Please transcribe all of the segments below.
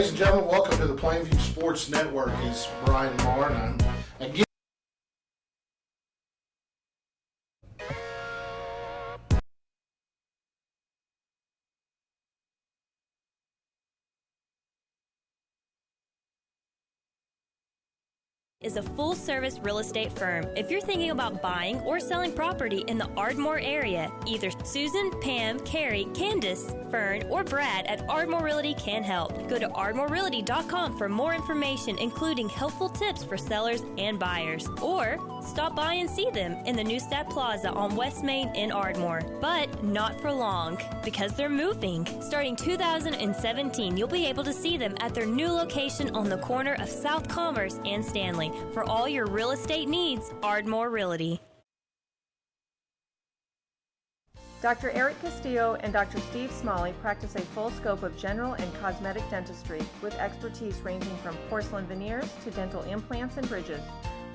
Ladies and gentlemen, welcome to the Plainview Sports Network. It's Brian Marr, and I'm again. Is a full-service real estate firm. If you're thinking about buying or selling property in the Ardmore area, either Susan, Pam, Carrie, Candace, Fern, or Brad at Ardmore Realty can help. Go to ardmorerealty.com for more information, including helpful tips for sellers and buyers. Or stop by and see them in the Neustadt Plaza on West Main in Ardmore. But not for long, because they're moving. Starting 2017, you'll be able to see them at their new location on the corner of South Commerce and Stanley. For all your real estate needs, Ardmore Realty. Dr. Eric Castillo and Dr. Steve Smalley practice a full scope of general and cosmetic dentistry with expertise ranging from porcelain veneers to dental implants and bridges.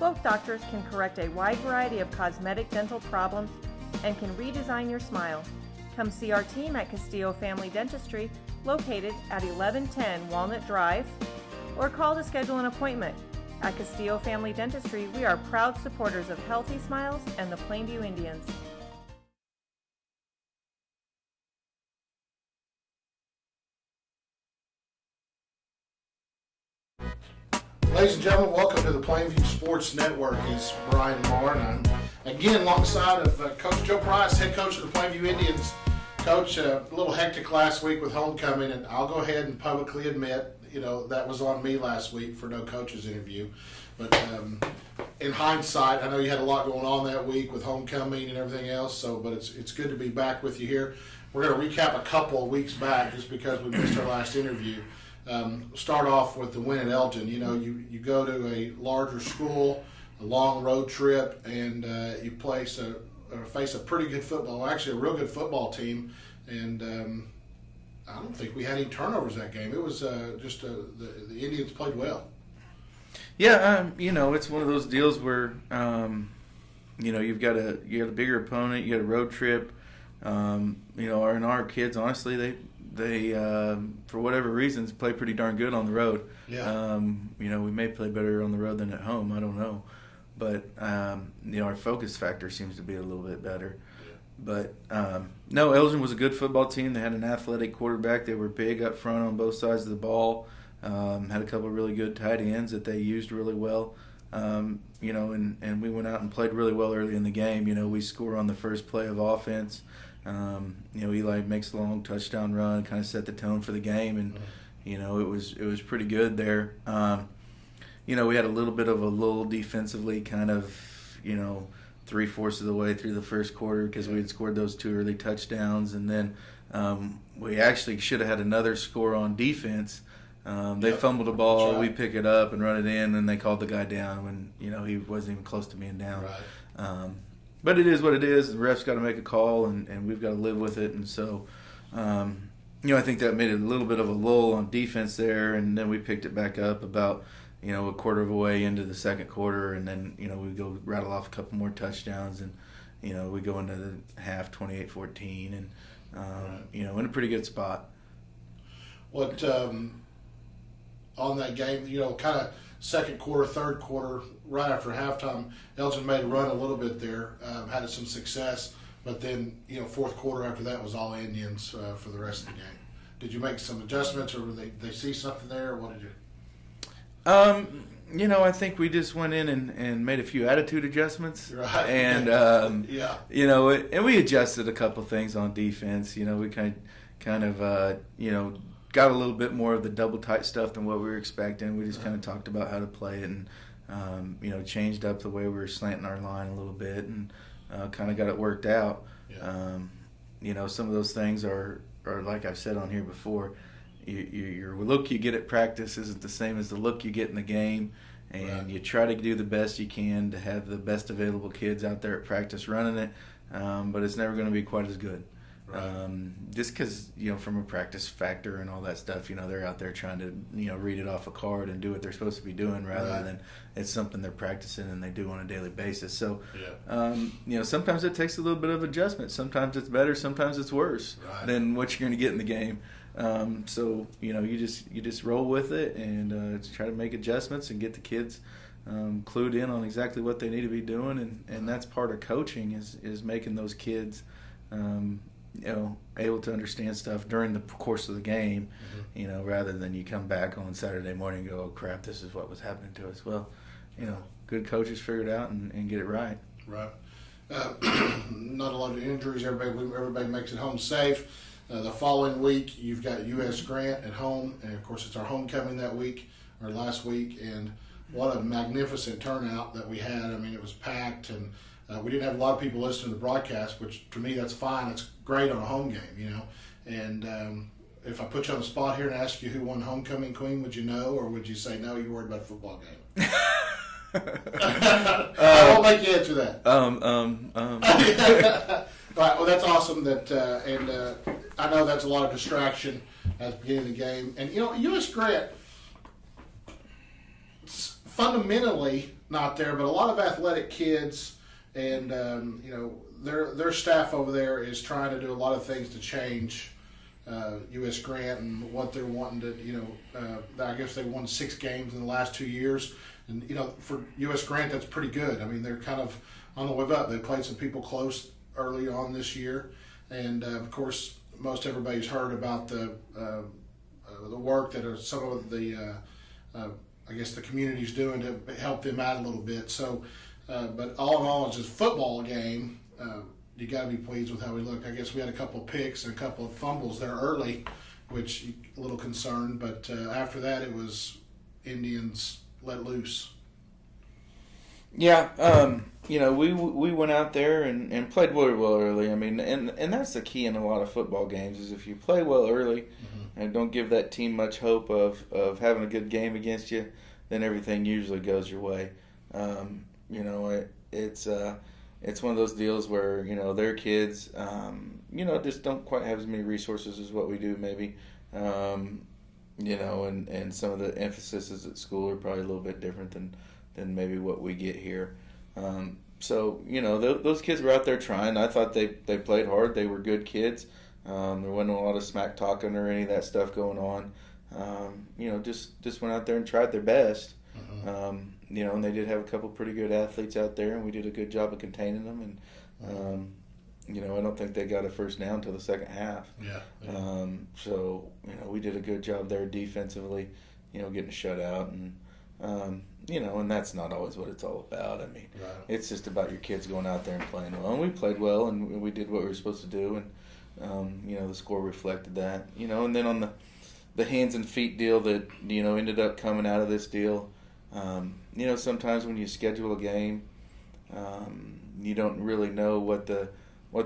Both doctors can correct a wide variety of cosmetic dental problems and can redesign your smile. Come see our team at Castillo Family Dentistry, located at 1110 Walnut Drive, or call to schedule an appointment. At Castillo Family Dentistry, we are proud supporters of Healthy Smiles and the Plainview Indians. Ladies and gentlemen, welcome to the Plainview Sports Network. It's Brian Marr, and I'm again alongside of Coach Joe Price, head coach of the Plainview Indians. Coach, a little hectic last week with homecoming, and I'll go ahead and publicly admit, that was on me last week for no coach's interview. But in hindsight, I know you had a lot going on that week with homecoming and everything else. But it's good to be back with you here. We're going to recap a couple of weeks back just because we missed our last interview. Start off with the win at Elgin. You go to a larger school, a long road trip, and you face a pretty good football, actually a real good football team, and I don't think we had any turnovers that game. It was just the Indians played well. Yeah, it's one of those deals where you've got a bigger opponent, you got a road trip. Our kids, honestly, they for whatever reasons play pretty darn good on the road. Yeah. We may play better on the road than at home. I don't know, but our focus factor seems to be a little bit better. But no, Elgin was a good football team. They had an athletic quarterback. They were big up front on both sides of the ball. Had a couple of really good tight ends that they used really well. And we went out and played really well early in the game. We score on the first play of offense. Eli makes a long touchdown run, kind of set the tone for the game, and it was pretty good there. We had a little bit of a lull defensively, kind of 3/4 of the way through the first quarter because we had scored those two early touchdowns, and then we actually should have had another score on defense. They fumbled the ball, right. We pick it up and run it in, and they called the guy down when he wasn't even close to being down. Right. But it is what it is. The ref's got to make a call, and we've got to live with it. And so, I think that made it a little bit of a lull on defense there, and then we picked it back up about a quarter of a way into the second quarter, and then we go rattle off a couple more touchdowns, and we go into the half 28-14, and in a pretty good spot. What on that game, kind of second quarter, third quarter, right after halftime, Elgin made a run a little bit there, had some success, but then fourth quarter after that was all Indians for the rest of the game. Did you make some adjustments, or did they see something there, or what did you? I think we just went in and made a few attitude adjustments. Right. And, and we adjusted a couple things on defense. We kind of got a little bit more of the double tight stuff than what we were expecting. We just kind of talked about how to play it and, changed up the way we were slanting our line a little bit and kind of got it worked out. Yeah. Some of those things are like I've said on here before, your look you get at practice isn't the same as the look you get in the game, and right. You try to do the best you can to have the best available kids out there at practice running it, but it's never going to be quite as good. Right. Just because, from a practice factor and all that stuff, they're out there trying to, read it off a card and do what they're supposed to be doing rather right. than it's something they're practicing and they do on a daily basis. So, yeah. Sometimes it takes a little bit of adjustment. Sometimes it's better, sometimes it's worse right. than what you're going to get in the game. So you just roll with it and try to make adjustments and get the kids clued in on exactly what they need to be doing, and that's part of coaching is making those kids able to understand stuff during the course of the game, rather than you come back on Saturday morning and go, oh crap, this is what was happening to us. Well, good coaches figure it out and get it right. Right. Not a lot of injuries. Everybody makes it home safe. The following week, you've got U.S. Grant at home, and of course it's our homecoming that week, or last week, and what a magnificent turnout that we had. I mean, it was packed, and we didn't have a lot of people listening to the broadcast, which to me that's fine. It's great on a home game, And if I put you on the spot here and ask you who won homecoming queen, would you know, or would you say no? You're worried about a football game. I won't make you answer that. Right. Well, that's awesome. And I know that's a lot of distraction at the beginning of the game. And U.S. Grant, fundamentally not there, but a lot of athletic kids, and their staff over there is trying to do a lot of things to change U.S. Grant and what they're wanting to. I guess they won 6 games in the last 2 years, and for U.S. Grant that's pretty good. I mean, they're kind of on the way up. They played some people close early on this year, and of course, most everybody's heard about the work that some of the I guess the community's doing to help them out a little bit. So, but all in all, it's just a football game. You got to be pleased with how we look. I guess we had a couple of picks and a couple of fumbles there early, which a little concerned. But after that, it was Indians let loose. Yeah, we went out there and played really well early. I mean, and that's the key in a lot of football games is if you play well early and don't give that team much hope of having a good game against you, then everything usually goes your way. It's one of those deals where their kids just don't quite have as many resources as what we do maybe. And some of the emphases at school are probably a little bit different than maybe what we get here. So those kids were out there trying. I thought they played hard. They were good kids. There wasn't a lot of smack talking or any of that stuff going on. Just went out there and tried their best. And they did have a couple pretty good athletes out there, and we did a good job of containing them. And I don't think they got a first down until the second half. Yeah. So we did a good job there defensively. Getting shut out and. And that's not always what it's all about. I mean, right. It's just about your kids going out there and playing well. And we played well, and we did what we were supposed to do, and the score reflected that. And then on the hands and feet deal that ended up coming out of this deal. Sometimes when you schedule a game, you don't really know what the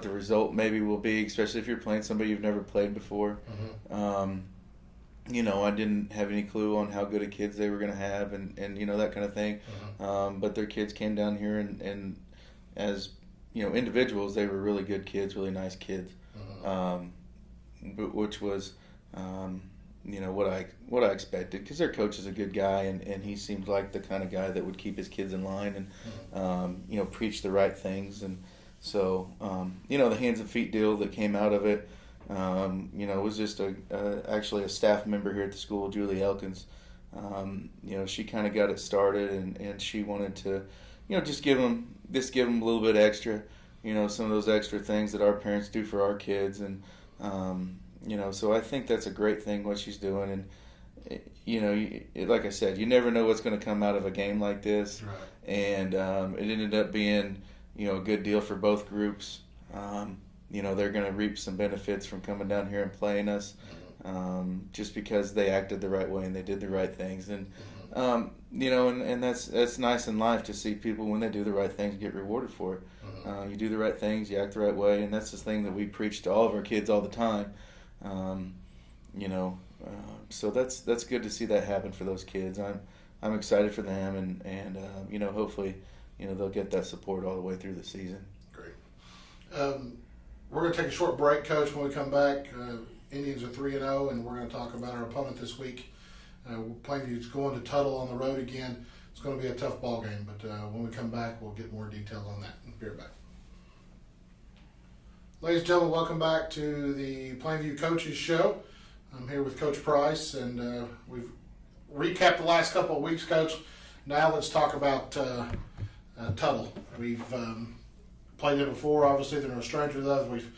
result maybe will be, especially if you're playing somebody you've never played before. I didn't have any clue on how good of kids they were going to have and that kind of thing. But their kids came down here and as, individuals, they were really good kids, really nice kids, which was, what I expected because their coach is a good guy and he seemed like the kind of guy that would keep his kids in line and, preach the right things. And so, the hands and feet deal that came out of it, it was just actually a staff member here at the school, Julie Elkins. She kind of got it started, and she wanted to, just give them a little bit extra, some of those extra things that our parents do for our kids, and so I think that's a great thing what she's doing, and like I said, you never know what's going to come out of a game like this, right. And it ended up being, a good deal for both groups. They're going to reap some benefits from coming down here and playing us, just because they acted the right way and they did the right things. And, and that's nice in life to see people when they do the right things get rewarded for it. You do the right things, you act the right way, and that's the thing that we preach to all of our kids all the time. So that's good to see that happen for those kids. I'm excited for them, and hopefully, they'll get that support all the way through the season. Great. We're going to take a short break, Coach. When we come back, Indians are 3-0, and we're going to talk about our opponent this week. Plainview's going to Tuttle on the road again. It's going to be a tough ball game, but when we come back, we'll get more detail on that. Be right back. Ladies and gentlemen, welcome back to the Plainview Coaches Show. I'm here with Coach Price, and we've recapped the last couple of weeks, Coach. Now let's talk about Tuttle. We've played them before. Obviously, they're no stranger to us. We've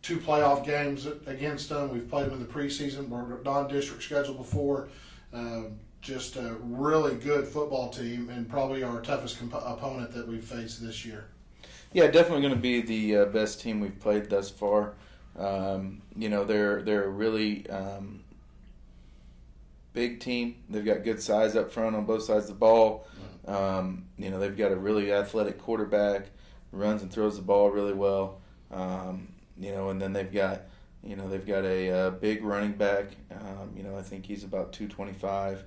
2 playoff games against them. We've played them in the preseason. We're non-district schedule before. Just a really good football team, and probably our toughest opponent that we've faced this year. Yeah, definitely going to be the best team we've played thus far. They're a really big team. They've got good size up front on both sides of the ball. They've got a really athletic quarterback, runs and throws the ball really well. And then they've got a big running back. I think he's about 225.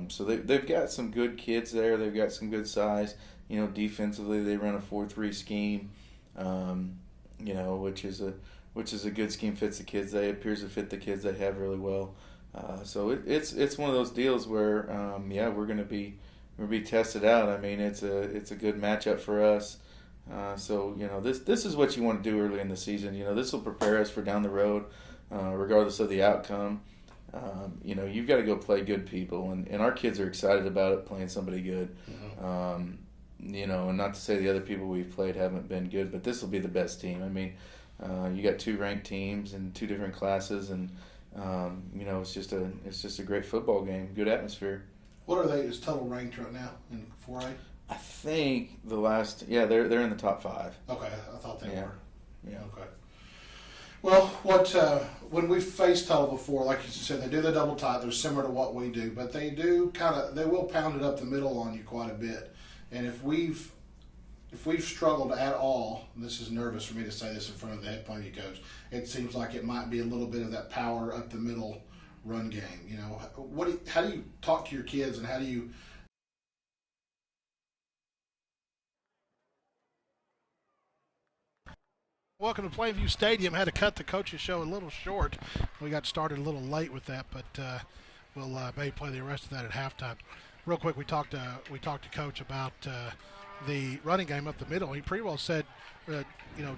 So they've got some good kids there. They've got some good size. Defensively they run a 4-3 scheme. Which is a good scheme, fits the kids. They appears to fit the kids they have really well. So it's one of those deals where we're gonna be tested out. I mean, it's a good matchup for us. This is what you want to do early in the season. This will prepare us for down the road, regardless of the outcome. You've got to go play good people, and our kids are excited about it, playing somebody good. And not to say the other people we've played haven't been good, but this will be the best team. I mean, you got 2 ranked teams in 2 different classes, and it's just a great football game, good atmosphere. What are they? Is Tuttle ranked right now in 4A? I think they're in the top 5. Okay, I thought they were. Yeah. Okay. Well, when we've faced Tuttle before, like you said, they do the double tight. They're similar to what we do, but they will pound it up the middle on you quite a bit. And if we've struggled at all, and this is nervous for me to say this in front of the head Plainview coach, it seems like it might be a little bit of that power up the middle run game. How do you talk to your kids, and how do you? Welcome to Plainview Stadium. Had to cut the coach's show a little short. We got started a little late with that, but we'll maybe play the rest of that at halftime. Real quick, we talked to Coach about the running game up the middle. He pretty well said,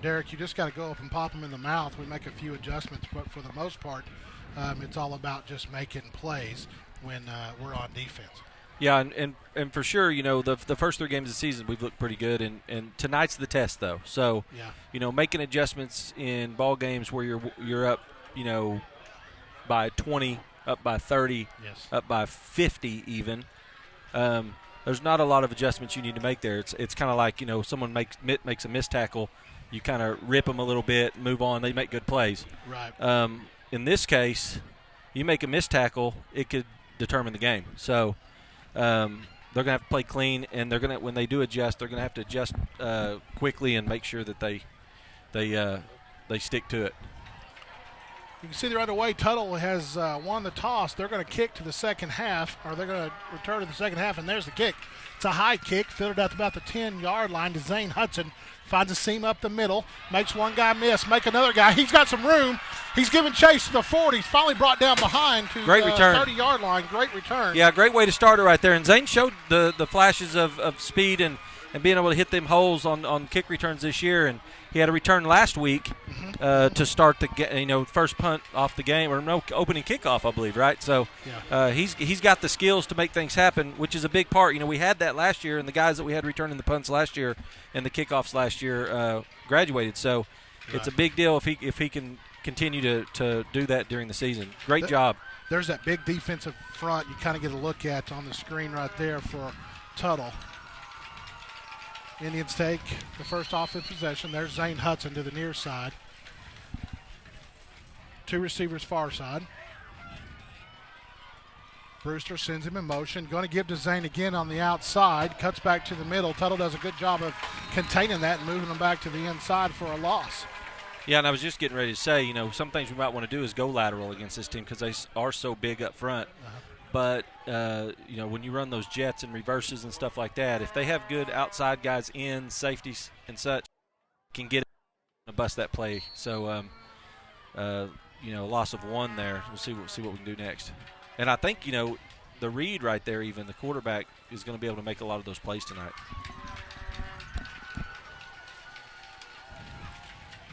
Derek, you just got to go up and pop them in the mouth. We make a few adjustments, but for the most part, it's all about just making plays when we're on defense. Yeah, and for sure, the first 3 games of the season we've looked pretty good, and tonight's the test though. So, making adjustments in ball games where you're up, by 20, up by 30, yes, up by 50 even. There's not a lot of adjustments you need to make there. It's kind of like someone makes a missed tackle, you kind of rip them a little bit, move on. They make good plays. Right. In this case, you make a missed tackle, it could determine the game. So. They're going to have to play clean, and when they do adjust, they're going to have to adjust quickly and make sure that they stick to it. You can see right away Tuttle has won the toss. They're going to kick to the second half, or they're going to return to the second half, and there's the kick. It's a high kick, fielded out about the 10-yard line to Zane Hudson. Finds a seam up the middle, makes one guy miss, make another guy. He's got some room. He's giving chase to the 40. He's finally brought down behind to great the return. 30-yard line. Great return. Yeah, great way to start it right there. And Zane showed the flashes of speed and being able to hit them holes on kick returns this year. And he had a return last week to start the first punt off the game, or no, opening kickoff, I believe, right? So he's got the skills to make things happen, which is a big part. We had that last year, and the guys that we had returning the punts last year and the kickoffs last year graduated. So it's a big deal if he can continue to do that during the season. Great job. There's that big defensive front you kind of get a look at on the screen right there for Tuttle. Indians take the first offensive possession. There's Zane Hudson to the near side. 2 receivers far side. Brewster sends him in motion. Going to give to Zane again on the outside. Cuts back to the middle. Tuttle does a good job of containing that and moving them back to the inside for a loss. Yeah, and I was just getting ready to say, some things we might want to do is go lateral against this team because they are so big up front. But, when you run those jets and reverses and stuff like that, if they have good outside guys in, safeties and such, can get it and bust that play. So, a loss of 1 there. We'll see what we can do next. And I think, the read right there even, the quarterback is going to be able to make a lot of those plays tonight.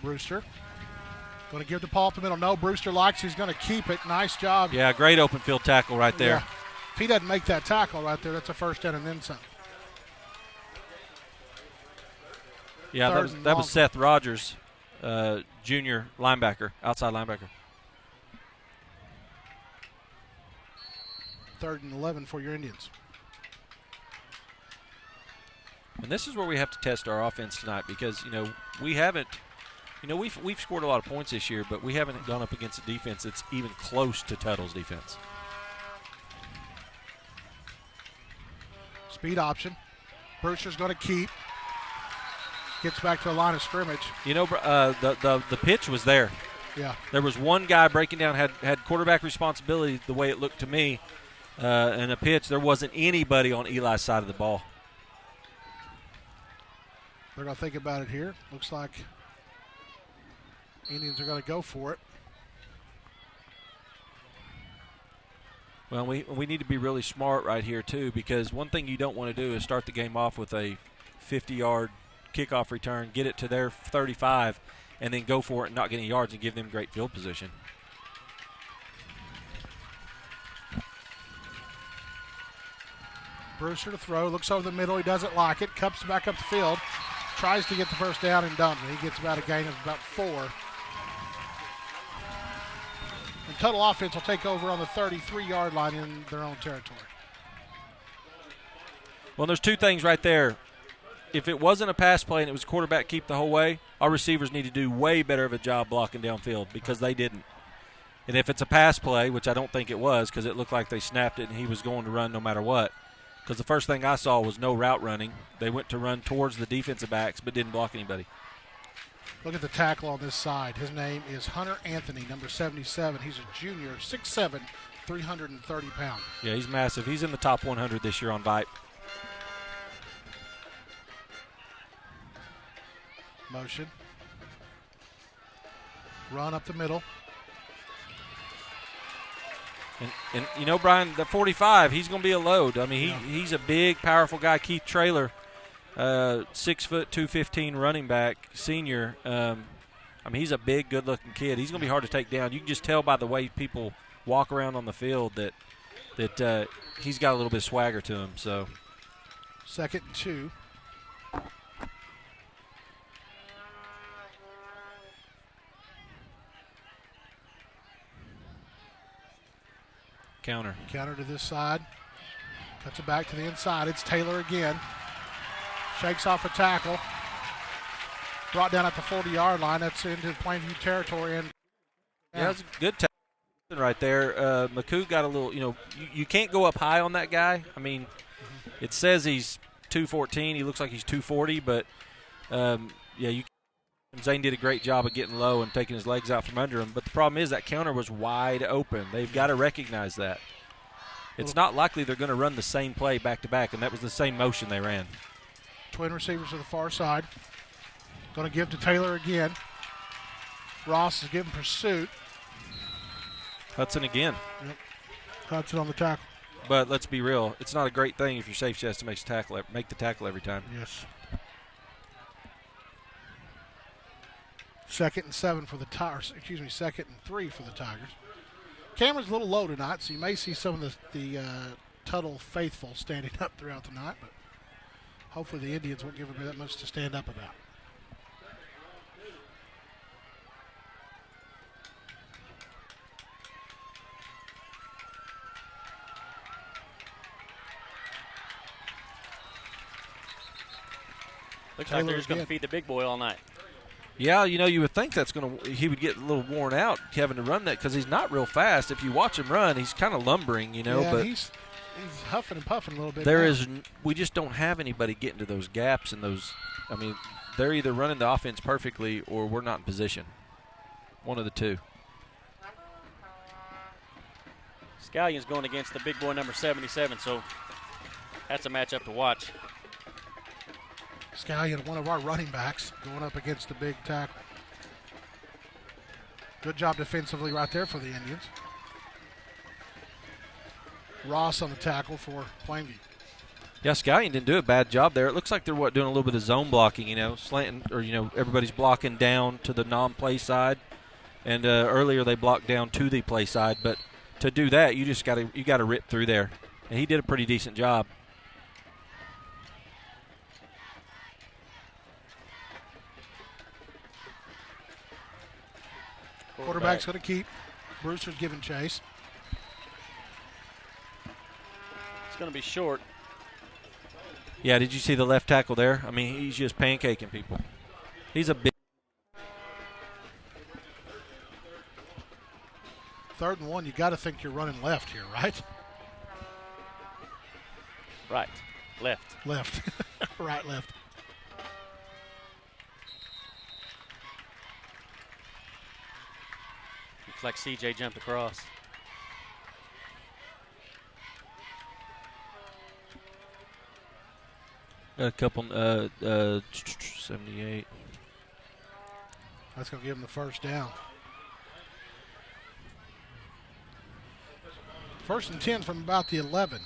Brewster Going to give the ball up the middle. No, Brewster likes. He's going to keep it. Nice job. Yeah, great open field tackle right there. Yeah. If he doesn't make that tackle right there, that's a first down and then some. Yeah, that was Seth Rogers, junior linebacker, outside linebacker. 3rd and 11 for your Indians. And this is where we have to test our offense tonight because, we haven't, we've scored a lot of points this year, but we haven't gone up against a defense that's even close to Tuttle's defense. Speed option. Brewster's going to keep. Gets back to the line of scrimmage. The pitch was there. Yeah. There was one guy breaking down, had quarterback responsibility the way it looked to me. And a pitch, there wasn't anybody on Eli's side of the ball. They're going to think about it here. Looks like Indians are going to go for it. Well, we need to be really smart right here, too, because one thing you don't want to do is start the game off with a 50-yard kickoff return, get it to their 35, and then go for it and not get any yards and give them great field position. Brewster to throw. Looks over the middle. He doesn't like it. Cups back up the field. Tries to get the first down and dumps it. He gets about a gain of about 4. And Tuttle offense will take over on the 33-yard line in their own territory. Well, there's two things right there. If it wasn't a pass play and it was quarterback keep the whole way, our receivers need to do way better of a job blocking downfield because they didn't. And if it's a pass play, which I don't think it was because it looked like they snapped it and he was going to run no matter what, because the first thing I saw was no route running. They went to run towards the defensive backs but didn't block anybody. Look at the tackle on this side. His name is Hunter Anthony, number 77. He's a junior, 6'7", 330 pounds. Yeah, he's massive. He's in the top 100 this year on Vipe. Motion. Run up the middle. And Brian, the 45, he's going to be a load. I mean, he's a big, powerful guy. Keith Traylor, 6 foot 215 running back, senior. He's a big, good-looking kid. He's going to be hard to take down. You can just tell by the way people walk around on the field that he's got a little bit of swagger to him. So, 2nd and 2. Counter to this side. Cuts it back to the inside. It's Taylor again. Shakes off a tackle. Brought down at the 40-yard line. That's into Plainview territory. And that's a good tackle right there. McCoo got a little, you can't go up high on that guy. I mean, it says he's 214. He looks like he's 240, but, Zane did a great job of getting low and taking his legs out from under him. But the problem is that counter was wide open. They've got to recognize that. It's not likely they're going to run the same play back-to-back, and that was the same motion they ran. Twin receivers to the far side. Going to give to Taylor again. Ross is giving pursuit. Hudson again. Yep. Hudson on the tackle. But let's be real. It's not a great thing if your safety has to make the tackle every time. Yes. 2nd and 7 for the Tigers. 2nd and 3 for the Tigers. Camera's a little low tonight, so you may see some of the Tuttle faithful standing up throughout the night, but hopefully the Indians won't give them that much to stand up about. Looks like they're just going to feed the big boy all night. Yeah, you would think he would get a little worn out having to run that because he's not real fast. If you watch him run, he's kind of lumbering, Yeah, but he's huffing and puffing a little bit. We just don't have anybody getting to those gaps and those. I mean, they're either running the offense perfectly or we're not in position. One of the two. Scallion's going against the big boy number 77, so that's a matchup to watch. Scallion, one of our running backs, going up against the big tackle. Good job defensively right there for the Indians. Ross on the tackle for Plainview. Yeah, Scallion didn't do a bad job there. It looks like they're doing a little bit of zone blocking, slanting, or everybody's blocking down to the non-play side. And earlier they blocked down to the play side, but to do that, you got to rip through there, and he did a pretty decent job. Quarterback's going to keep. Brewster's giving chase. It's going to be short. Yeah, did you see the left tackle there? I mean, he's just pancaking people. He's a big. 3rd and 1, you got to think you're running left here, right? Right. Left. Left. Right, left. Looks like CJ jumped across. Got a couple, 78. That's going to give him the first down. 1st and 10 from about the 11.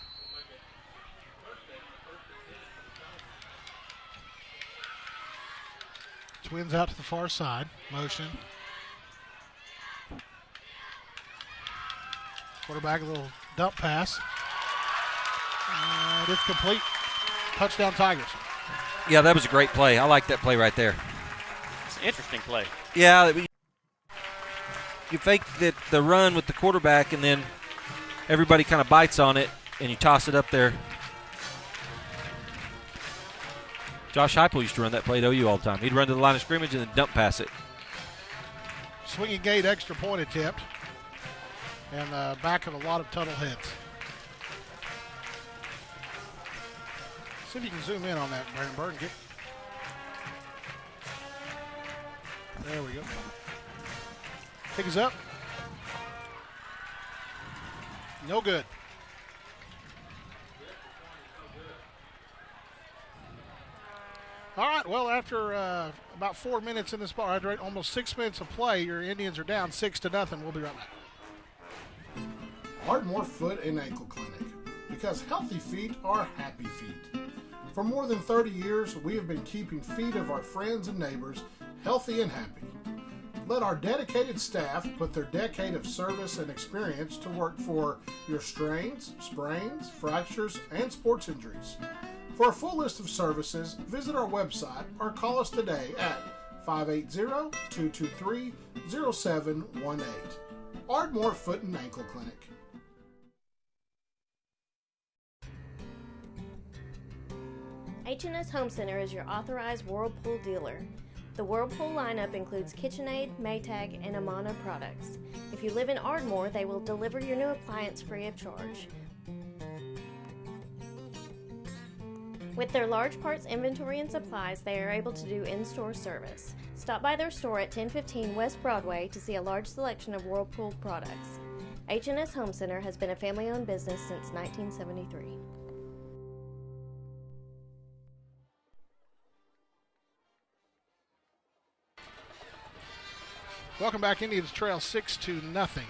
Twins out to the far side. Motion. Quarterback, a little dump pass. And it's complete. Touchdown Tigers. Yeah, that was a great play. I like that play right there. It's an interesting play. Yeah, you fake the run with the quarterback, and then everybody kind of bites on it, and you toss it up there. Josh Heupel used to run that play at OU all the time. He'd run to the line of scrimmage and then dump pass it. Swinging gate extra point attempt. And back of a lot of Tuttle heads. See if you can zoom in on that, Brandon Burton. There we go. Pick us up. No good. All right, well, after about 4 minutes in this ball, after almost 6 minutes of play, your Indians are down 6-0. We'll be right back. Ardmore Foot and Ankle Clinic, because healthy feet are happy feet. For more than 30 years, we have been keeping feet of our friends and neighbors healthy and happy. Let our dedicated staff put their decade of service and experience to work for your strains, sprains, fractures, and sports injuries. For a full list of services, visit our website or call us today at 580-223-0718. Ardmore Foot and Ankle Clinic. H&S Home Center is your authorized Whirlpool dealer. The Whirlpool lineup includes KitchenAid, Maytag, and Amana products. If you live in Ardmore, they will deliver your new appliance free of charge. With their large parts inventory and supplies, they are able to do in-store service. Stop by their store at 1015 West Broadway to see a large selection of Whirlpool products. H&S Home Center has been a family-owned business since 1973. Welcome back. Indians trail 6-0.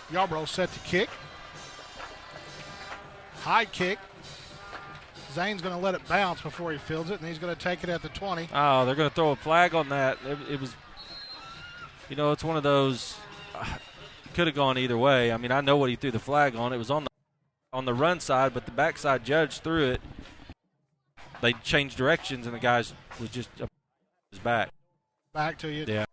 Yarbrough set to kick. High kick. Zane's going to let it bounce before he fields it, and he's going to take it at the 20. Oh, they're going to throw a flag on that. It was, it's one of those, could have gone either way. I mean, I know what he threw the flag on. It was on the run side, but the backside judge threw it. They changed directions, and the guy was just his back. Back to you. Yeah.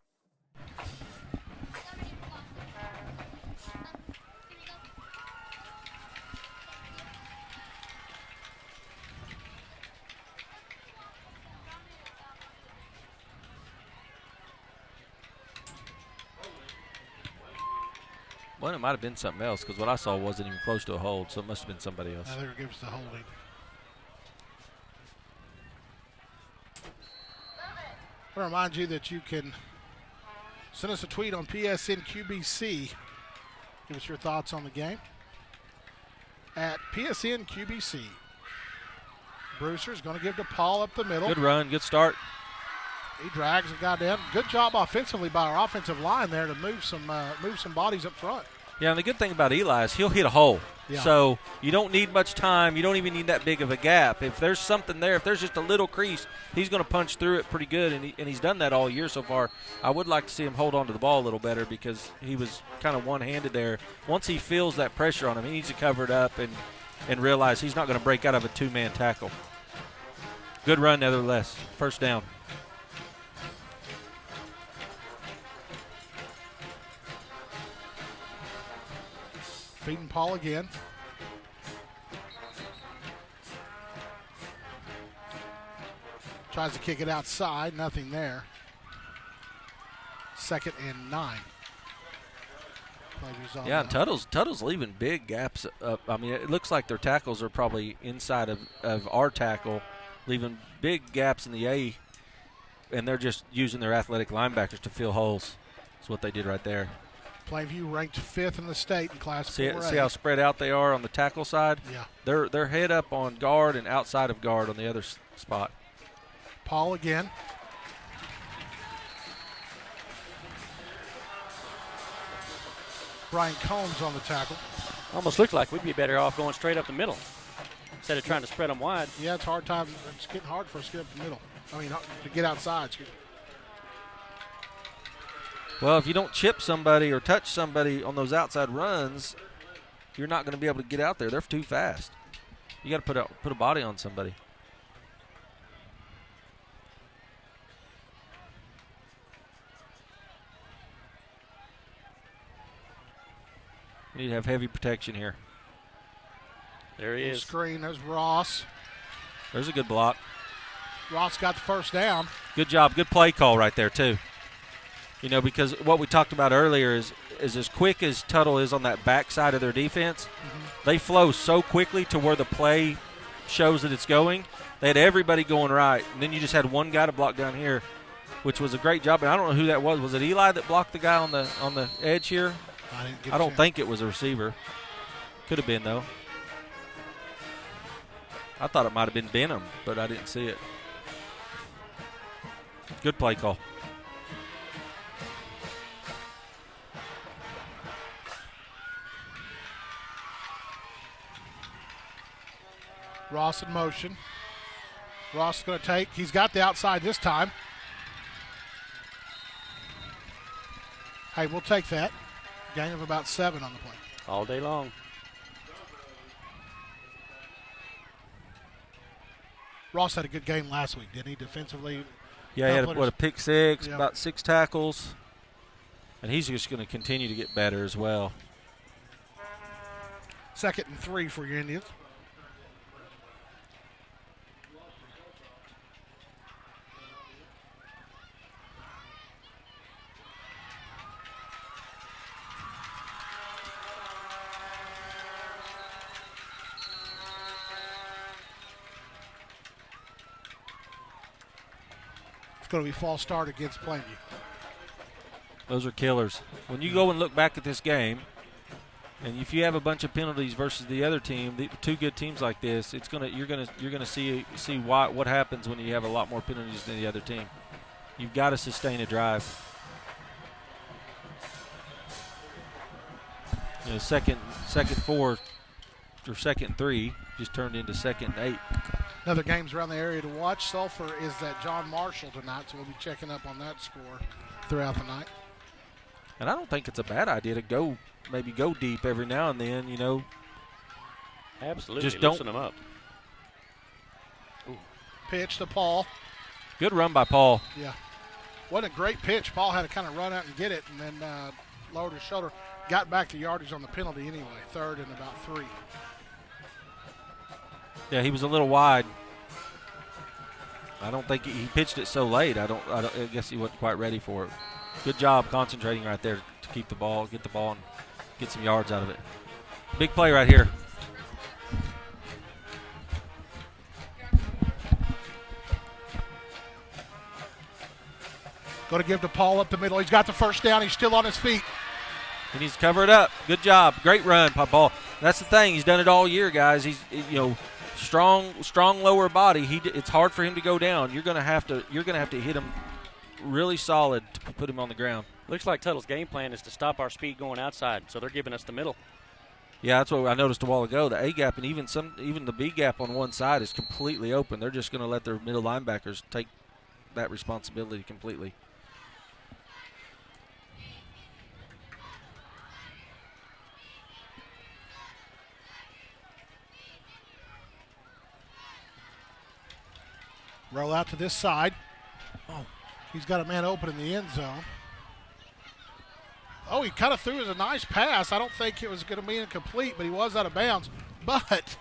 Well, it might have been something else because what I saw wasn't even close to a hold, so it must have been somebody else. There gives the holding. I want to remind you that you can send us a tweet on PSNQBC. Give us your thoughts on the game at PSNQBC. Brewster's going to give to Paul up the middle. Good run, good start. He drags the guy down. Good job offensively by our offensive line there to move some bodies up front. Yeah, and the good thing about Eli is he'll hit a hole. Yeah. So you don't need much time. You don't even need that big of a gap. If there's something there, if there's just a little crease, he's going to punch through it pretty good, and he's done that all year so far. I would like to see him hold on to the ball a little better because he was kind of one-handed there. Once he feels that pressure on him, he needs to cover it up and realize he's not going to break out of a two-man tackle. Good run, nevertheless. First down. Feeding Paul again. Tries to kick it outside. Nothing there. 2nd and 9. Yeah, Tuttle's leaving big gaps up. I mean, it looks like their tackles are probably inside of our tackle, leaving big gaps in the A, and they're just using their athletic linebackers to fill holes. That's what they did right there. Plainview ranked 5th in the state in Class 4A. See how spread out they are on the tackle side? Yeah. They're head up on guard and outside of guard on the other spot. Paul again. Brian Combs on the tackle. Almost looks like we'd be better off going straight up the middle instead of trying to spread them wide. Yeah, it's hard time. It's getting hard for us to get up the middle. I mean, to get outside. Well, if you don't chip somebody or touch somebody on those outside runs, you're not going to be able to get out there. They're too fast. You got to put a body on somebody. We need to have heavy protection here. There he is. Screen. There's Ross. There's a good block. Ross got the first down. Good job. Good play call right there, too. You know, because what we talked about earlier is as quick as Tuttle is on that backside of their defense, they flow so quickly to where the play shows that it's going. They had everybody going right, and then you just had one guy to block down here, which was a great job. And I don't know who that was. Was it Eli that blocked the guy on the edge here? I don't think it was a receiver. Could have been, though. I thought it might have been Benham, but I didn't see it. Good play call. Ross in motion. Ross is going to take. He's got the outside this time. Hey, we'll take that. Gain of about 7 on the play. All day long. Ross had a good game last week, didn't he? Defensively. Yeah, he had a pick six, yeah. About 6 tackles. And he's just going to continue to get better as well. 2nd and 3 for your Indians. Going to be false start against Plainview. Those are killers. When you go and look back at this game, and if you have a bunch of penalties versus the other team, the two good teams like this, you're gonna see what happens when you have a lot more penalties than the other team. You've got to sustain a drive. You know, second 4 or 2nd and 3 just turned into 2nd and 8. Another games around the area to watch. Sulphur is at John Marshall tonight, so we'll be checking up on that score throughout the night. And I don't think it's a bad idea to maybe go deep every now and then, you know. Absolutely. Just don't loosen them up. Ooh. Pitch to Paul. Good run by Paul. Yeah. What a great pitch. Paul had to kind of run out and get it and then lowered his shoulder. Got back to yardage on the penalty anyway. 3rd and about 3. Yeah, he was a little wide. I don't think he pitched it so late. I guess he wasn't quite ready for it. Good job concentrating right there to keep the ball, get the ball, and get some yards out of it. Big play right here. Going to give to Paul up the middle. He's got the first down. He's still on his feet. He needs to cover it up. Good job. Great run by Paul. That's the thing. He's done it all year, guys. He's, strong lower body. It's hard for him to go down. You're gonna have to hit him really solid to put him on the ground. Looks like Tuttle's game plan is to stop our speed going outside, so they're giving us the middle. Yeah, that's what I noticed a while ago. The A gap and even the B gap on one side is completely open. They're just going to let their middle linebackers take that responsibility completely. Roll out to this side. Oh, he's got a man open in the end zone. Oh, he kind of threw a nice pass. I don't think it was going to be incomplete, but he was out of bounds. But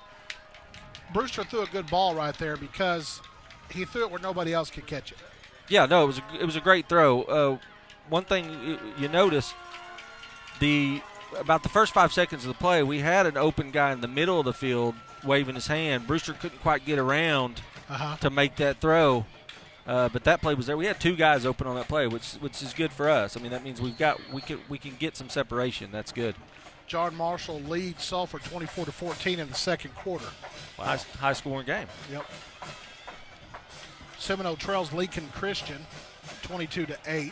Brewster threw a good ball right there because he threw it where nobody else could catch it. Yeah, no, it was a great throw. One thing you notice, about the first 5 seconds of the play, we had an open guy in the middle of the field waving his hand. Brewster couldn't quite get around to make that throw. But that play was there. We had 2 guys open on that play, which is good for us. I mean, that means we can get some separation. That's good. John Marshall leads Sulphur 24-14 in the second quarter. Wow. High scoring game. Yep. Seminole trails Lincoln Christian 22-8.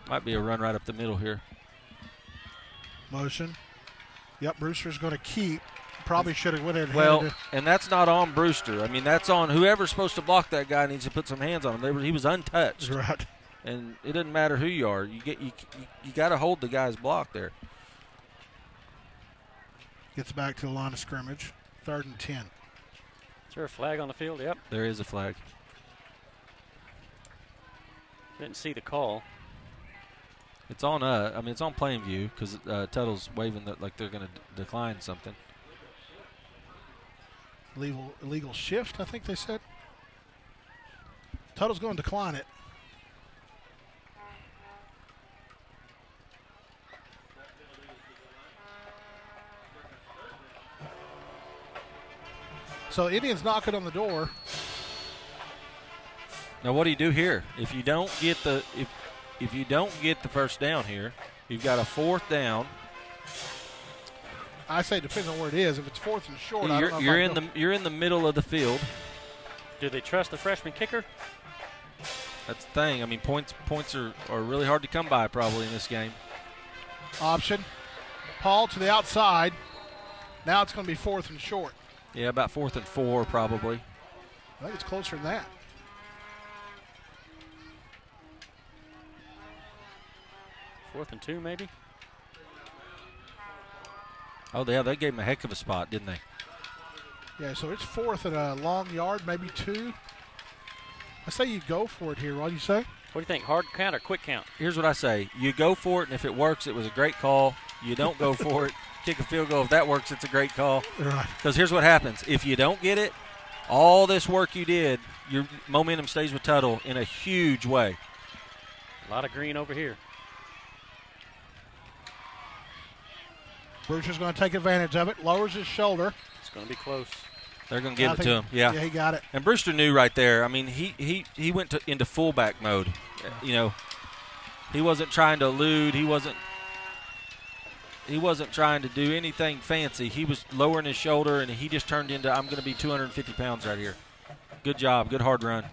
Might be a run right up the middle here. Motion. Yep, Brewster's going to keep. Probably should have went ahead. Well, and that's not on Brewster. I mean, that's on whoever's supposed to block that guy needs to put some hands on him. He was untouched. Right. And it doesn't matter who you are. You got to hold the guy's block there. Gets back to the line of scrimmage. 3rd and 10. Is there a flag on the field? Yep. There is a flag. Didn't see the call. It's on it's on Plainview because Tuttle's waving that like they're going to decline something. Illegal shift, I think they said. Tuttle's going to decline it. So Indians knocking on the door. Now what do you do here? If you don't get the if you don't get the first down here, you've got a 4th down. I say it depends on where it is. If it's 4th and short, I don't know you're in the middle of the field. Do they trust the freshman kicker? That's the thing. I mean, points are really hard to come by probably in this game. Option. Paul to the outside. Now it's going to be 4th and short. Yeah, about 4th and 4 probably. I think it's closer than that. Fourth and 2 maybe? Oh, yeah, they gave him a heck of a spot, didn't they? Yeah, so it's 4th at a long yard, maybe 2. I say you go for it here. What do you say? What do you think, hard count or quick count? Here's what I say. You go for it, and if it works, it was a great call. You don't go for it, kick a field goal. If that works, it's a great call. Right. Because here's what happens. If you don't get it, all this work you did, your momentum stays with Tuttle in a huge way. A lot of green over here. Brewster's going to take advantage of it. Lowers his shoulder. It's going to be close. They're going to give it to him. Yeah, he got it. And Brewster knew right there. I mean, he went into fullback mode. You know, he wasn't trying to elude. He wasn't trying to do anything fancy. He was lowering his shoulder, and he just turned into, I'm going to be 250 pounds right here. Good job. Good hard run.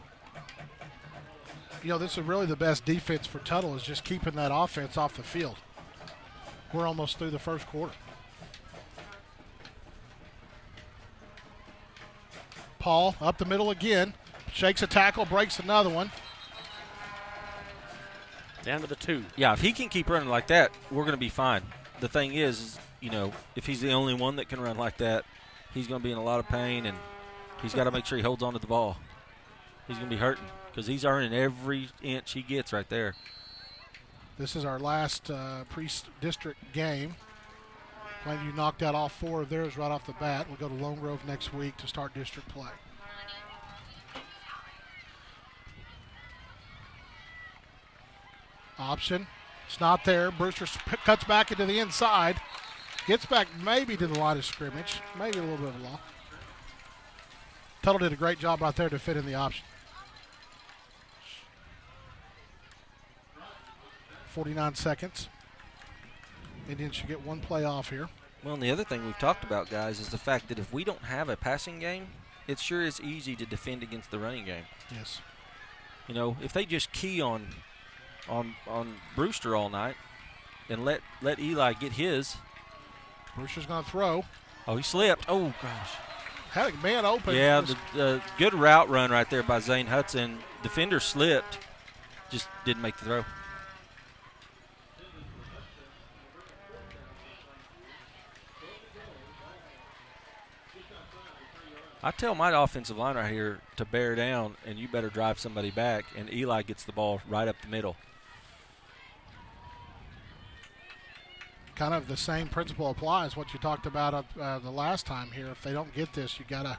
You know, this is really the best defense for Tuttle is just keeping that offense off the field. We're almost through the first quarter. Paul up the middle again. Shakes a tackle, breaks another one. Down to the 2. Yeah, if he can keep running like that, we're going to be fine. The thing is, you know, if he's the only one that can run like that, he's going to be in a lot of pain, and he's got to make sure he holds on to the ball. He's going to be hurting because he's earning every inch he gets right there. This is our last pre-district game. Plainview knocked out all 4 of theirs right off the bat. We'll go to Lone Grove next week to start district play. Option. It's not there. Brewster cuts back into the inside. Gets back maybe to the line of scrimmage. Maybe a little bit of a loss. Tuttle did a great job right there to fit in the option. 49 seconds. Indians should get one play off here. Well, and the other thing we've talked about, guys, is the fact that if we don't have a passing game, it sure is easy to defend against the running game. Yes. You know, if they just key on Brewster all night and let Eli get his. Brewster's going to throw. Oh, he slipped. Oh, gosh. Had a man open. Yeah, the good route run right there by Zane Hudson. Defender slipped, just didn't make the throw. I tell my offensive line right here to bear down, and you better drive somebody back, and Eli gets the ball right up the middle. Kind of the same principle applies, what you talked about the last time here. If they don't get this, you got to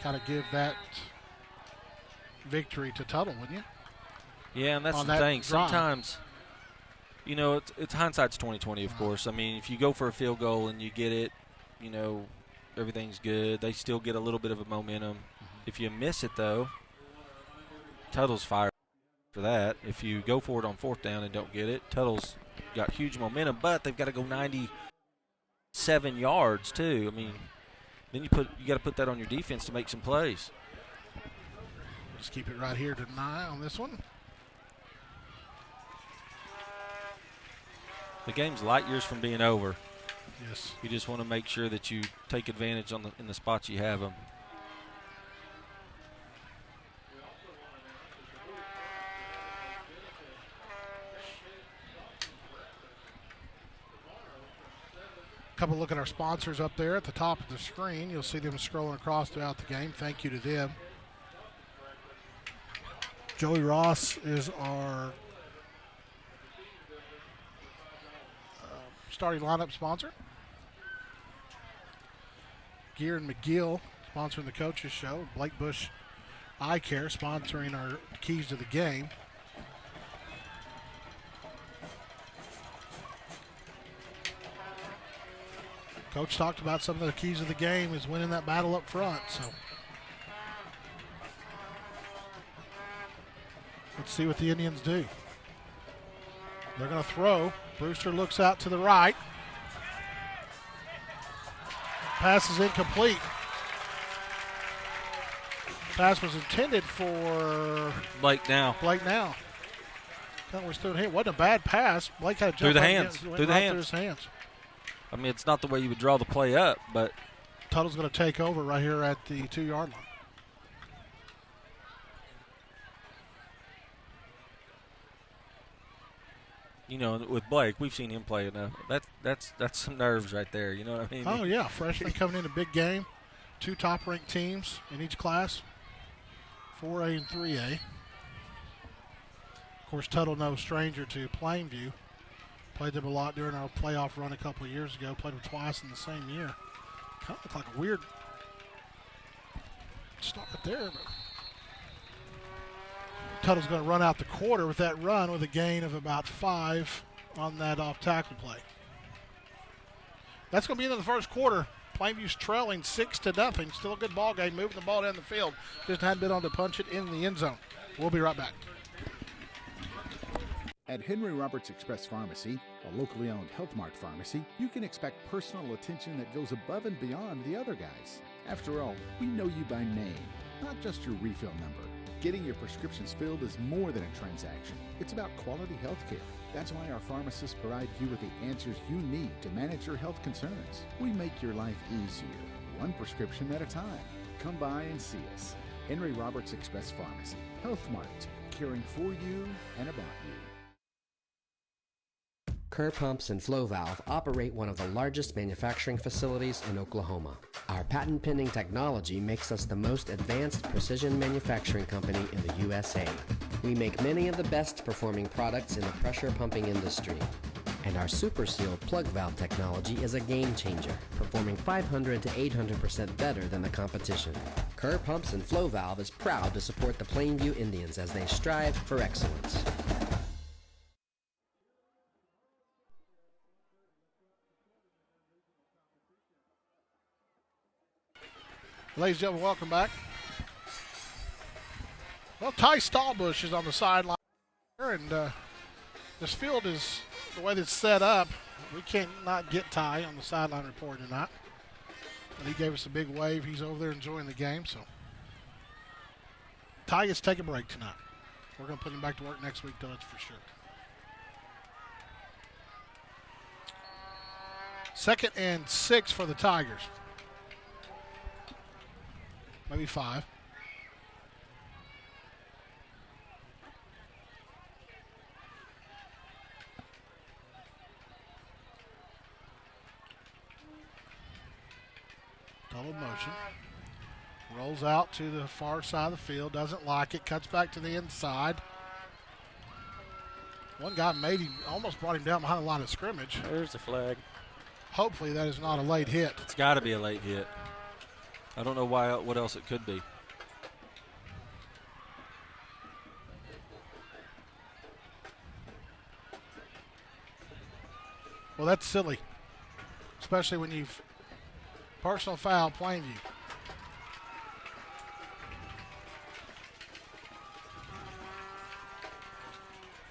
kind of give that victory to Tuttle, wouldn't you? Yeah, and that's the thing. Sometimes, you know, it's hindsight's 20/20, of course. I mean, if you go for a field goal and you get it, you know, everything's good. They still get a little bit of a momentum. If you miss it, though, Tuttle's fired for that. If you go for it on fourth down and don't get it, Tuttle's got huge momentum, but they've got to go 97 yards too. I mean, then you got to put that on your defense to make some plays. Just keep it right here to 9 on this one. The game's light years from being over. Yes. You just want to make sure that you take advantage in the spots you have them. Couple look at our sponsors up there at the top of the screen. You'll see them scrolling across throughout the game. Thank you to them. Joey Ross is our starting lineup sponsor. Gear and McGill sponsoring the coaches show. Blake Bush Eye Care sponsoring our keys to the game. Coach talked about some of the keys of the game is winning that battle up front. So let's see what the Indians do. They're going to throw. Brewster looks out to the right. Pass is incomplete. Pass was intended for Blake now. No, we're still here. Wasn't a bad pass. Blake had a jump through the hands. Through his hands. I mean, it's not the way you would draw the play up, but Tuttle's going to take over right here at the 2-yard line. you know, with Blake, we've seen him play enough. That's some nerves right there. You know what I mean? Oh yeah, freshman coming in a big game, 2 top-ranked teams in each class, 4A and 3A. Of course, Tuttle no stranger to Plainview. Played them a lot during our playoff run a couple of years ago. Played them twice in the same year. Kind of looked like a weird start there. But Tuttle's going to run out the quarter with that run with a gain of about 5 on that off-tackle play. That's going to be into the first quarter. Plainview's trailing 6-0. Still a good ball game, moving the ball down the field. Just hadn't been on to punch it in the end zone. We'll be right back. At Henry Roberts Express Pharmacy, a locally owned Health Mart pharmacy, you can expect personal attention that goes above and beyond the other guys. After all, we know you by name, not just your refill number. Getting your prescriptions filled is more than a transaction. It's about quality health care. That's why our pharmacists provide you with the answers you need to manage your health concerns. We make your life easier, one prescription at a time. Come by and see us. Henry Roberts Express Pharmacy, Health Mart, caring for you and about you. Kerr Pumps and Flow Valve operate one of the largest manufacturing facilities in Oklahoma. Our patent-pending technology makes us the most advanced precision manufacturing company in the USA. We make many of the best performing products in the pressure pumping industry. And our Super Seal plug valve technology is a game changer, performing 500 to 800% better than the competition. Kerr Pumps and Flow Valve is proud to support the Plainview Indians as they strive for excellence. Ladies and gentlemen, welcome back. Well, Ty Stallbush is on the sideline, and this field is the way that it's set up. We can't not get Ty on the sideline report tonight. And he gave us a big wave. He's over there enjoying the game. So Ty gets to take a break tonight. We're going to put him back to work next week, though, that's for sure. 2nd and 6 for the Tigers. Maybe 5. Tuttle motion. Rolls out to the far side of the field. Doesn't like it. Cuts back to the inside. One guy almost brought him down behind the line of scrimmage. There's the flag. Hopefully that is not a late hit. It's got to be a late hit. I don't know what else it could be. Well, that's silly, especially when you've personal foul, Plainview.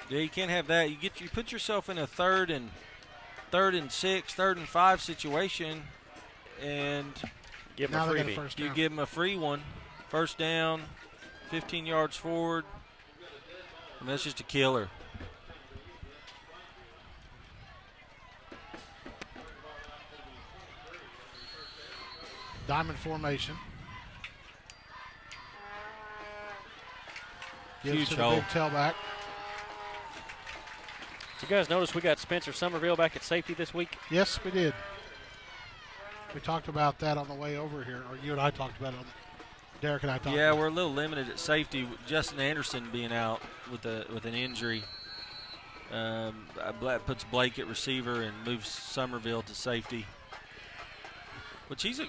Yeah, you can't have that. You put yourself in a 3rd and 6, 3rd and 5 situation, and give them a freebie. You give them a free one, first down, 15 yards forward. I mean, that's just a killer. Diamond formation. Gives to the big tailback. Did you guys notice we got Spencer Somerville back at safety this week? Yes, we did. We talked about that on the way over here, or you and I talked about it. Derek and I talked about it. Yeah, we're a little limited at safety. Justin Anderson being out with an injury puts Blake at receiver and moves Somerville to safety. Which he's if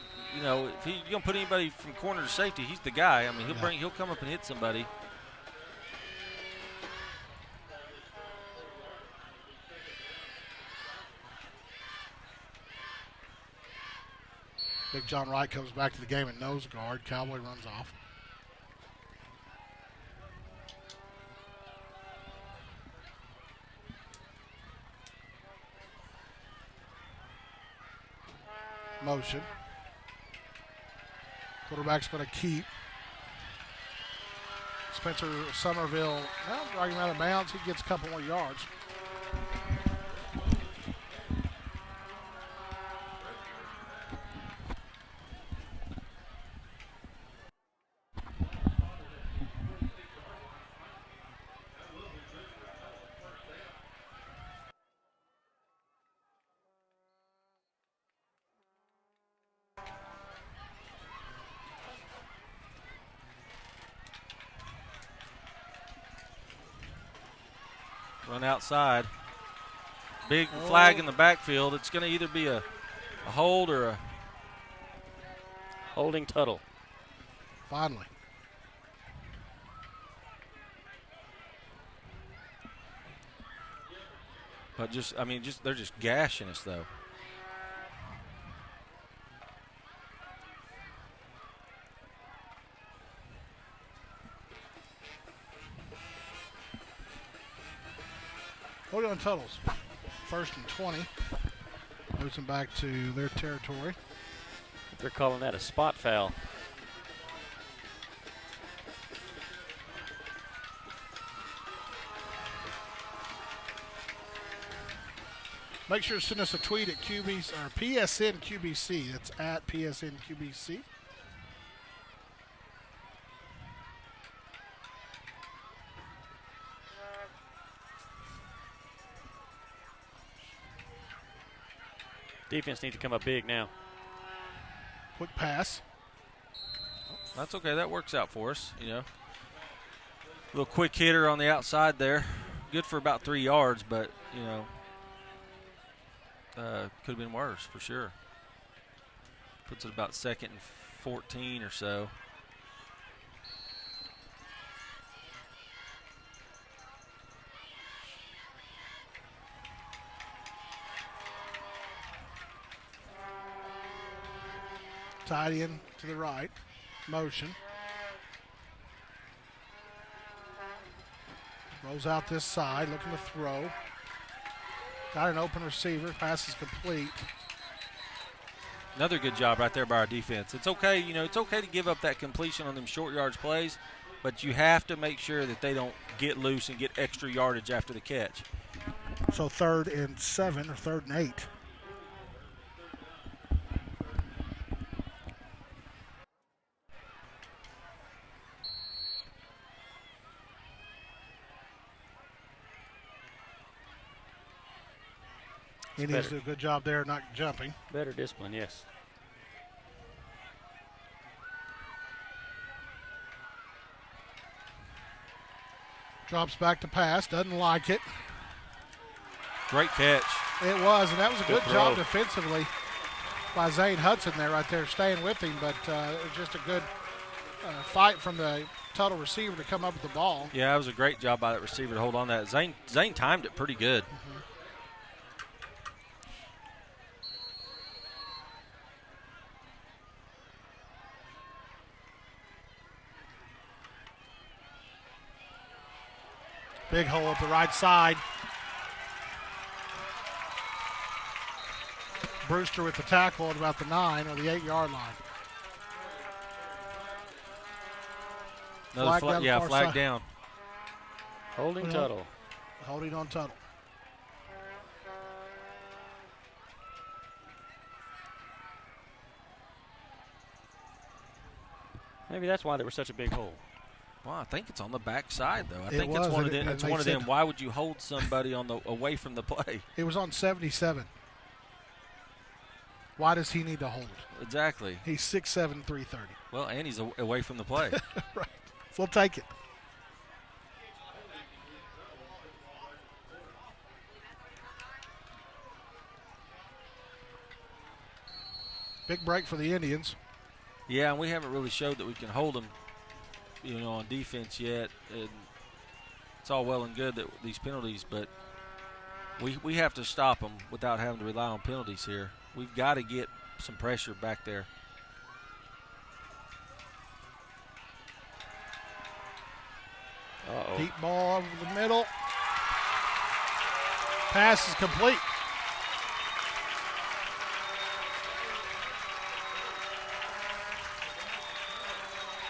you're gonna put anybody from corner to safety, he's the guy. I mean, he'll come up and hit somebody. Big John Wright comes back to the game at nose guard. Cowboy runs off. Motion. Quarterback's going to keep. Spencer Somerville, dragging him out of bounds. He gets a couple more yards. Run outside. Big flag in the backfield. It's going to either be a hold or a holding Tuttle. Finally. But they're just gashing us though. Hold on, Tuttles. 1st and 20. Moves them back to their territory. They're calling that a spot foul. Make sure to send us a tweet at QBC or PSN QBC. That's at PSN QBC. Defense needs to come up big now. Quick pass. That's okay. That works out for us, Little quick hitter on the outside there. Good for about 3 yards, but, could have been worse for sure. Puts it about 2nd and 14 or so. Tied in to the right. Motion. Rolls out this side, looking to throw. Got an open receiver. Pass is complete. Another good job right there by our defense. It's okay, it's okay to give up that completion on them short yards plays, but you have to make sure that they don't get loose and get extra yardage after the catch. So 3rd and 7 or 3rd and 8. Indians do a good job there not jumping. Better discipline, yes. Drops back to pass, doesn't like it. Great catch. It was, and that was a good throw. job defensively by Zane Hudson there right there, staying with him, but it was just a good fight from the Tuttle receiver to come up with the ball. Yeah, it was a great job by that receiver to hold on to that. Zane timed it pretty good. Mm-hmm. Big hole up the right side. Brewster with the tackle at about the 9 or the 8-yard line. Another flag side. down. Holding Tuttle. Holding on Tuttle. Maybe that's why there was such a big hole. Well, I think it's on the back side, though. I It think was, it's one of and them. it It's one makes of them. it- Why would you hold somebody away from the play? It was on 77. Why does he need to hold? Exactly. He's 6'7", 330. Well, and he's away from the play. Right. We'll take it. Big break for the Indians. Yeah, and we haven't really showed that we can hold them, on defense yet. And it's all well and good that these penalties, but we have to stop them without having to rely on penalties here. We've got to get some pressure back there. Uh-oh. Deep ball over the middle. Pass is complete.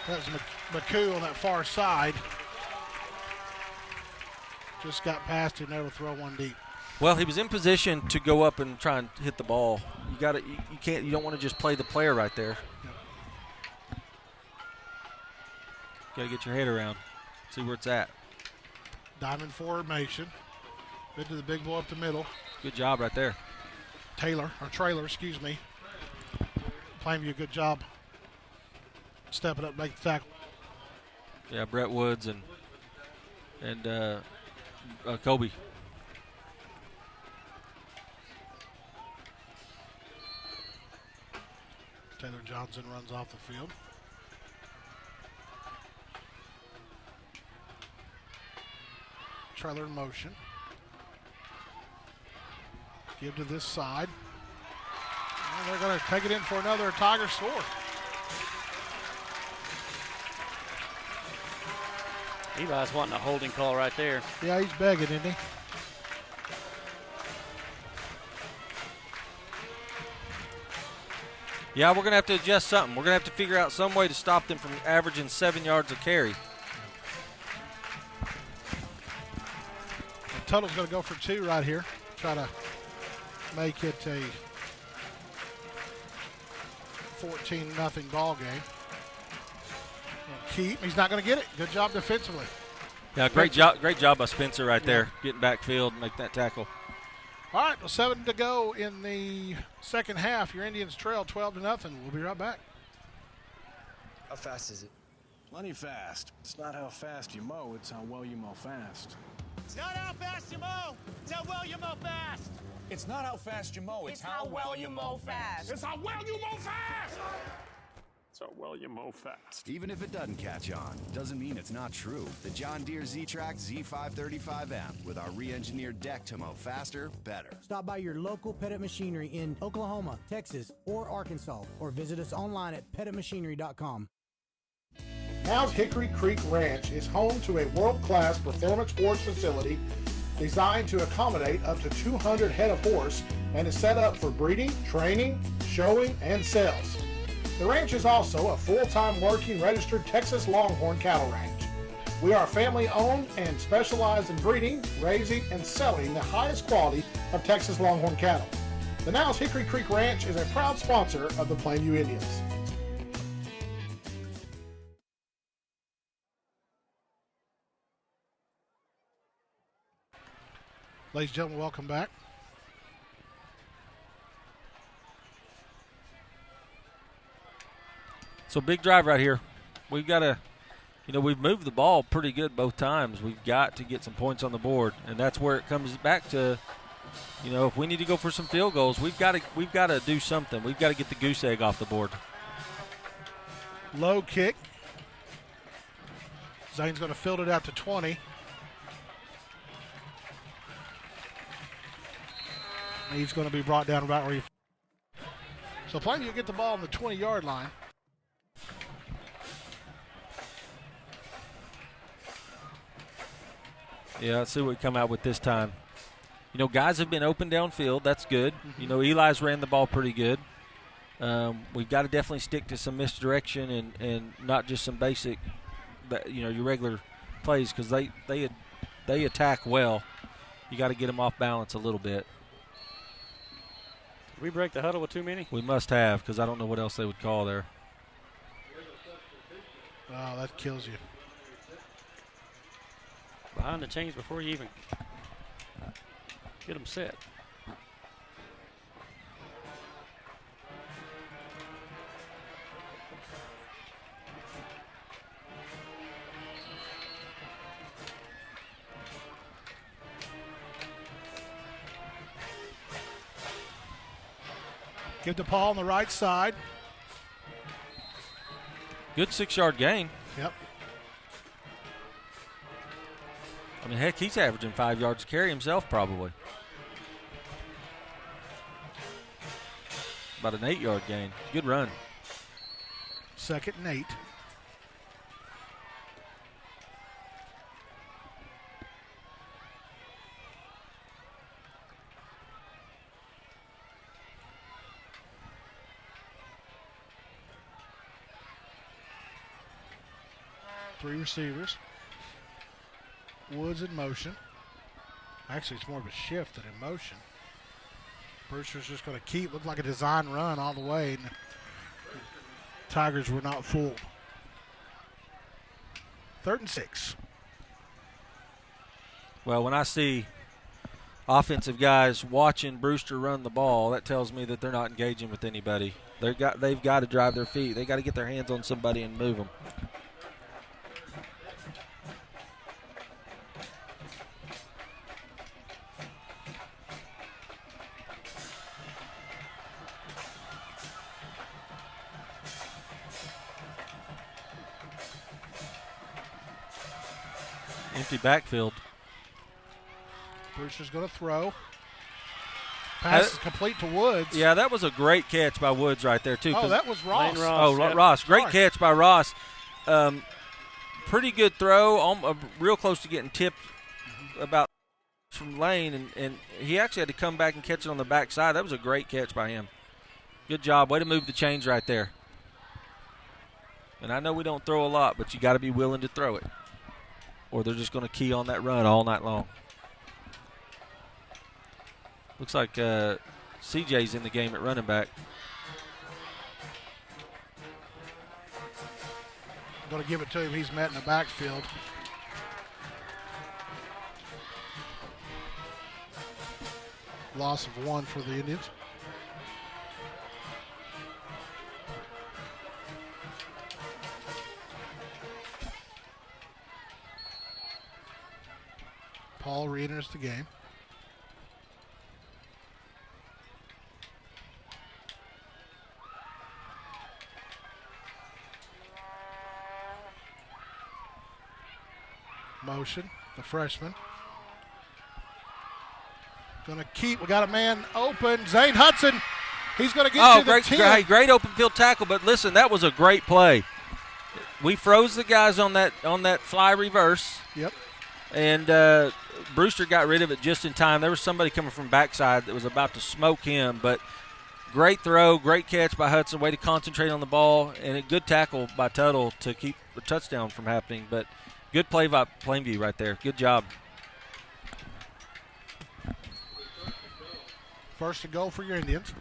That was McCoo on that far side. Just got past him there to throw one deep. Well, he was in position to go up and try and hit the ball. You don't want to just play the player right there. Got to get your head around, see where it's at. Diamond formation. Into the big boy up the middle. Good job right there. Trailer, excuse me. Plainview, a good job stepping up, make the tackle. Yeah, Brett Woods and Kobe. Taylor Johnson runs off the field. Trailer in motion. Give to this side. And they're going to take it in for another Tiger score. Eli's wanting a holding call right there. Yeah, he's begging, isn't he? Yeah, we're going to have to adjust something. We're going to have to figure out some way to stop them from averaging 7 yards a carry. And Tuttle's going to go for 2 right here. Try to make it a 14-0 ball game. Keep. He's not going to get it. Good job defensively. Yeah, great job by Spencer right there, getting backfield and make that tackle. All right, well, 7 to go in the second half. Your Indians trail 12-0. We'll be right back. How fast is it? Plenty fast. It's not how fast you mow, it's how well you mow fast. It's not how fast you mow, it's how well you mow fast. It's not how fast you mow, it's how well you mow fast. It's how well you mow fast. It's how well you mow fast. Even if it doesn't catch on, doesn't mean it's not true. The John Deere Z-Track Z535M with our re-engineered deck to mow faster, better. Stop by your local Pettit Machinery in Oklahoma, Texas, or Arkansas, or visit us online at pettitmachinery.com. Now's Hickory Creek Ranch is home to a world-class performance sports facility designed to accommodate up to 200 head of horse and is set up for breeding, training, showing, and sales. The ranch is also a full-time working registered Texas Longhorn cattle ranch. We are family-owned and specialize in breeding, raising, and selling the highest quality of Texas Longhorn cattle. The Now's Hickory Creek Ranch is a proud sponsor of the Plainview Indians. Ladies and gentlemen, welcome back. So big drive right here. We've got to, we've moved the ball pretty good both times. We've got to get some points on the board, and that's where it comes back to, if we need to go for some field goals, we've got to do something. We've got to get the goose egg off the board. Low kick. Zane's going to field it out to 20. He's going to be brought down about where he. So Plainview will get the ball on the 20-yard line. Yeah, let's see what we come out with this time. Guys have been open downfield. That's good. Mm-hmm. Eli's ran the ball pretty good. We've got to definitely stick to some misdirection and not just some basic, your regular plays, because they attack well. You got to get them off balance a little bit. Did we break the huddle with too many? We must have, because I don't know what else they would call there. Oh, that kills you. Behind the chains before you even get them set. Give the ball on the right side. Good 6-yard gain. Yep. Heck, he's averaging 5 yards to carry himself probably. About an 8-yard gain. Good run. 2nd and 8. Three receivers. Woods in motion. Actually, it's more of a shift than in motion. Brewster's just going to keep. Looked like a design run all the way. And the Tigers were not fooled. 3rd and 6. Well, when I see offensive guys watching Brewster run the ball, that tells me that they're not engaging with anybody. They've got to drive their feet. They got to get their hands on somebody and move them. Empty backfield. Brewster's going to throw. Pass is complete to Woods. Yeah, that was a great catch by Woods right there, too. Oh, that was Ross. Ross. Great catch by Ross. Pretty good throw. Real close to getting tipped about from lane, and he actually had to come back and catch it on the backside. That was a great catch by him. Good job. Way to move the chains right there. And I know we don't throw a lot, but you got to be willing to throw it, or they're just going to key on that run all night long. Looks like CJ's in the game at running back. Going to give it to him. He's met in the backfield. Loss of 1 for the Indians. Paul re-enters the game. Motion, the freshman. Going to keep. We got a man open. Zane Hudson. He's going to get to the 10. Great open field tackle. But listen, that was a great play. We froze the guys on that fly reverse. Yep. And Brewster got rid of it just in time. There was somebody coming from backside that was about to smoke him, but great throw, great catch by Hudson, way to concentrate on the ball, and a good tackle by Tuttle to keep the touchdown from happening. But good play by Plainview right there. Good job. First and goal for your Indians.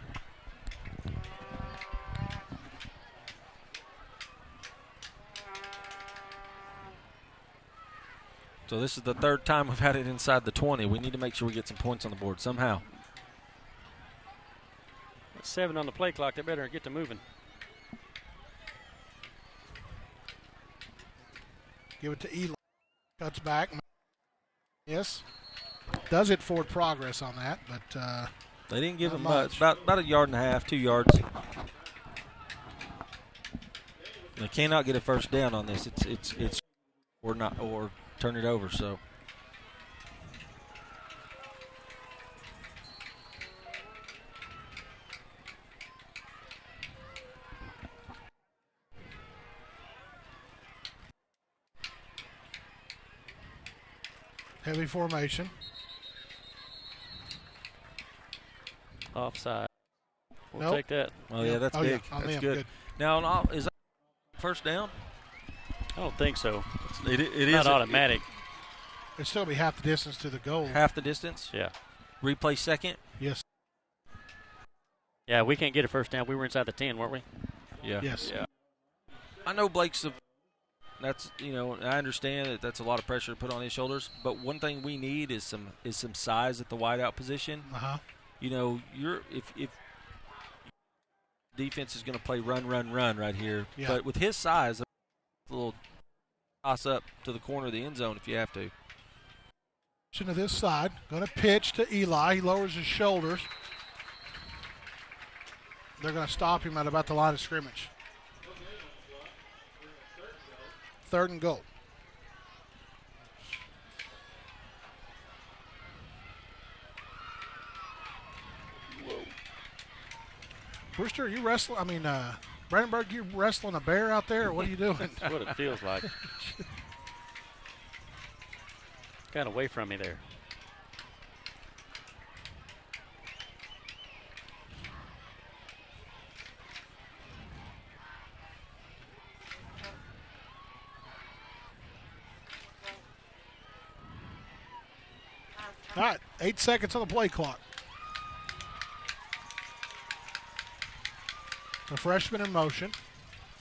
So this is the third time we've had it inside the 20. We need to make sure we get some points on the board somehow. 7 on the play clock. They better get to moving. Give it to Eli. Cuts back. Yes. Does it forward progress on that, but they didn't give him much. About a yard and a half, 2 yards. They cannot get a first down on this. It's or not or turn it over. So. Heavy formation. Offside. We'll Nope. take that. Oh, yeah, that's big. Yeah, That's good. Now, is that first down? I don't think so. It is not automatic. It'd still be half the distance to the goal. Half the distance? Yeah. Replay second? Yes. Yeah, we can't get a first down. We were inside the 10, weren't we? Yeah. Yes. Yeah. I know Blake's that's, I understand that that's a lot of pressure to put on his shoulders, but one thing we need is some size at the wideout position. Uh-huh. If defense is going to play run right here, Yeah. but with his size, a little toss up to the corner of the end zone if you have to. To this side, going to pitch to Eli. He lowers his shoulders. They're going to stop him at about the line of scrimmage. Third and goal. Brewster, are you wrestling? Brandenburg, you wrestling a bear out there, or what are you doing? That's what it feels like. Got away from me there. All right, 8 seconds on the play clock. The freshman in motion.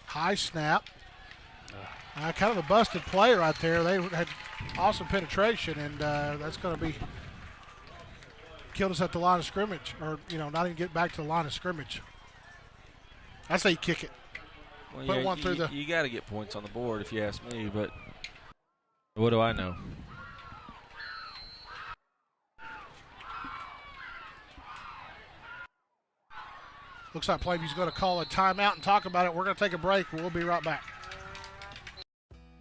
High snap. Kind of a busted play right there. They had awesome penetration, and that's going to be killed us at the line of scrimmage, or not even get back to the line of scrimmage. I say kick it. Well, Put one through the. You got to get points on the board if you ask me, but what do I know? Looks like Plainview's going to call a timeout and talk about it. We're going to take a break. We'll be right back.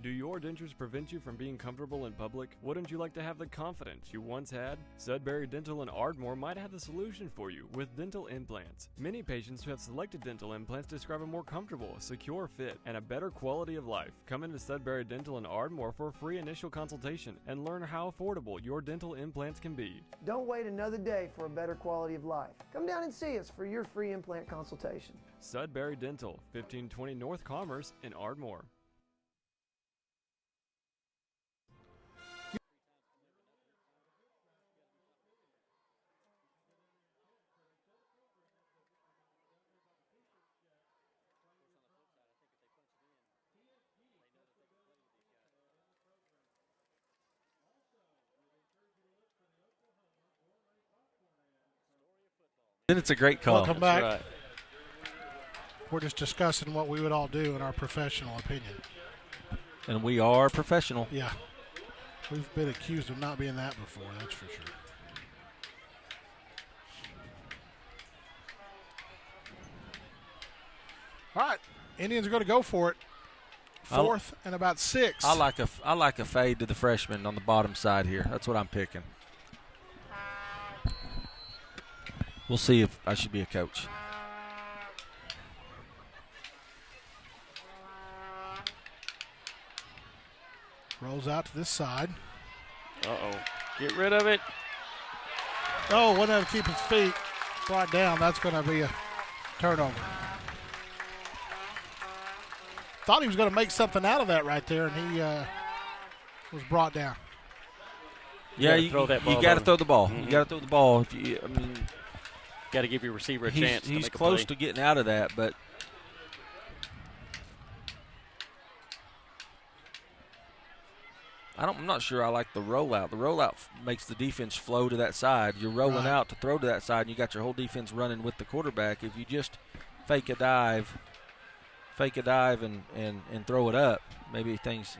Do your dentures prevent you from being comfortable in public? Wouldn't you like to have the confidence you once had? Sudbury Dental in Ardmore might have the solution for you with dental implants. Many patients who have selected dental implants describe a more comfortable, secure fit, and a better quality of life. Come into Sudbury Dental in Ardmore for a free initial consultation and learn how affordable your dental implants can be. Don't wait another day for a better quality of life. Come down and see us for your free implant consultation. Sudbury Dental, 1520 North Commerce in Ardmore. Then it's a great call. Welcome back. Right. We're just discussing what we would all do in our professional opinion. And we are professional. Yeah. We've been accused of not being that before, that's for sure. All right. Indians are going to go for it. Fourth and about 6. I like a fade to the freshman on the bottom side here. That's what I'm picking. We'll see if I should be a coach. Rolls out to this side. Uh-oh. Get rid of it. Oh, wasn't able to keep his feet brought down. That's going to be a turnover. Thought he was going to make something out of that right there, and he was brought down. Yeah, you got to throw the ball. Mm-hmm. You got to throw the ball. Got to give your receiver a chance. He's close to getting out of that, but I'm not sure I like the rollout. The rollout makes the defense flow to that side. You're rolling out to throw to that side, and you got your whole defense running with the quarterback. If you just fake a dive and throw it up, maybe things,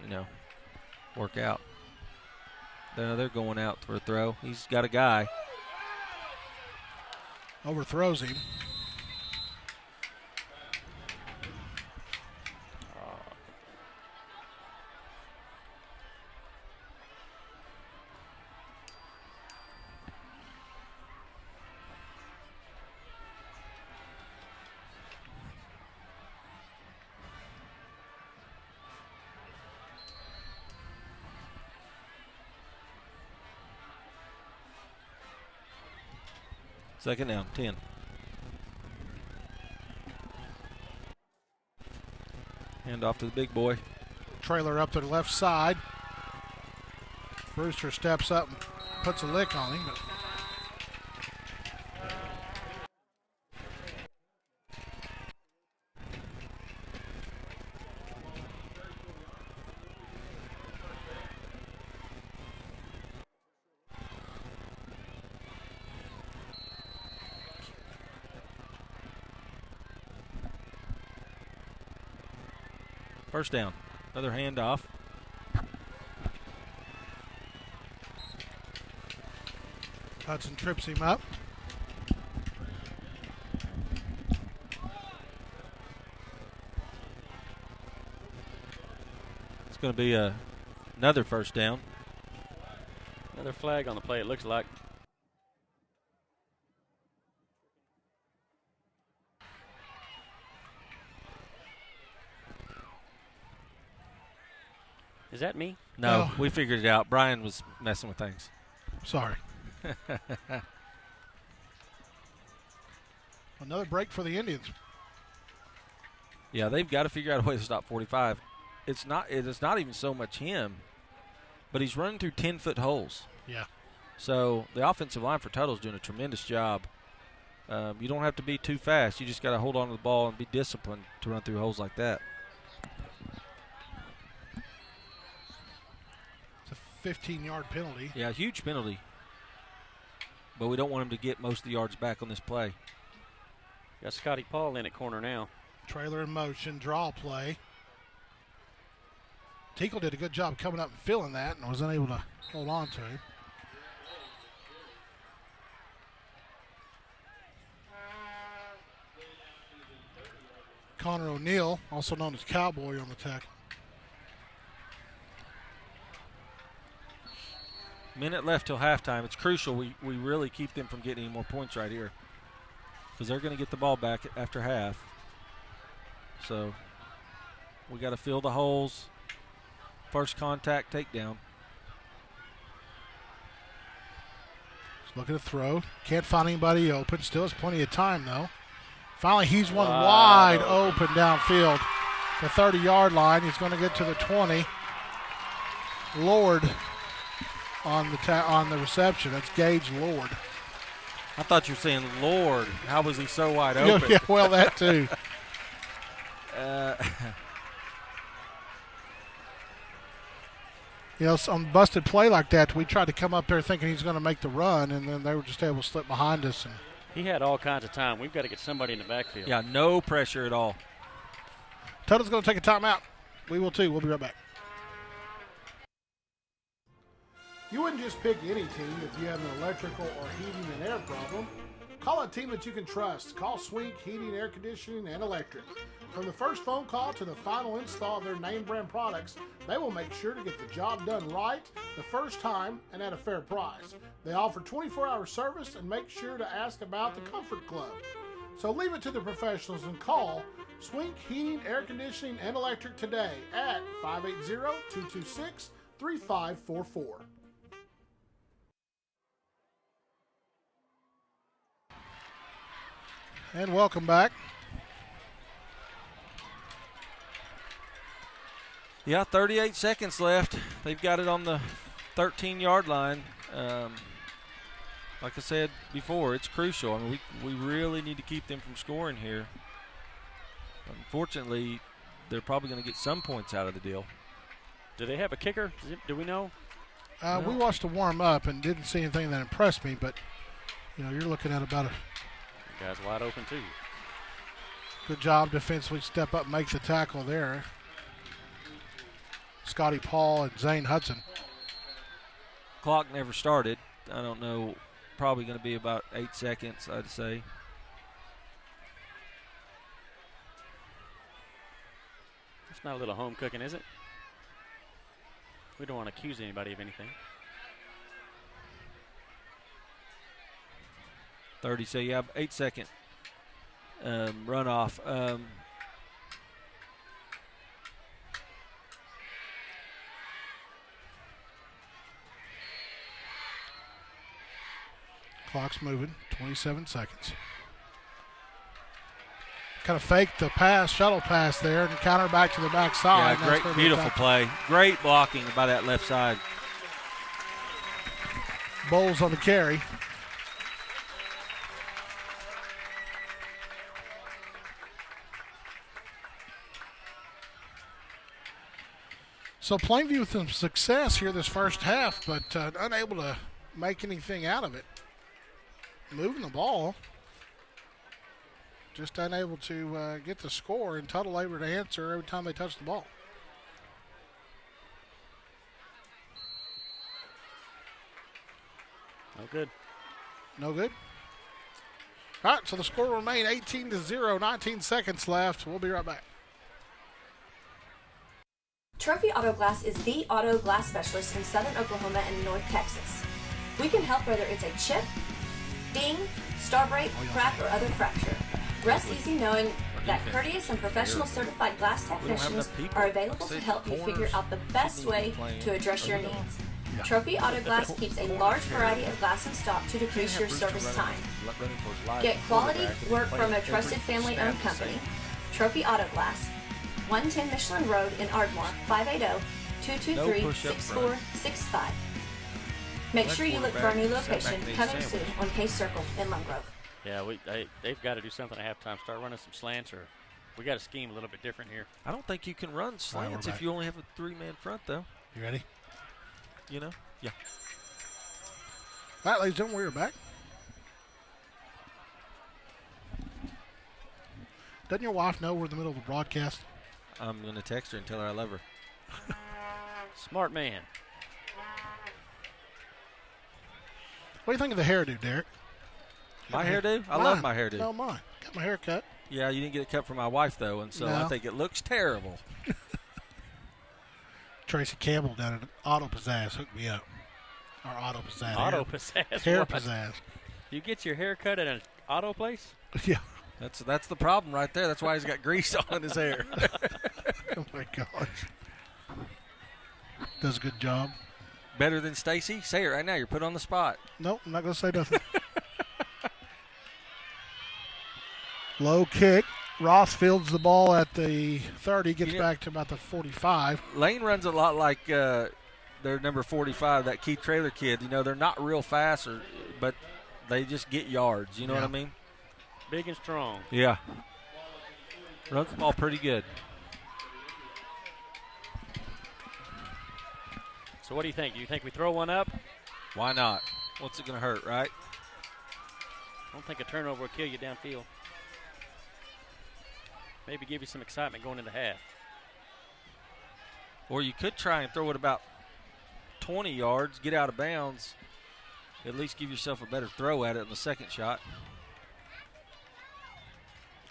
work out. They're going out for a throw. He's got a guy. Overthrows him. Second down, 10. Hand off to the big boy. Trailer up to the left side. Brewster steps up and puts a lick on him. But First down. Another handoff. Hudson trips him up. It's going to be another first down. Another flag on the play, it looks like. Is that me? No, we figured it out. Brian was messing with things. Sorry. Another break for the Indians. Yeah, they've got to figure out a way to stop 45. It's not even so much him, but he's running through 10-foot holes. Yeah. So the offensive line for Tuttle is doing a tremendous job. You don't have to be too fast. You just got to hold on to the ball and be disciplined to run through holes like that. It's a 15-yard penalty. Yeah, huge penalty. But we don't want him to get most of the yards back on this play. Got Scotty Paul in at corner now. Trailer in motion, draw play. Tuttle did a good job coming up and filling that and was unable to hold on to him. Connor O'Neill, also known as Cowboy, on the tackle. Minute left till halftime. It's crucial we really keep them from getting any more points right here, because they're going to get the ball back after half. So we got to fill the holes. First contact, takedown. Just looking to throw. Can't find anybody open. Still has plenty of time, though. Finally, he's one wide open downfield. The 30-yard line. He's going to get to the 20. Lord on the reception. That's Gage Lord. I thought you were saying Lord. How was he so wide open? Yeah, well, that too. You know, on busted play like that, we tried to come up there thinking he's going to make the run, and then they were just able to slip behind us. And he had all kinds of time. We've got to get somebody in the backfield. Yeah, no pressure at all. Tuttle's going to take a timeout. We will too. We'll be right back. You wouldn't just pick any team if you have an electrical or heating and air problem. Call a team that you can trust. Call Swink Heating, Air Conditioning, and Electric. From the first phone call to the final install of their name brand products, they will make sure to get the job done right the first time and at a fair price. They offer 24-hour service and make sure to ask about the Comfort Club. So leave it to the professionals and call Swink Heating, Air Conditioning, and Electric today at 580-226-3544. And welcome back. Yeah, 38 seconds left. They've got it on the 13-yard line. Like I said before, it's crucial. I mean, we really need to keep them from scoring here. Unfortunately, they're probably going to get some points out of the deal. Do they have a kicker? Do we know? No. We watched them warm up and didn't see anything that impressed me, but, you're looking at about a The guy's wide open, too. good job defensively, step up, make the tackle there. Scotty Paul and Zane Hudson. Clock never started. I don't know. Probably going to be about 8 seconds, I'd say. It's not a little home cooking, is it? We don't want to accuse anybody of anything. 30, so yeah, 8 second runoff. Clock's moving, 27 seconds. Kind of faked the pass, shuttle pass there, and counter back to the backside. Yeah, great, beautiful play. Great blocking by that left side. Bowles on the carry. So Plainview with some success here this first half, but unable to make anything out of it. Moving the ball. Just unable to get the score, and Tuttle able to answer every time they touch the ball. No good. No good? All right, so the score will remain 18-0, 19 seconds left. We'll be right back. Trophy Auto Glass is the auto glass specialist in southern Oklahoma and North Texas. We can help whether it's a chip, ding, star break, crack, or other fracture. Rest easy knowing that courteous and professional certified glass technicians are available to help you figure out the best way to address your needs. Trophy Auto Glass keeps a large variety of glass in stock to decrease your service time. Get quality work from a trusted family-owned company. Trophy Auto Glass, 110 Michelin Road in Ardmore, 580-223-6465. Make sure you look for our new location coming soon on Case Circle in Lone Grove. Yeah, they've got to do something at halftime. Start running some slants, or we got to scheme a little bit different here. I don't think you can run slants if you only have a three-man front, though. You ready? Yeah. All right, ladies and gentlemen, we're back. Doesn't your wife know we're in the middle of a broadcast? I'm going to text her and tell her I love her. Smart man. What do you think of the hairdo, Derek? My hairdo? I love my hairdo. No, mine. Got my hair cut. Yeah, you didn't get it cut for my wife, though, and so No. I think it looks terrible. Tracy Campbell down at Auto Pizzazz hooked me up. Or Auto Pizzazz. Auto Pizzazz. Hair what? Pizzazz. You get your hair cut at an auto place? Yeah. That's the problem right there. That's why he's got grease on his hair. Oh, my gosh. Does a good job. Better than Stacy? Say it right now. You're put on the spot. Nope, I'm not going to say nothing. Low kick. Ross fields the ball at the 30, gets back to about the 45. Lane runs a lot like their number 45, that Keith Traylor kid. They're not real fast, but they just get yards. You know what I mean? Big and strong. Yeah. Runs the ball pretty good. So what do you think? Do you think we throw one up? Why not? What's it going to hurt, right? I don't think a turnover will kill you downfield. Maybe give you some excitement going into half. Or you could try and throw it about 20 yards, get out of bounds, at least give yourself a better throw at it in the second shot.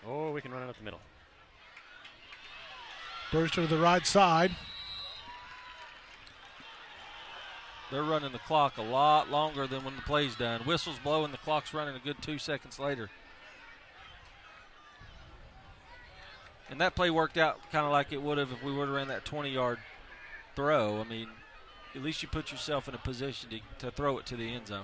Or we can run it up the middle. Brewster to the right side. They're running the clock a lot longer than when the play's done. Whistle's blowing, the clock's running a good 2 seconds later. And that play worked out kind of like it would have if we would have ran that 20-yard throw. I mean, at least you put yourself in a position to throw it to the end zone.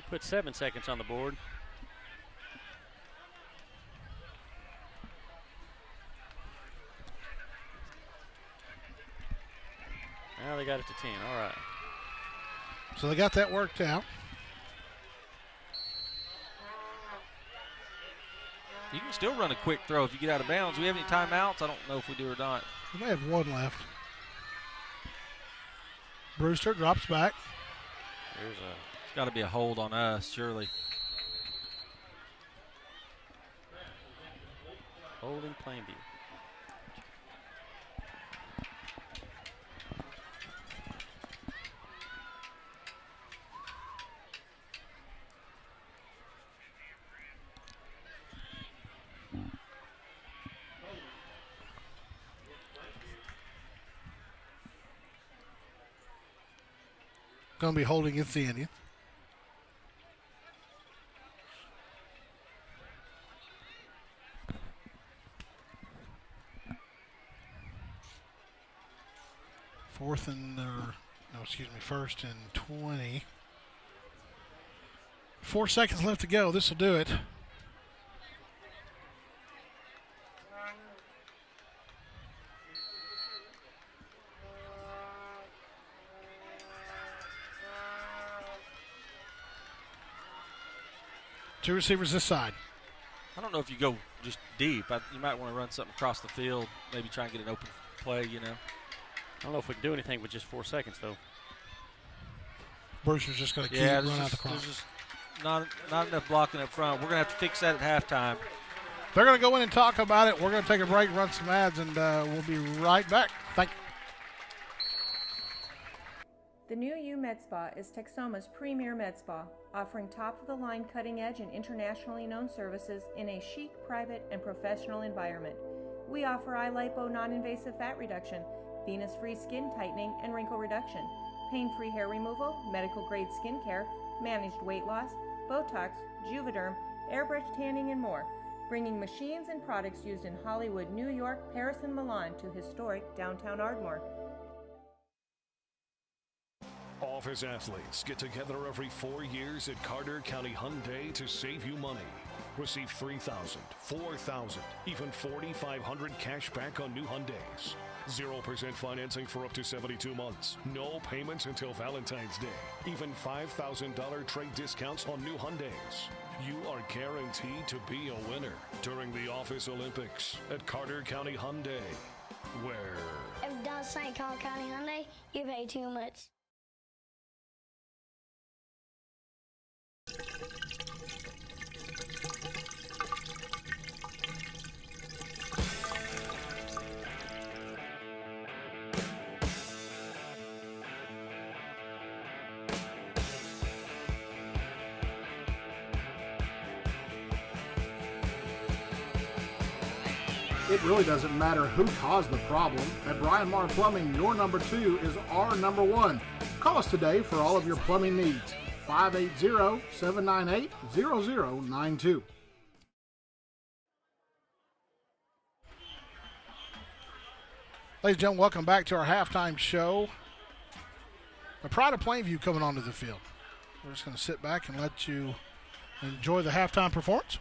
Put 7 seconds on the board. Now they got it to 10. All right. So they got that worked out. You can still run a quick throw if you get out of bounds. Do we have any timeouts? I don't know if we do or not. We may have one left. Brewster drops back. It's got to be a hold on us, surely. Holding Plainview. Going to be holding against the Indians. First and 20. 4 seconds left to go. This will do it. Two receivers this side. I don't know if you go just deep. You might want to run something across the field, maybe try and get an open play, you know. I don't know if we can do anything with just 4 seconds, though. Brewster's just going to keep running out the clock. There's just not enough blocking up front. We're going to have to fix that at halftime. They're going to go in and talk about it. We're going to take a break, run some ads, and we'll be right back. Thank you. The new U Med Spa is Texoma's premier med spa, offering top-of-the-line cutting-edge and internationally known services in a chic, private, and professional environment. We offer eye lipo non-invasive fat reduction, venous-free skin tightening and wrinkle reduction, pain-free hair removal, medical-grade skincare, managed weight loss, Botox, Juvederm, airbrush tanning, and more, bringing machines and products used in Hollywood, New York, Paris, and Milan to historic downtown Ardmore. Office athletes get together every 4 years at Carter County Hyundai to save you money. Receive $3,000, $4,000, even $4,500 cash back on new Hyundais. 0% financing for up to 72 months. No payments until Valentine's Day. Even $5,000 trade discounts on new Hyundais. You are guaranteed to be a winner during the Office Olympics at Carter County Hyundai, where... If it does say Carter County Hyundai, you pay too much. It really doesn't matter who caused the problem. At Brian Marr Plumbing, your number 2 is our number 1. Call us today for all of your plumbing needs. 580-798-0092. Ladies and gentlemen, welcome back to our halftime show. The Pride of Plainview coming onto the field. We're just going to sit back and let you enjoy the halftime performance.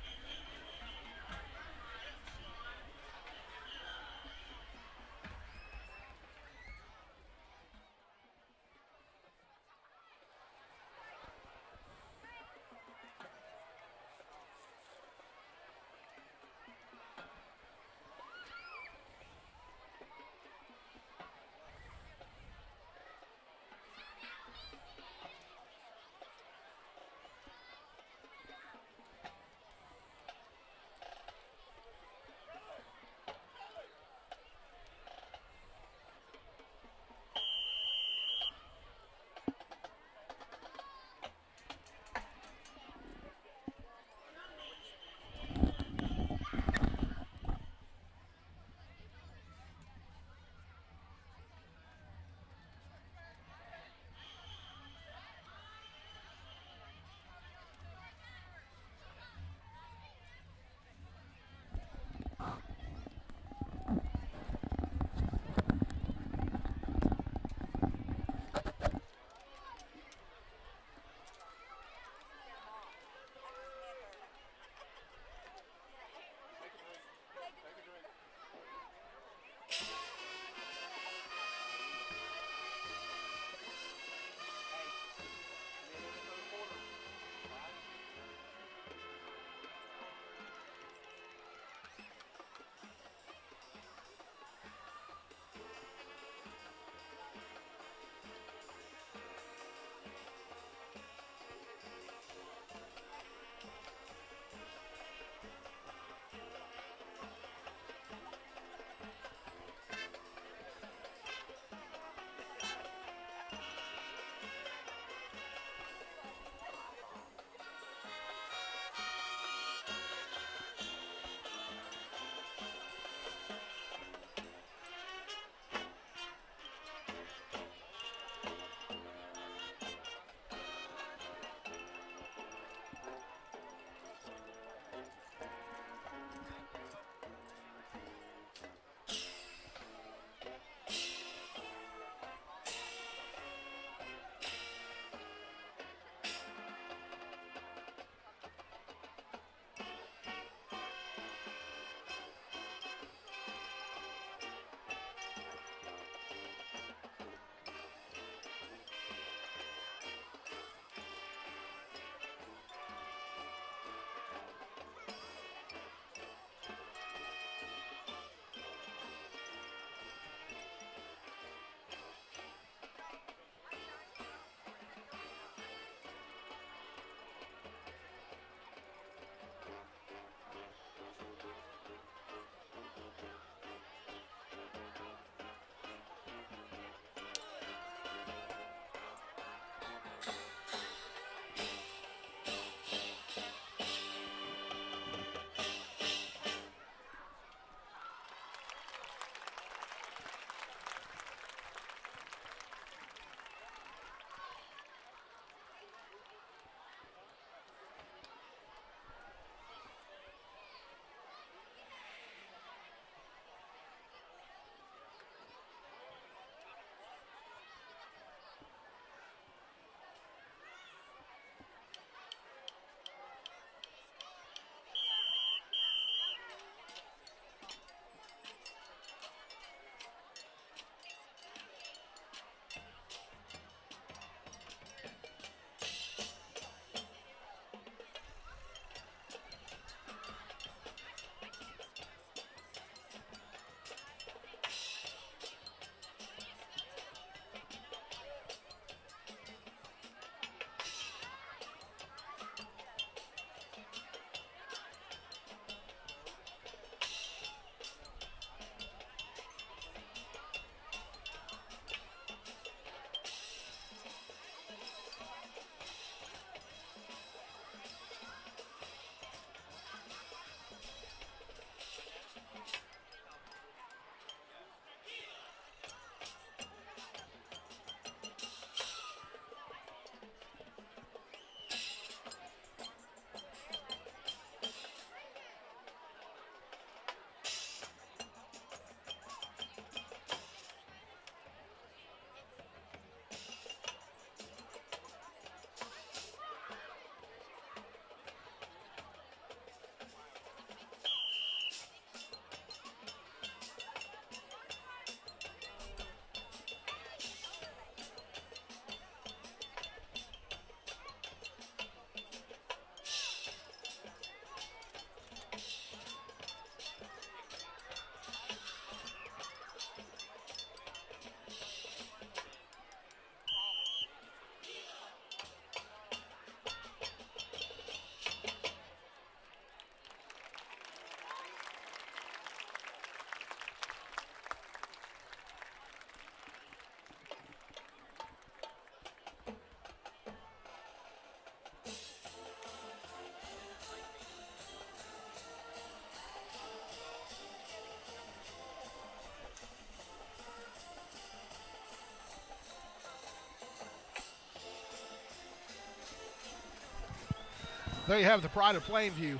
There you have the Pride of Plainview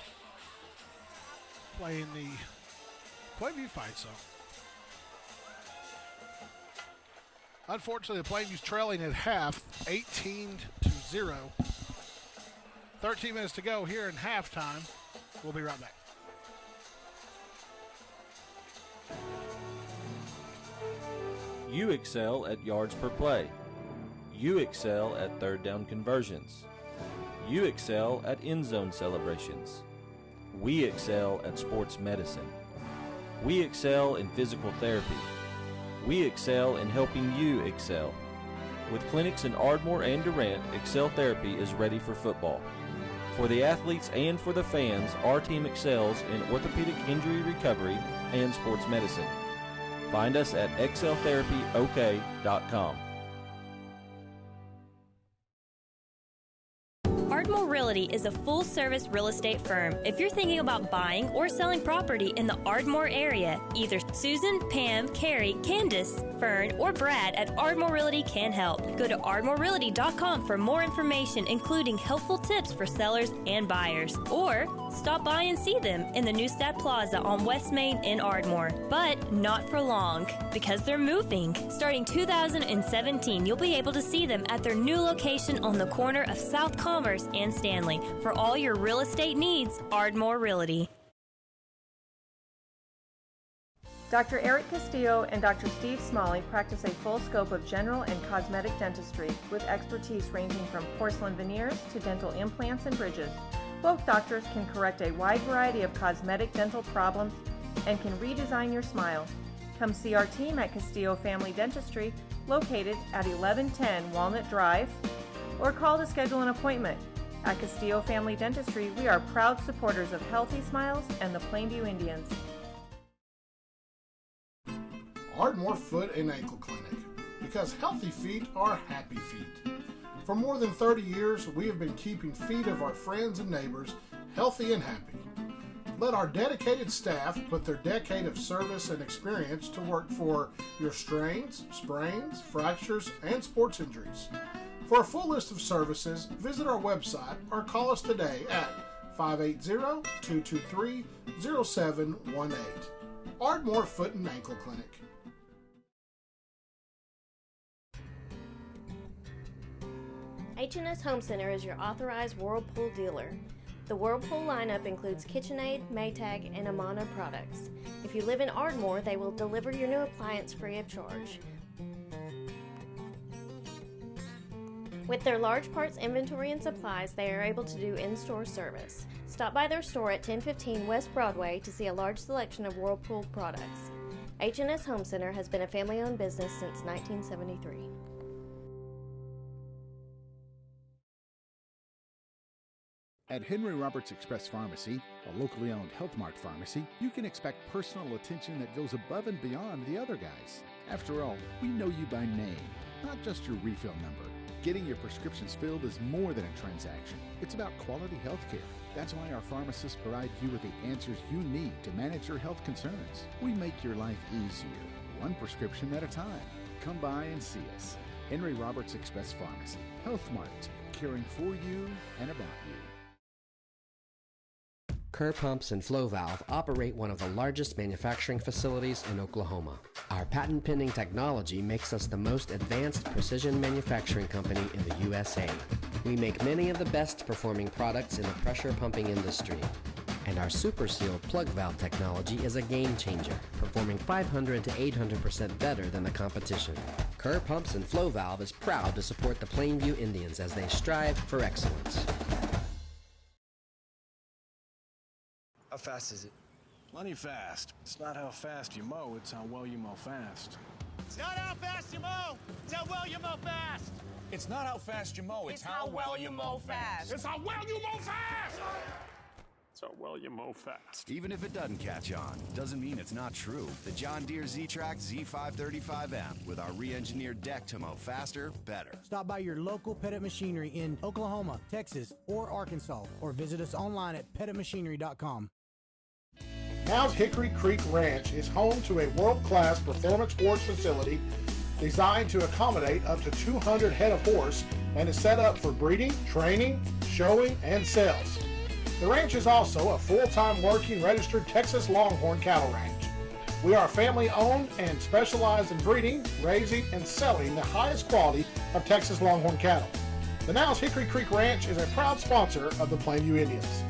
playing the Plainview Fight Song. Unfortunately, the Plainview's trailing at half, 18-0. 13 minutes to go here in halftime. We'll be right back. You excel at yards per play. You excel at third down conversions. You excel at end zone celebrations. We excel at sports medicine. We excel in physical therapy. We excel in helping you excel. With clinics in Ardmore and Durant, Excel Therapy is ready for football. For the athletes and for the fans, our team excels in orthopedic injury recovery and sports medicine. Find us at exceltherapyok.com. Ardmore Realty is a full-service real estate firm. If you're thinking about buying or selling property in the Ardmore area, either Susan, Pam, Carrie, Candace, Fern, or Brad at Ardmore Realty can help. Go to ardmorerealty.com for more information, including helpful tips for sellers and buyers. Or stop by and see them in the Neustadt Plaza on West Main in Ardmore. But not for long, because they're moving. Starting 2017, you'll be able to see them at their new location on the corner of South Commerce and Stanley. For all your real estate needs, Ardmore Realty. Dr. Eric Castillo and Dr. Steve Smalley practice a full scope of general and cosmetic dentistry with expertise ranging from porcelain veneers to dental implants and bridges. Both doctors can correct a wide variety of cosmetic dental problems and can redesign your smile. Come see our team at Castillo Family Dentistry, located at 1110 Walnut Drive, or call to schedule an appointment. At Castillo Family Dentistry, we are proud supporters of Healthy Smiles and the Plainview Indians. Ardmore Foot and Ankle Clinic, because healthy feet are happy feet. For more than 30 years, we have been keeping feet of our friends and neighbors healthy and happy. Let our dedicated staff put their decade of service and experience to work for your strains, sprains, fractures, and sports injuries. For a full list of services, visit our website or call us today at 580-223-0718. Ardmore Foot and Ankle Clinic. H&S Home Center is your authorized Whirlpool dealer. The Whirlpool lineup includes KitchenAid, Maytag, and Amana products. If you live in Ardmore, they will deliver your new appliance free of charge. With their large parts inventory and supplies, they are able to do in-store service. Stop by their store at 1015 West Broadway to see a large selection of Whirlpool products. H&S Home Center has been a family-owned business since 1973. At Henry Roberts Express Pharmacy, a locally owned Health Mart pharmacy, you can expect personal attention that goes above and beyond the other guys. After all, we know you by name, not just your refill number. Getting your prescriptions filled is more than a transaction. It's about quality health care. That's why our pharmacists provide you with the answers you need to manage your health concerns. We make your life easier, one prescription at a time. Come by and see us. Henry Roberts Express Pharmacy, Health Mart, caring for you and about you. Kerr Pumps and Flow Valve operate one of the largest manufacturing facilities in Oklahoma. Our patent-pending technology makes us the most advanced precision manufacturing company in the USA. We make many of the best performing products in the pressure pumping industry. And our Super Seal plug valve technology is a game changer, performing 500 to 800% better than the competition. Kerr Pumps and Flow Valve is proud to support the Plainview Indians as they strive for excellence. How fast is it? Plenty fast. It's not how fast you mow, it's how well you mow fast. It's not how fast you mow, it's how well you mow fast. It's not how fast you mow, it's how well you mow fast. It's how well you mow fast. It's how well you mow fast. Even if it doesn't catch on, doesn't mean it's not true. The John Deere Z-Track Z535M with our re-engineered deck to mow faster, better. Stop by your local Pettit Machinery in Oklahoma, Texas, or Arkansas, or visit us online at pettitmachinery.com. Now's Hickory Creek Ranch is home to a world-class performance horse facility designed to accommodate up to 200 head of horse and is set up for breeding, training, showing, and sales. The ranch is also a full-time working registered Texas Longhorn cattle ranch. We are family-owned and specialize in breeding, raising, and selling the highest quality of Texas Longhorn cattle. The Niles Hickory Creek Ranch is a proud sponsor of the Plainview Indians.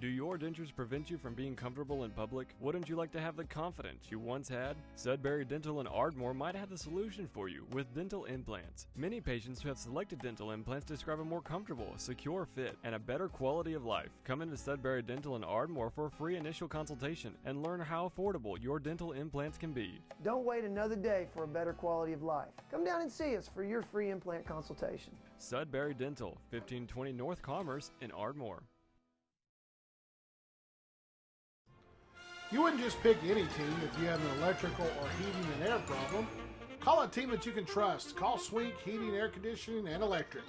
Do your dentures prevent you from being comfortable in public? Wouldn't you like to have the confidence you once had? Sudbury Dental in Ardmore might have the solution for you with dental implants. Many patients who have selected dental implants describe a more comfortable, secure fit and a better quality of life. Come into Sudbury Dental in Ardmore for a free initial consultation and learn how affordable your dental implants can be. Don't wait another day for a better quality of life. Come down and see us for your free implant consultation. Sudbury Dental, 1520 North Commerce in Ardmore. You wouldn't just pick any team if you have an electrical or heating and air problem. Call a team that you can trust. Call Swink Heating, Air Conditioning, and Electric.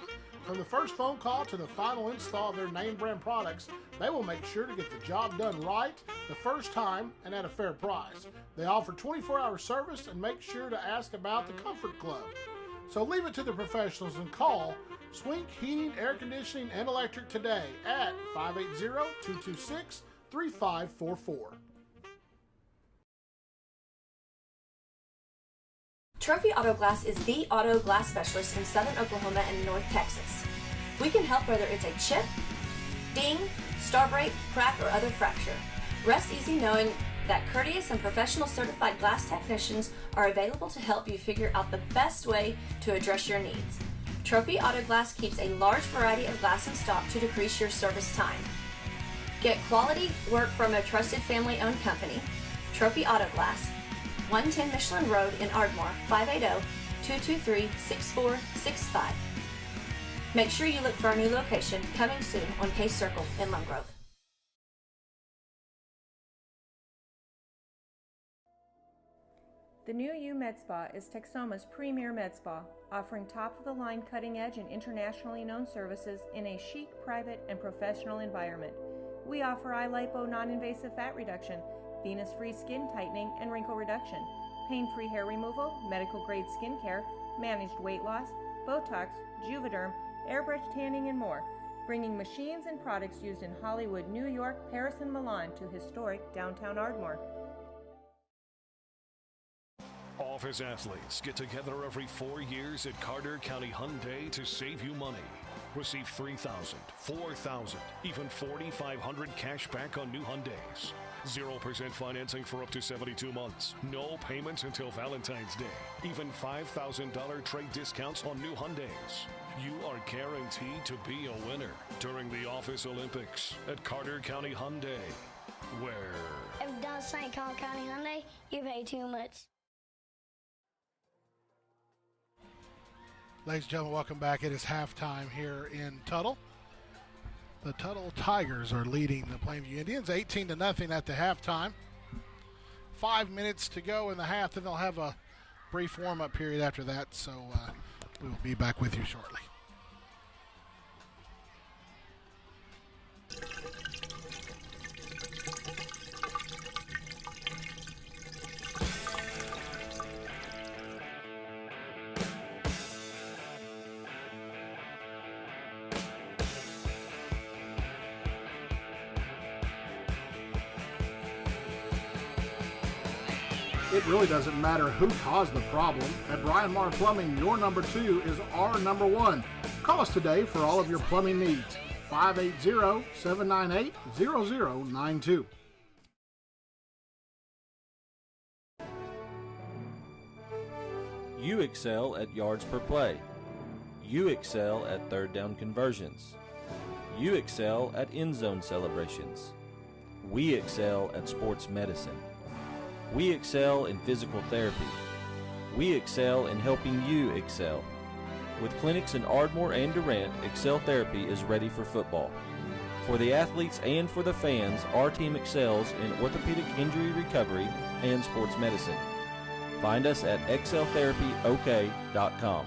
From the first phone call to the final install of their name brand products, they will make sure to get the job done right the first time and at a fair price. They offer 24-hour service and make sure to ask about the Comfort Club. So leave it to the professionals and call Swink Heating, Air Conditioning, and Electric today at 580-226-3544. Trophy Auto Glass is the auto glass specialist in Southern Oklahoma and North Texas. We can help whether it's a chip, ding, star break, crack, or other fracture. Rest easy knowing that courteous and professional certified glass technicians are available to help you figure out the best way to address your needs. Trophy Auto Glass keeps a large variety of glass in stock to decrease your service time. Get quality work from a trusted family-owned company, Trophy Auto Glass, 110 Michelin Road in Ardmore, 580-223-6465. Make sure you look for our new location coming soon on Case Circle in Lone Grove. The new U Med Spa is Texoma's premier med spa, offering top-of-the-line cutting-edge and internationally known services in a chic, private, and professional environment. We offer eye lipo non-invasive fat reduction, venous-free skin tightening and wrinkle reduction, pain-free hair removal, medical-grade skincare, managed weight loss, Botox, Juvederm, airbrush tanning, and more, bringing machines and products used in Hollywood, New York, Paris, and Milan to historic downtown Ardmore. Office athletes get together every 4 years at Carter County Hyundai to save you money. Receive $3,000, $4,000, even $4,500 cash back on new Hyundais. 0% financing for up to 72 months. No payments until Valentine's Day. Even $5,000 trade discounts on new Hyundais. You are guaranteed to be a winner during the Office Olympics at Carter County Hyundai, where... If it does say Carter County Hyundai, you pay too much. Ladies and gentlemen, welcome back. It is halftime here in Tuttle. The Tuttle Tigers are leading the Plainview Indians 18-0 at the halftime. 5 minutes to go in the half, and they'll have a brief warm-up period after that, so we will be back with you shortly. It really doesn't matter who caused the problem. At Brian Marr Plumbing, your number 2 is our number 1. Call us today for all of your plumbing needs. 580-798-0092. You excel at yards per play. You excel at third down conversions. You excel at end zone celebrations. We excel at sports medicine. We excel in physical therapy. We excel in helping you excel. With clinics in Ardmore and Durant, Excel Therapy is ready for football. For the athletes and for the fans, our team excels in orthopedic injury recovery and sports medicine. Find us at exceltherapyok.com.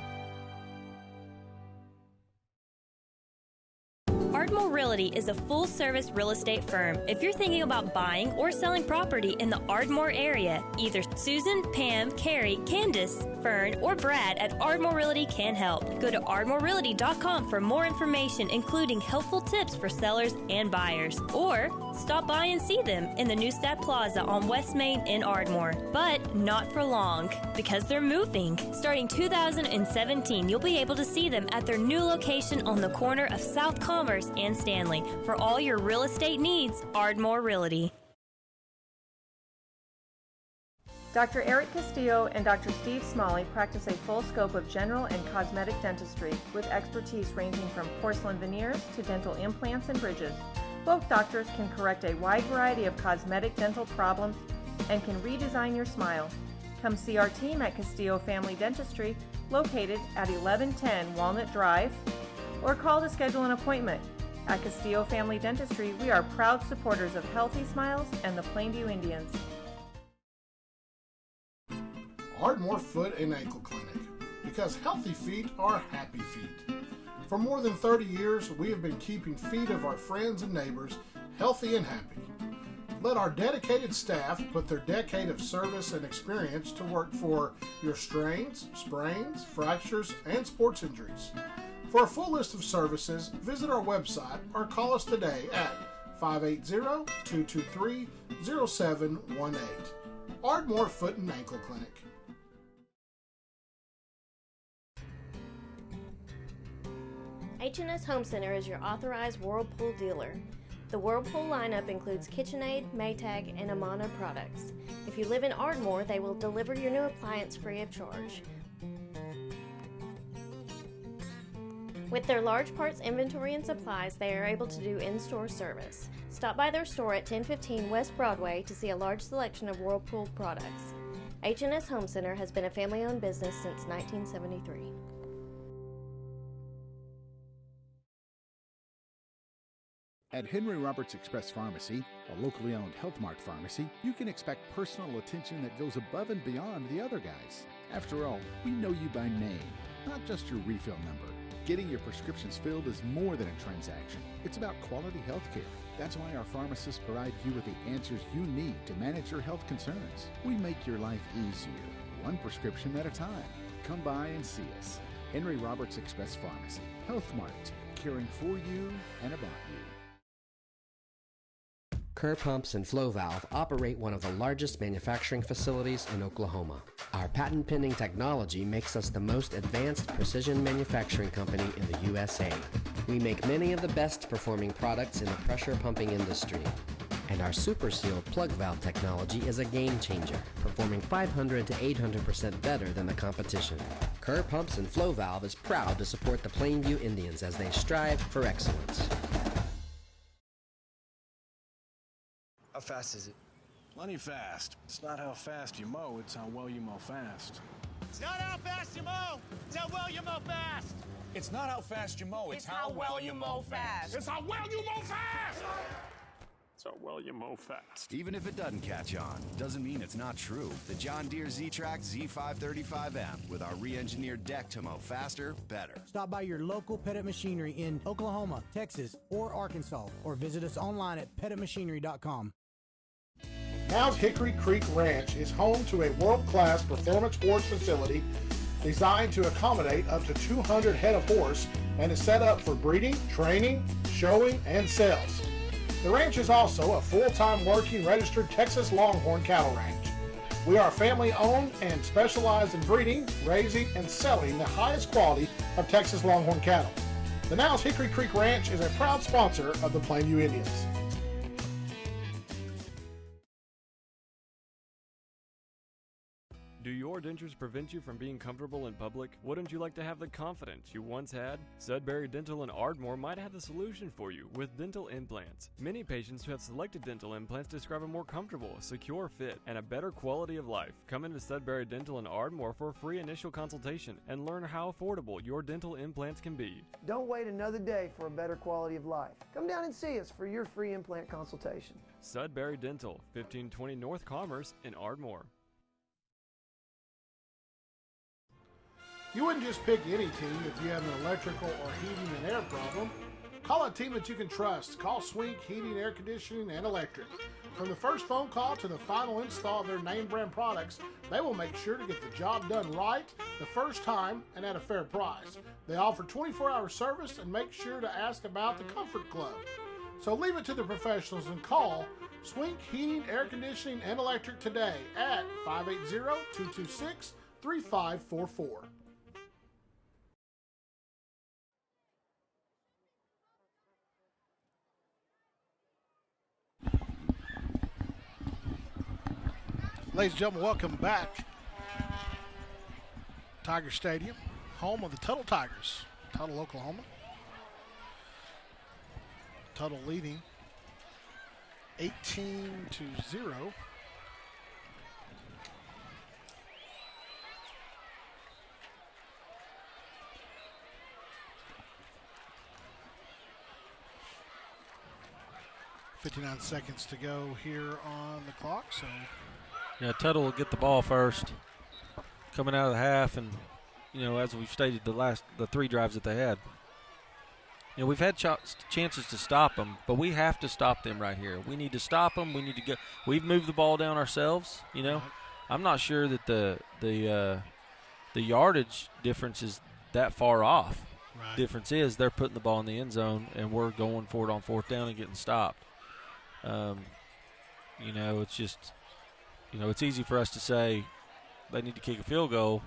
Ardmore Realty is a full-service real estate firm. If you're thinking about buying or selling property in the Ardmore area, either Susan, Pam, Carrie, Candace, Fern, or Brad at Ardmore Realty can help. Go to ardmorerealty.com for more information, including helpful tips for sellers and buyers. Or stop by and see them in the Neustadt Plaza on West Main in Ardmore. But not for long, because they're moving. Starting 2017, you'll be able to see them at their new location on the corner of South Commerce and Stanley. For all your real estate needs, Ardmore Realty. Dr. Eric Castillo and Dr. Steve Smalley practice a full scope of general and cosmetic dentistry with expertise ranging from porcelain veneers to dental implants and bridges. Both doctors can correct a wide variety of cosmetic dental problems and can redesign your smile. Come see our team at Castillo Family Dentistry, located at 1110 Walnut Drive, or call to schedule an appointment. At Castillo Family Dentistry, we are proud supporters of Healthy Smiles and the Plainview Indians. Ardmore Foot and Ankle Clinic, because healthy feet are happy feet. For more than 30 years, we have been keeping feet of our friends and neighbors healthy and happy. Let our dedicated staff put their decade of service and experience to work for your strains, sprains, fractures, and sports injuries. For a full list of services, visit our website or call us today at 580-223-0718. Ardmore Foot and Ankle Clinic. H&S Home Center is your authorized Whirlpool dealer. The Whirlpool lineup includes KitchenAid, Maytag, and Amana products. If you live in Ardmore, they will deliver your new appliance free of charge. With their large parts inventory and supplies, they are able to do in-store service. Stop by their store at 1015 West Broadway to see a large selection of Whirlpool products. H&S Home Center has been a family-owned business since 1973. At Henry Roberts Express Pharmacy, a locally owned Health Mart pharmacy, you can expect personal attention that goes above and beyond the other guys. After all, we know you by name, not just your refill number. Getting your prescriptions filled is more than a transaction. It's about quality health care. That's why our pharmacists provide you with the answers you need to manage your health concerns. We make your life easier, one prescription at a time. Come by and see us. Henry Roberts Express Pharmacy, Health Mart, caring for you and about you. Kerr Pumps and Flow Valve operate one of the largest manufacturing facilities in Oklahoma. Our patent-pending technology makes us the most advanced precision manufacturing company in the USA. We make many of the best performing products in the pressure pumping industry. And our Super Seal plug valve technology is a game changer, performing 500 to 800% better than the competition. Kerr Pumps and Flow Valve is proud to support the Plainview Indians as they strive for excellence. How fast is it? Plenty fast. It's not how fast you mow, it's how well you mow fast. It's not how fast you mow, it's how well you mow fast. It's not how fast you mow, it's how well you mow fast. It's how well you mow fast. It's how well you mow fast. Even if it doesn't catch on, doesn't mean it's not true. The John Deere Z-Track Z535M with our re-engineered deck to mow faster, better. Stop by your local Pettit Machinery in Oklahoma, Texas, or Arkansas, or visit us online at pettitmachinery.com. Now's Hickory Creek Ranch is home to a world-class performance horse facility designed to accommodate up to 200 head of horse and is set up for breeding, training, showing, and sales. The ranch is also a full-time working registered Texas Longhorn cattle ranch. We are family-owned and specialize in breeding, raising, and selling the highest quality of Texas Longhorn cattle. The Now's Hickory Creek Ranch is a proud sponsor of the Plainview Indians. Do your dentures prevent you from being comfortable in public? Wouldn't you like to have the confidence you once had? Sudbury Dental in Ardmore might have the solution for you with dental implants. Many patients who have selected dental implants describe a more comfortable, secure fit and a better quality of life. Come into Sudbury Dental in Ardmore for a free initial consultation and learn how affordable your dental implants can be. Don't wait another day for a better quality of life. Come down and see us for your free implant consultation. Sudbury Dental, 1520 North Commerce in Ardmore. You wouldn't just pick any team if you have an electrical or heating and air problem. Call a team that you can trust. Call Swink Heating, Air Conditioning, and Electric. From the first phone call to the final install of their name brand products, they will make sure to get the job done right the first time and at a fair price. They offer 24-hour service and make sure to ask about the Comfort Club. So leave it to the professionals and call Swink Heating, Air Conditioning, and Electric today at 580-226-3544. Ladies and gentlemen, welcome back. Tiger Stadium, home of the Tuttle Tigers, Tuttle, Oklahoma. Tuttle leading 18-0. .59 seconds to go here on the clock, so yeah, Tuttle will get the ball first coming out of the half, and as we've stated, the 3 drives that they had. We've had chances to stop them, but we have to stop them right here. We need to stop them. We need to go. We've moved the ball down ourselves. I'm not sure that the yardage difference is that far off. Right. Difference is they're putting the ball in the end zone, and we're going for it on 4th down and getting stopped. It's just, it's easy for us to say they need to kick a field goal.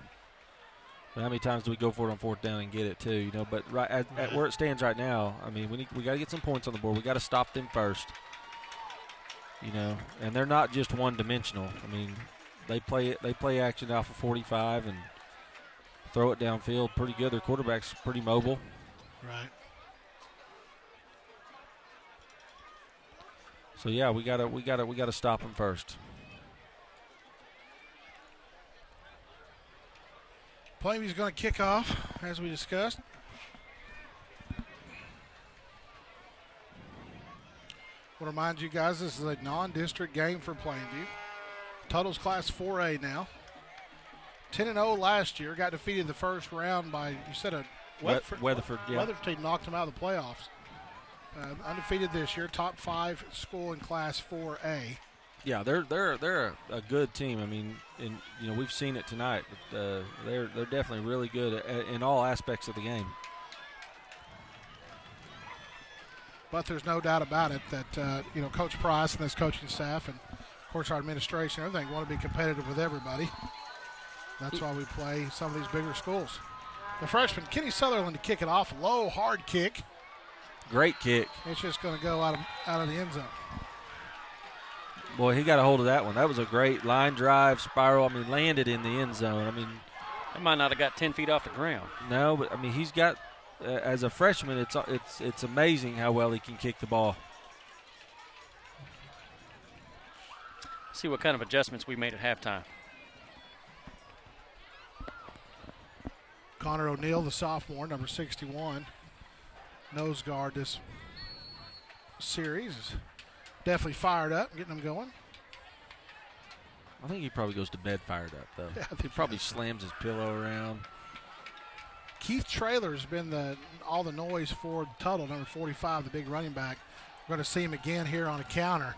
But how many times do we go for it on 4th down and get it too? But at where it stands right now, I mean, we got to get some points on the board. We got to stop them first. And they're not just one-dimensional. I mean, they play action off of 45 and throw it downfield pretty good. Their quarterback's pretty mobile. Right. So yeah, we gotta stop them first. Plainview's going to kick off, as we discussed. I want to remind you guys this is a non-district game for Plainview. Tuttle's Class 4A now. 10-0 last year. Got defeated the first round by, you said, a Weatherford. Yeah. Weatherford team knocked them out of the playoffs. Undefeated this year. Top 5 school in Class 4A. Yeah, they're a good team. I mean, we've seen it tonight. But, they're definitely really good in all aspects of the game. But there's no doubt about it that Coach Price and his coaching staff and of course our administration, everything want to be competitive with everybody. That's why we play some of these bigger schools. The freshman Kenny Sutherland to kick it off, low hard kick. Great kick. It's just going to go out of the end zone. Boy, he got a hold of that one. That was a great line drive, spiral. I mean, landed in the end zone. I mean, it might not have got 10 feet off the ground. No, but I mean, he's got as a freshman, it's amazing how well he can kick the ball. See what kind of adjustments we made at halftime. Connor O'Neill, the sophomore, number 61, nose guard this series. Is definitely fired up, getting them going. I think he probably goes to bed fired up, though. Yeah, he probably slams his pillow around. Keith Traylor's been all the noise for Tuttle, number 45, the big running back. We're going to see him again here on a counter.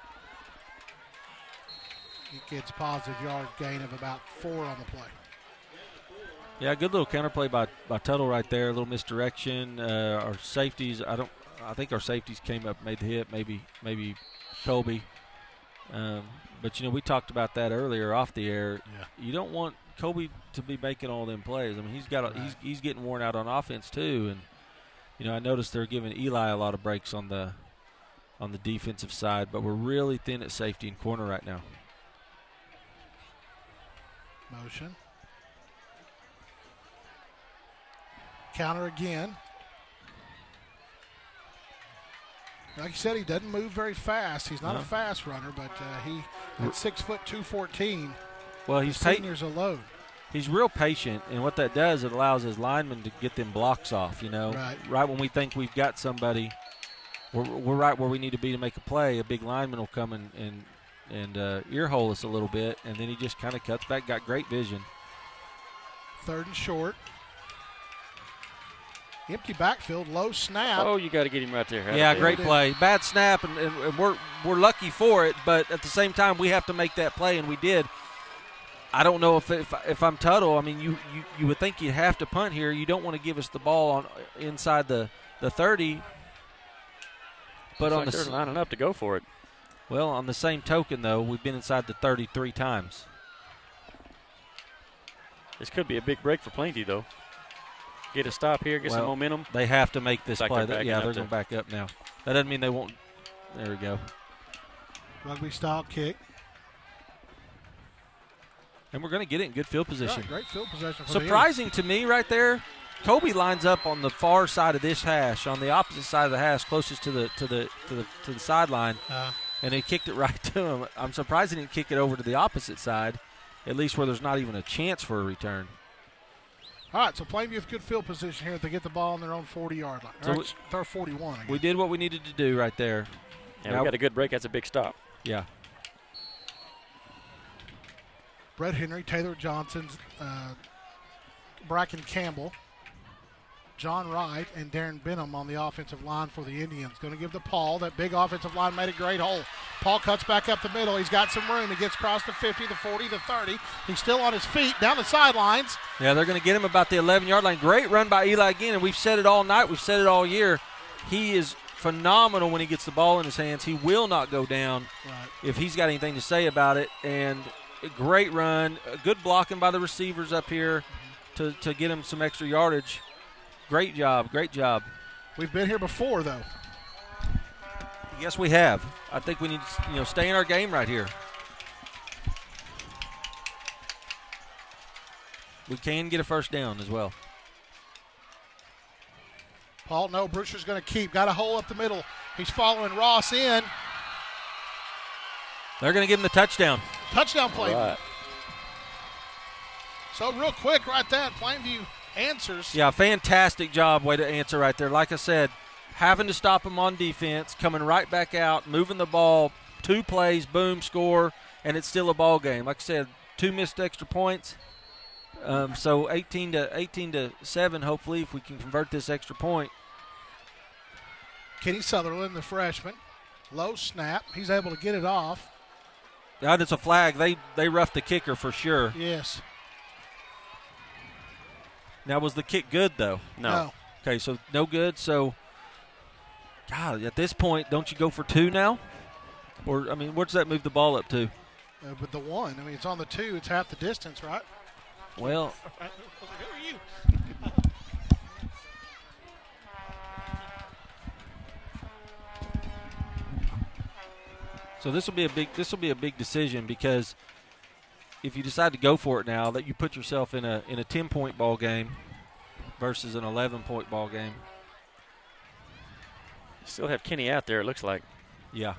He gets a positive yard gain of about 4 on the play. Yeah, good little counterplay by Tuttle right there. A little misdirection. Our safeties, I think our safeties came up, made the hit. Maybe Colby. But we talked about that earlier off the air. Yeah. You don't want Colby to be making all them plays. I mean, he's getting worn out on offense too. And I noticed they're giving Eli a lot of breaks on the defensive side, but we're really thin at safety and corner right now. Motion. Counter again. Like you said, he doesn't move very fast. He's not a fast runner, but he at 6 foot 214. Well, he's senior's a load. He's real patient, and what that does, it allows his linemen to get them blocks off. Right when we think we've got somebody, we're right where we need to be to make a play. A big lineman will come and earhole us a little bit, and then he just kind of cuts back. Got great vision. 3rd and short. Empty backfield, low snap. Oh, you got to get him right there. Yeah, great play. Bad snap, and we're lucky for it, but at the same time, we have to make that play, and we did. I don't know if I'm Tuttle. I mean, you would think you'd have to punt here. You don't want to give us the ball inside the 30. But on they're lining up to go for it. Well, on the same token, though, we've been inside the 33 times. This could be a big break for Plainview, though. Get a stop here, get some momentum. They have to make this play. They're going to back up now. That doesn't mean they won't. There we go. Rugby-style kick. And we're going to get it in good field position. Right, great field possession. Surprising to me right there, Kobe lines up on the far side of this hash, on the opposite side of the hash, closest to the sideline, and he kicked it right to him. I'm surprised he didn't kick it over to the opposite side, at least where there's not even a chance for a return. All right, so Plainview with good field position here. If they get the ball on their own 40-yard line. So they're 41. Again. We did what we needed to do right there. Yeah, we got a good break. That's a big stop. Yeah. Brett Henry, Taylor Johnson, Bracken Campbell, John Wright, and Darren Benham on the offensive line for the Indians. Going to give to Paul. That big offensive line made a great hole. Paul cuts back up the middle. He's got some room. He gets across the 50, the 40, the 30. He's still on his feet down the sidelines. Yeah, they're going to get him about the 11-yard line. Great run by Eli again, and we've said it all night. We've said it all year. He is phenomenal when he gets the ball in his hands. He will not go down if he's got anything to say about it. And a great run, good blocking by the receivers up here to get him some extra yardage. Great job, great job. We've been here before, though. Yes, we have. I think we need to stay in our game right here. We can get a first down as well. Paul, no, Brewster's going to keep. Got a hole up the middle. He's following Ross in. They're going to give him the touchdown. Touchdown play. Right. So real quick right there, Plainview answers. Yeah, fantastic job, way to answer right there. Like I said, having to stop him on defense, coming right back out, moving the ball, 2 plays, boom, score, and it's still a ball game. Like I said, 2 missed extra points. So 18 to 7, hopefully, if we can convert this extra point. Kenny Sutherland, the freshman, low snap. He's able to get it off. Yeah, it's a flag. They roughed the kicker for sure. Yes. Now, was the kick good, though? No. Okay, so no good. So, God, at this point, don't you go for 2 now? Or, I mean, where does that move the ball up to? But the 1, I mean, it's on the 2. It's half the distance, right? Well. Who are you? So this will be a big decision, because if you decide to go for it now, that you put yourself in a 10-point ball game versus an 11-point ball game. Still have Kenny out there, it looks like. Yeah.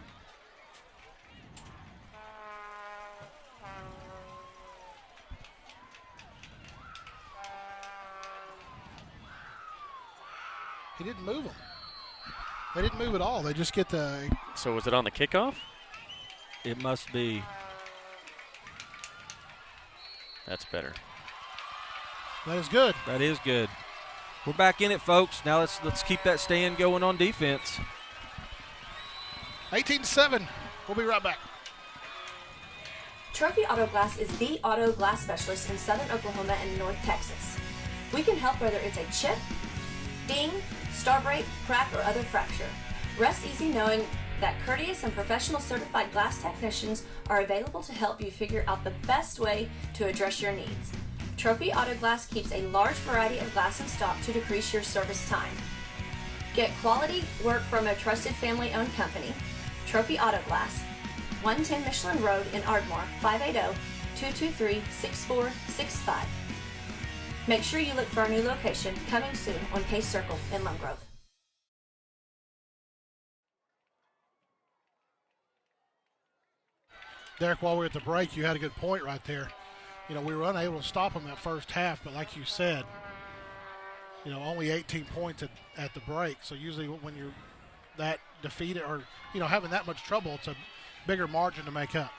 He didn't move them. They didn't move at all. They just get the. So was it on the kickoff? It must be. That's better. That is good. That is good. We're back in it, folks. Now let's keep that stand going on defense. 18-7. We'll be right back. Trophy Auto Glass is the auto glass specialist in southern Oklahoma and North Texas. We can help whether it's a chip, ding, star break, crack, or other fracture. Rest easy knowing that courteous and professional certified glass technicians are available to help you figure out the best way to address your needs. Trophy Auto Glass keeps a large variety of glass in stock to decrease your service time. Get quality work from a trusted family-owned company. Trophy Auto Glass, 110 Michelin Road in Ardmore, 580-223-6465. Make sure you look for our new location coming soon on Case Circle in Lone Grove. Derek, while we were at the break, you had a good point right there. You know, we were unable to stop them that first half, but like you said, you know, only 18 points at the break. So usually when you're that defeated or, you know, having that much trouble, it's a bigger margin to make up.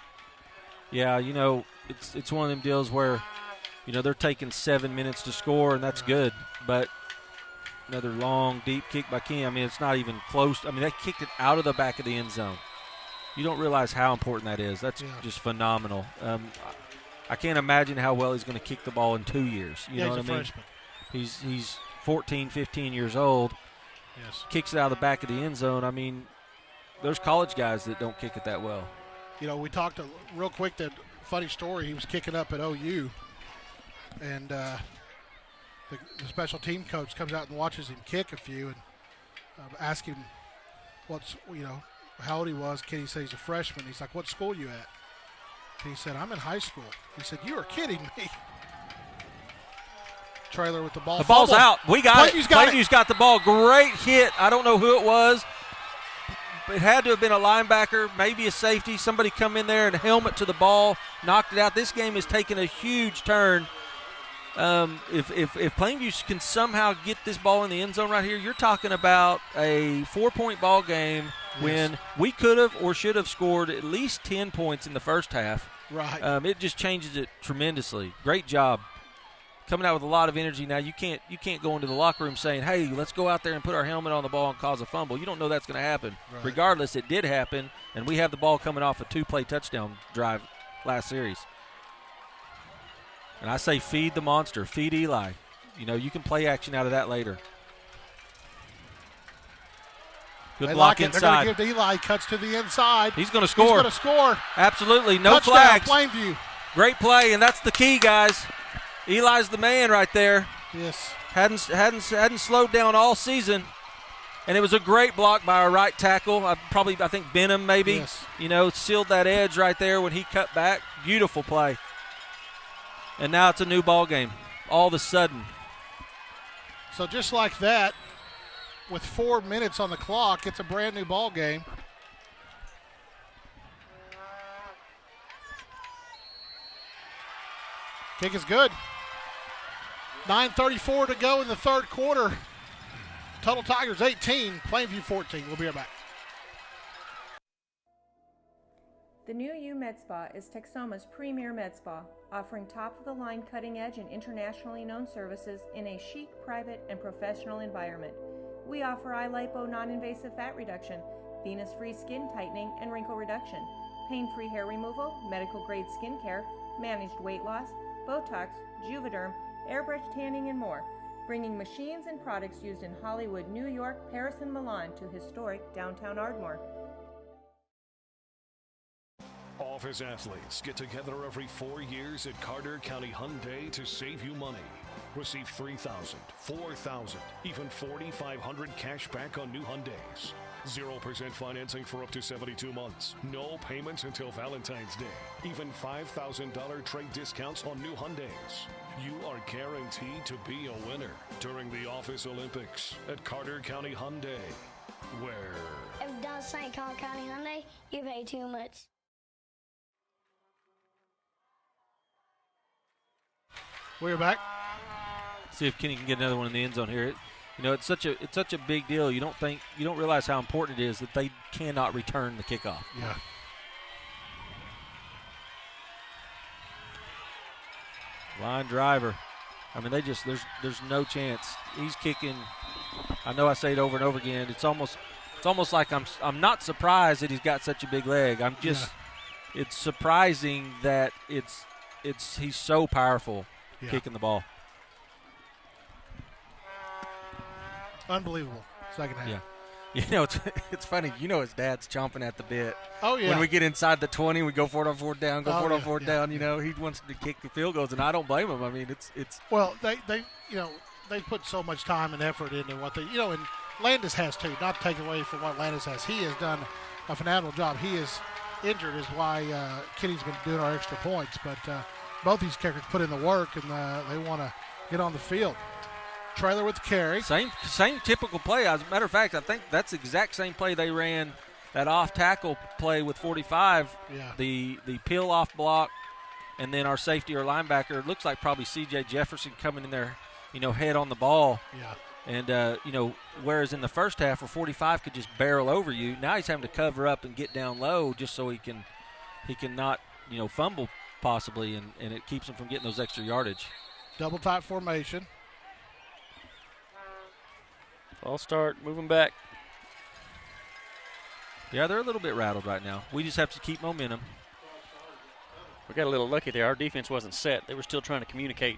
Yeah, you know, it's one of them deals where, you know, they're taking 7 minutes to score, and that's good. But Another long, deep kick by King. I mean, it's not even close. I mean, they kicked it out of the back of the end zone. You don't realize how important that is. That's just phenomenal. I can't imagine how well he's going to kick the ball in 2 years. You know what I mean? Freshman. He's 14, 15 years old. Yes. Kicks it out of the back of the end zone. I mean, there's college guys that don't kick it that well. You know, we talked real quick, that funny story. He was kicking up at OU, and the special team coach comes out and watches him kick a few and asks him how old he was. Kid, he said he's a freshman. He's like, what school you at? And he said, I'm in high school. He said, you are kidding me. Trailer with the ball. The ball's fumble. out. We got Plainview's it. Plainview's got the ball. Great hit. I don't know who it was. It had to have been a linebacker, maybe a safety. Somebody come in there and helmet to the ball, knocked it out. This game is taking a huge turn. If Plainview can somehow get this ball in the end zone right here, you're talking about a 4-point ball game when we could have or should have scored at least 10 points in the first half. Right. It just changes it tremendously. Great job. Coming out with a lot of energy now. You can't go into the locker room saying, hey, let's go out there and put our helmet on the ball and cause a fumble. You don't know that's going to happen. Right. Regardless, it did happen, and we have the ball coming off a 2-play touchdown drive last series. And I say feed the monster, feed Eli. You know, you can play action out of that later. Good block inside. They're going to give Eli, cuts to the inside. He's going to score. He's going to score. Absolutely, no Touchdown, flags. Plainview. Great play, and that's the key, guys. Eli's the man right there. Yes. Hadn't slowed down all season, and it was a great block by our right tackle. I think Benham maybe. Yes. You know, sealed that edge right there when he cut back. Beautiful play. And now it's a new ball game. All of a sudden. So just like that, with 4 minutes on the clock, it's a brand new ball game. Kick is good. 9:34 to go in the third quarter. Tuttle Tigers 18, Plainview 14. We'll be right back. The new U Med Spa is Texoma's premier med spa, offering top-of-the-line cutting-edge and internationally known services in a chic, private, and professional environment. We offer iLipo non-invasive fat reduction, venous-free skin tightening and wrinkle reduction, pain-free hair removal, medical-grade skincare, managed weight loss, Botox, Juvederm, airbrush tanning, and more, bringing machines and products used in Hollywood, New York, Paris, and Milan to historic downtown Ardmore. Office athletes get together every 4 years at Carter County Hyundai to save you money. Receive $3,000, $4,000, even $4,500 cash back on new Hyundais. 0% financing for up to 72 months. No payments until Valentine's Day. Even $5,000 trade discounts on new Hyundais. You are guaranteed to be a winner during the Office Olympics at Carter County Hyundai, where... If it does say Carter County Hyundai, you pay too much. We're back. See if Kenny can get another one in the end zone here. You know, it's such a big deal. You don't realize how important it is that they cannot return the kickoff. Yeah. Line driver. I mean, there's no chance. He's kicking. I know I say it over and over again. It's almost like I'm not surprised that he's got such a big leg. I'm just it's surprising that he's so powerful kicking the ball. Unbelievable. Second half. Yeah. You know, it's funny. You know his dad's chomping at the bit. Oh, yeah. When we get inside the 20, we go for it on fourth down, on fourth down. You know, he wants to kick the field goals, and I don't blame him. I mean, it's. Well, they put so much time and effort into what they, and Landis has too. Not to take away from what Landis has. He has done a phenomenal job. He is injured, is why Kenny's been doing our extra points. But both these kickers put in the work, and they want to get on the field. Trailer with the carry. Same typical play. As a matter of fact, I think that's the exact same play they ran, that off-tackle play with 45. Yeah. The peel-off block, and then our safety or linebacker, it looks like probably C.J. Jefferson coming in there, head on the ball. Yeah. And, whereas in the first half where 45 could just barrel over you, now he's having to cover up and get down low just so he can not, fumble possibly, and it keeps him from getting those extra yardage. Double tight formation. False start, moving back. Yeah, they're a little bit rattled right now. We just have to keep momentum. We got a little lucky there. Our defense wasn't set. They were still trying to communicate.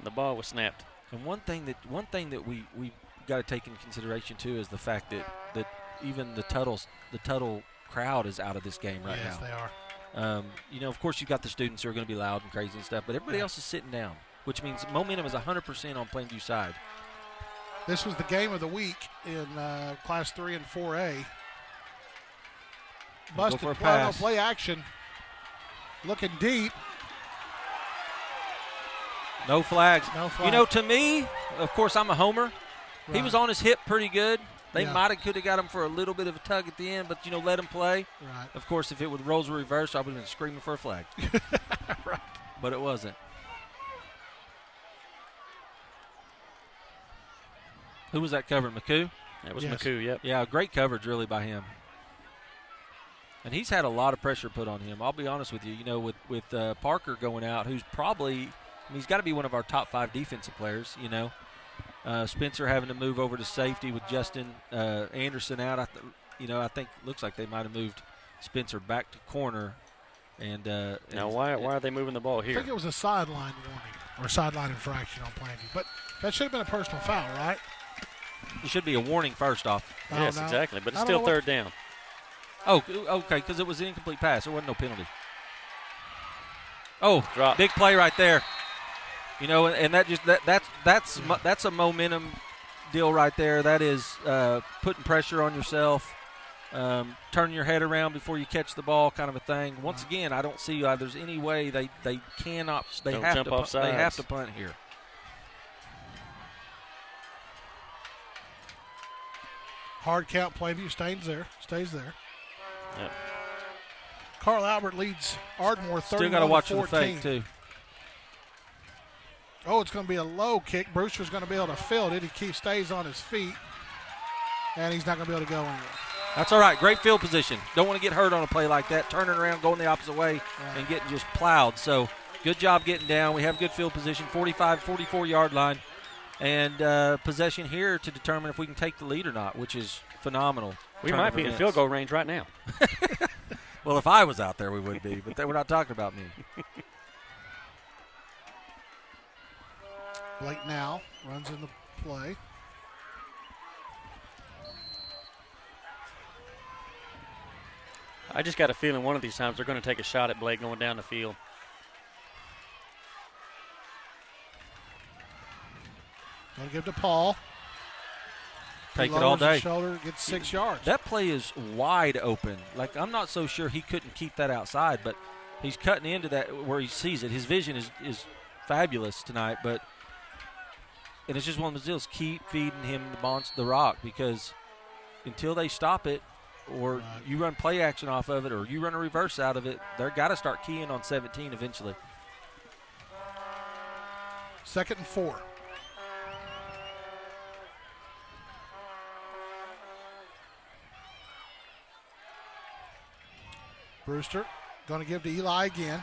The ball was snapped. And one thing that we got to take into consideration too is the fact that even the Tuttle crowd is out of this game right now. Yes, they are. Of course, you've got the students who are going to be loud and crazy and stuff, but everybody else is sitting down, which means momentum is 100% on Plainview's side. This was the game of the week in Class 3 and 4A. Busted for a pass. Play action. Looking deep. No flags. No flags. To me, of course, I'm a homer. Right. He was on his hip pretty good. They could have got him for a little bit of a tug at the end, but, let him play. Right. Of course, if it would roles were reversed, I would have been screaming for a flag. Right. But it wasn't. Who was that covering? McCoo? That was McCoo, yep. Yeah, great coverage really by him. And he's had a lot of pressure put on him. I'll be honest with you. With Parker going out, who's probably he's got to be one of our top 5 defensive players, Spencer having to move over to safety with Justin Anderson out. I think looks like they might have moved Spencer back to corner. And now why are they moving the ball here? I think it was a sideline warning or sideline infraction on Plainview. But that should have been a personal foul, right? It should be a warning first off. Yes, exactly. But it's still third down. Oh, okay, because it was an incomplete pass. There wasn't no penalty. Oh, drop. Big play right there. And that's a momentum deal right there. That is putting pressure on yourself, turning your head around before you catch the ball, kind of a thing. Once again, I don't see there's any way they cannot. They don't have jump to. Off sides. They have to punt here. Hard count. Plainview stays there. Yep. Carl Albert leads Ardmore 31-14. Still got to watch the fake too. Oh, it's going to be a low kick. Brewster's going to be able to field it. He stays on his feet, and he's not going to be able to go anywhere. That's all right. Great field position. Don't want to get hurt on a play like that. Turning around, going the opposite way, and getting just plowed. So good job getting down. We have good field position, 45, 44-yard line, and possession here to determine if we can take the lead or not, which is phenomenal. We might be in field goal range right now. Well, if I was out there, we would be, but we're not talking about me. Blake now runs in the play. I just got a feeling one of these times they're going to take a shot at Blake going down the field. Going to give to Paul. Take it all day. Shoulder, gets 6 yards. That play is wide open. Like, I'm not so sure he couldn't keep that outside, but he's cutting into that where he sees it. His vision is fabulous tonight, and it's just one of those deals. Keep feeding him the rock, because until they stop it, or you run play action off of it, or you run a reverse out of it, they're got to start keying on 17 eventually. 2nd and 4. Brewster going to give to Eli again.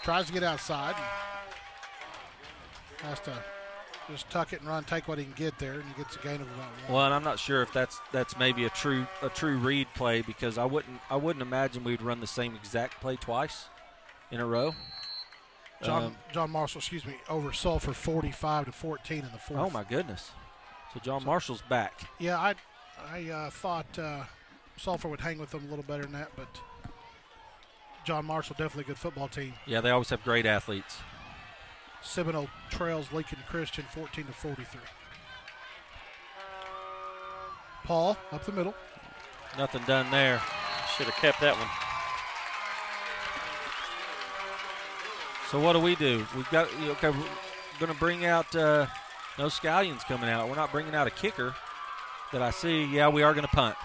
Tries to get outside. Has to just tuck it and run, take what he can get there, and he gets a gain of about 1. Well, and I'm not sure if that's maybe a true read play, because I wouldn't imagine we'd run the same exact play twice in a row. John Marshall, over Sulphur 45-14 in the 4th. Oh my goodness! So John Marshall's back. Yeah, I thought Sulphur would hang with them a little better than that, but John Marshall definitely a good football team. Yeah, they always have great athletes. Seminole trails Lincoln Christian 14-43. Paul up the middle. Nothing done there. Should have kept that one. So what do? We've got we're going to bring out no scallions coming out. We're not bringing out a kicker that I see. Yeah, we are going to punt.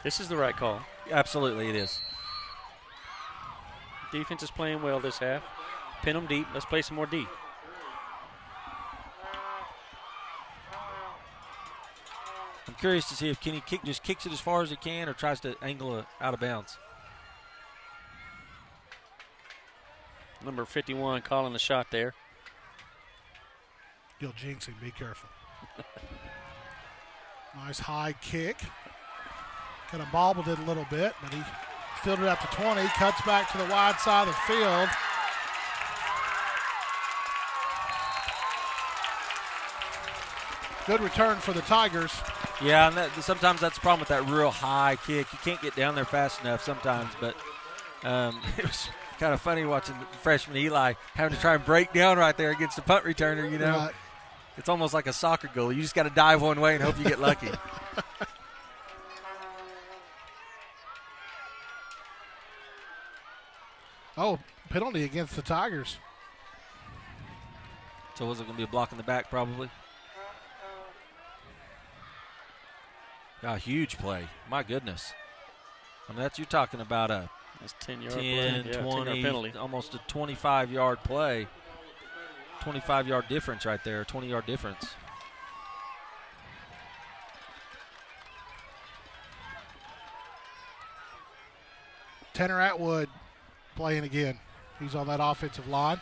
This is the right call. Absolutely, it is. Defense is playing well this half. Pin them deep. Let's play some more D. I'm curious to see if Kenny just kicks it as far as he can or tries to angle it out of bounds. Number 51 calling the shot there. You'll jinx him. Be careful. Nice high kick. Kind of bobbled it a little bit, but he fielded out to 20. Cuts back to the wide side of the field. Good return for the Tigers. Yeah, and sometimes that's the problem with that real high kick. You can't get down there fast enough sometimes, but it was kind of funny watching freshman Eli having to try and break down right there against the punt returner, you know. Right. It's almost like a soccer goal. You just got to dive one way and hope you get lucky. Oh, penalty against the Tigers. So was it going to be a block in the back probably? A huge play. My goodness. I mean, you're talking about a That's 10-yard 10, play. Yeah, 20, 10-yard penalty. almost a 25-yard play. 25-yard difference right there, 20-yard difference. Tanner Atwood playing again. He's on that offensive line.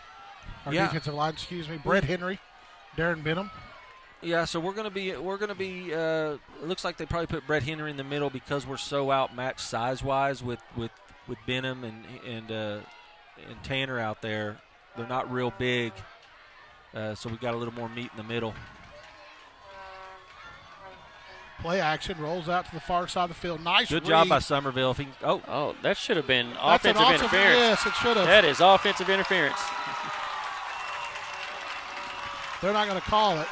Or defensive line, excuse me. Brett Henry, Darren Benham. Yeah, so we're gonna be. It looks like they probably put Brett Henry in the middle because we're so outmatched size-wise with Benham and Tanner out there. They're not real big, so we got a little more meat in the middle. Play action, rolls out to the far side of the field. Nice Good read. job by Somerville. If he, Oh, that should have been That's offensive interference. Yes, it should have. That is offensive interference. They're not going to call it.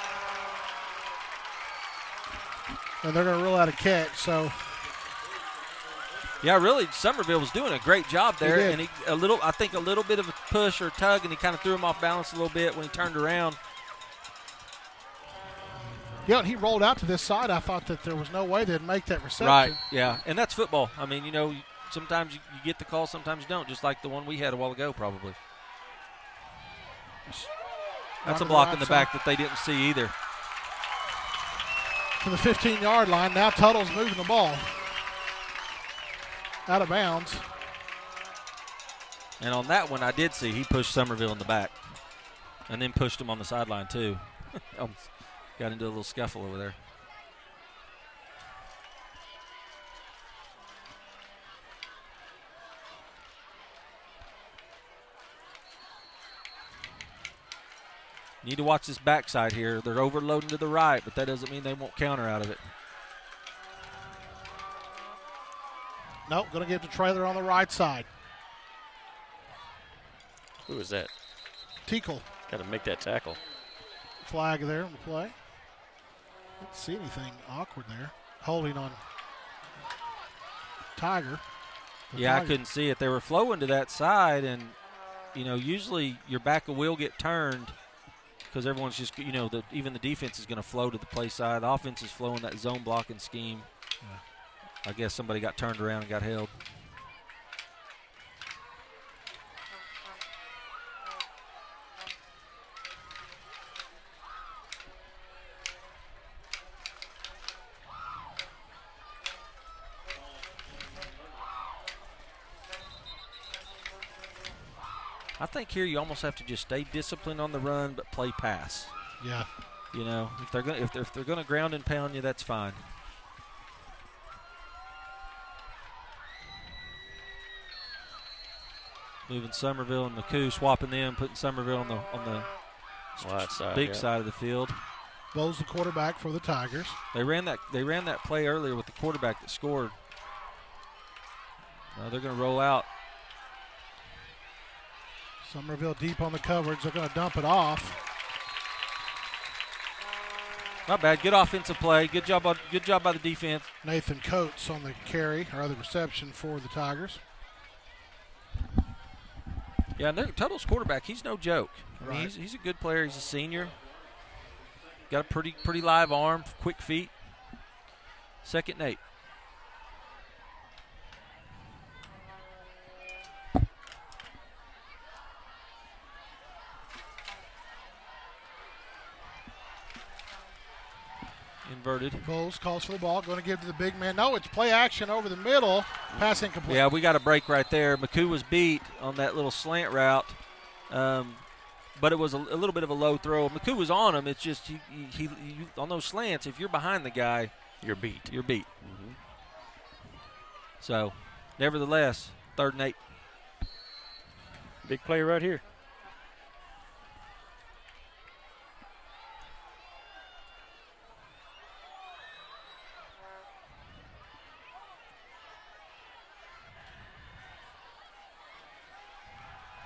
And they're going to rule out a catch. So, yeah, really, Somerville was doing a great job there, did. and I think a little bit of a push or tug, and he kind of threw him off balance a little bit when he turned around. yeah, and he rolled out to this side. I thought that there was no way they'd make that reception. Right, yeah, and that's football. I mean, sometimes you get the call, sometimes you don't, just like the one we had a while ago probably. That's a block in the back that they didn't see either. To the 15-yard line. Now Tuttle's moving the ball out of bounds. And on that one, I did see he pushed Somerville in the back and then pushed him on the sideline too. Got into a little scuffle over there. Need to watch this backside here. They're overloading to the right, but that doesn't mean they won't counter out of it. Nope, going to give the trailer on the right side. Who is that? Tuttle. Got to make that tackle. Flag there on the play. Didn't see anything awkward there. Holding on Tiger. Yeah, I couldn't see it. They were flowing to that side, and, usually your back will get turned because everyone's just, even the defense is going to flow to the play side. The offense is flowing that zone blocking scheme. Yeah. I guess somebody got turned around and got held. I think here you almost have to just stay disciplined on the run, but play pass. Yeah. If they're gonna ground and pound you, that's fine. Moving Somerville and McCoo, swapping them, putting Somerville on the right side, big side of the field. Bowles the quarterback for the Tigers. They ran that play earlier with the quarterback that scored. Now they're going to roll out. Somerville deep on the coverage. They're going to dump it off. Not bad. Good offensive play. Good job by the defense. Nathan Coates on the carry or the reception for the Tigers. Yeah, and Tuttle's quarterback, he's no joke. I mean, Right. he's a good player. He's a senior. Got a pretty live arm, quick feet. 2nd and 8. Inverted. Bowles calls for the ball. Going to give to the big man. No, it's play action over the middle. Pass incomplete. Yeah, we got a break right there. McCoo was beat on that little slant route. but it was a little bit of a low throw. McCoo was on him. It's just he on those slants, if you're behind the guy, you're beat. You're beat. Mm-hmm. So, nevertheless, 3rd and 8. Big play right here.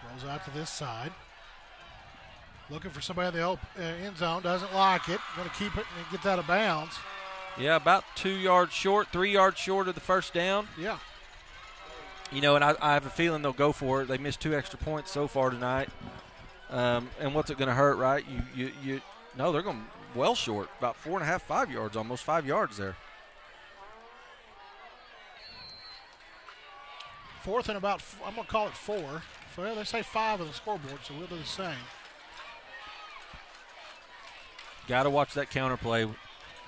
Rolls out to this side. Looking for somebody in the end zone. Doesn't like it. Going to keep it and get out of bounds. Yeah, about 2 yards short, 3 yards short of the first down. Yeah. You know, and I have a feeling they'll go for it. They missed 2 extra points so far tonight. And what's it going to hurt, right? No, they're going well short, about 4.5, 5 yards, almost 5 yards there. 4th and about, I'm going to call it 4. Well, they say 5 on the scoreboard, so we'll do the same. Got to watch that counter play.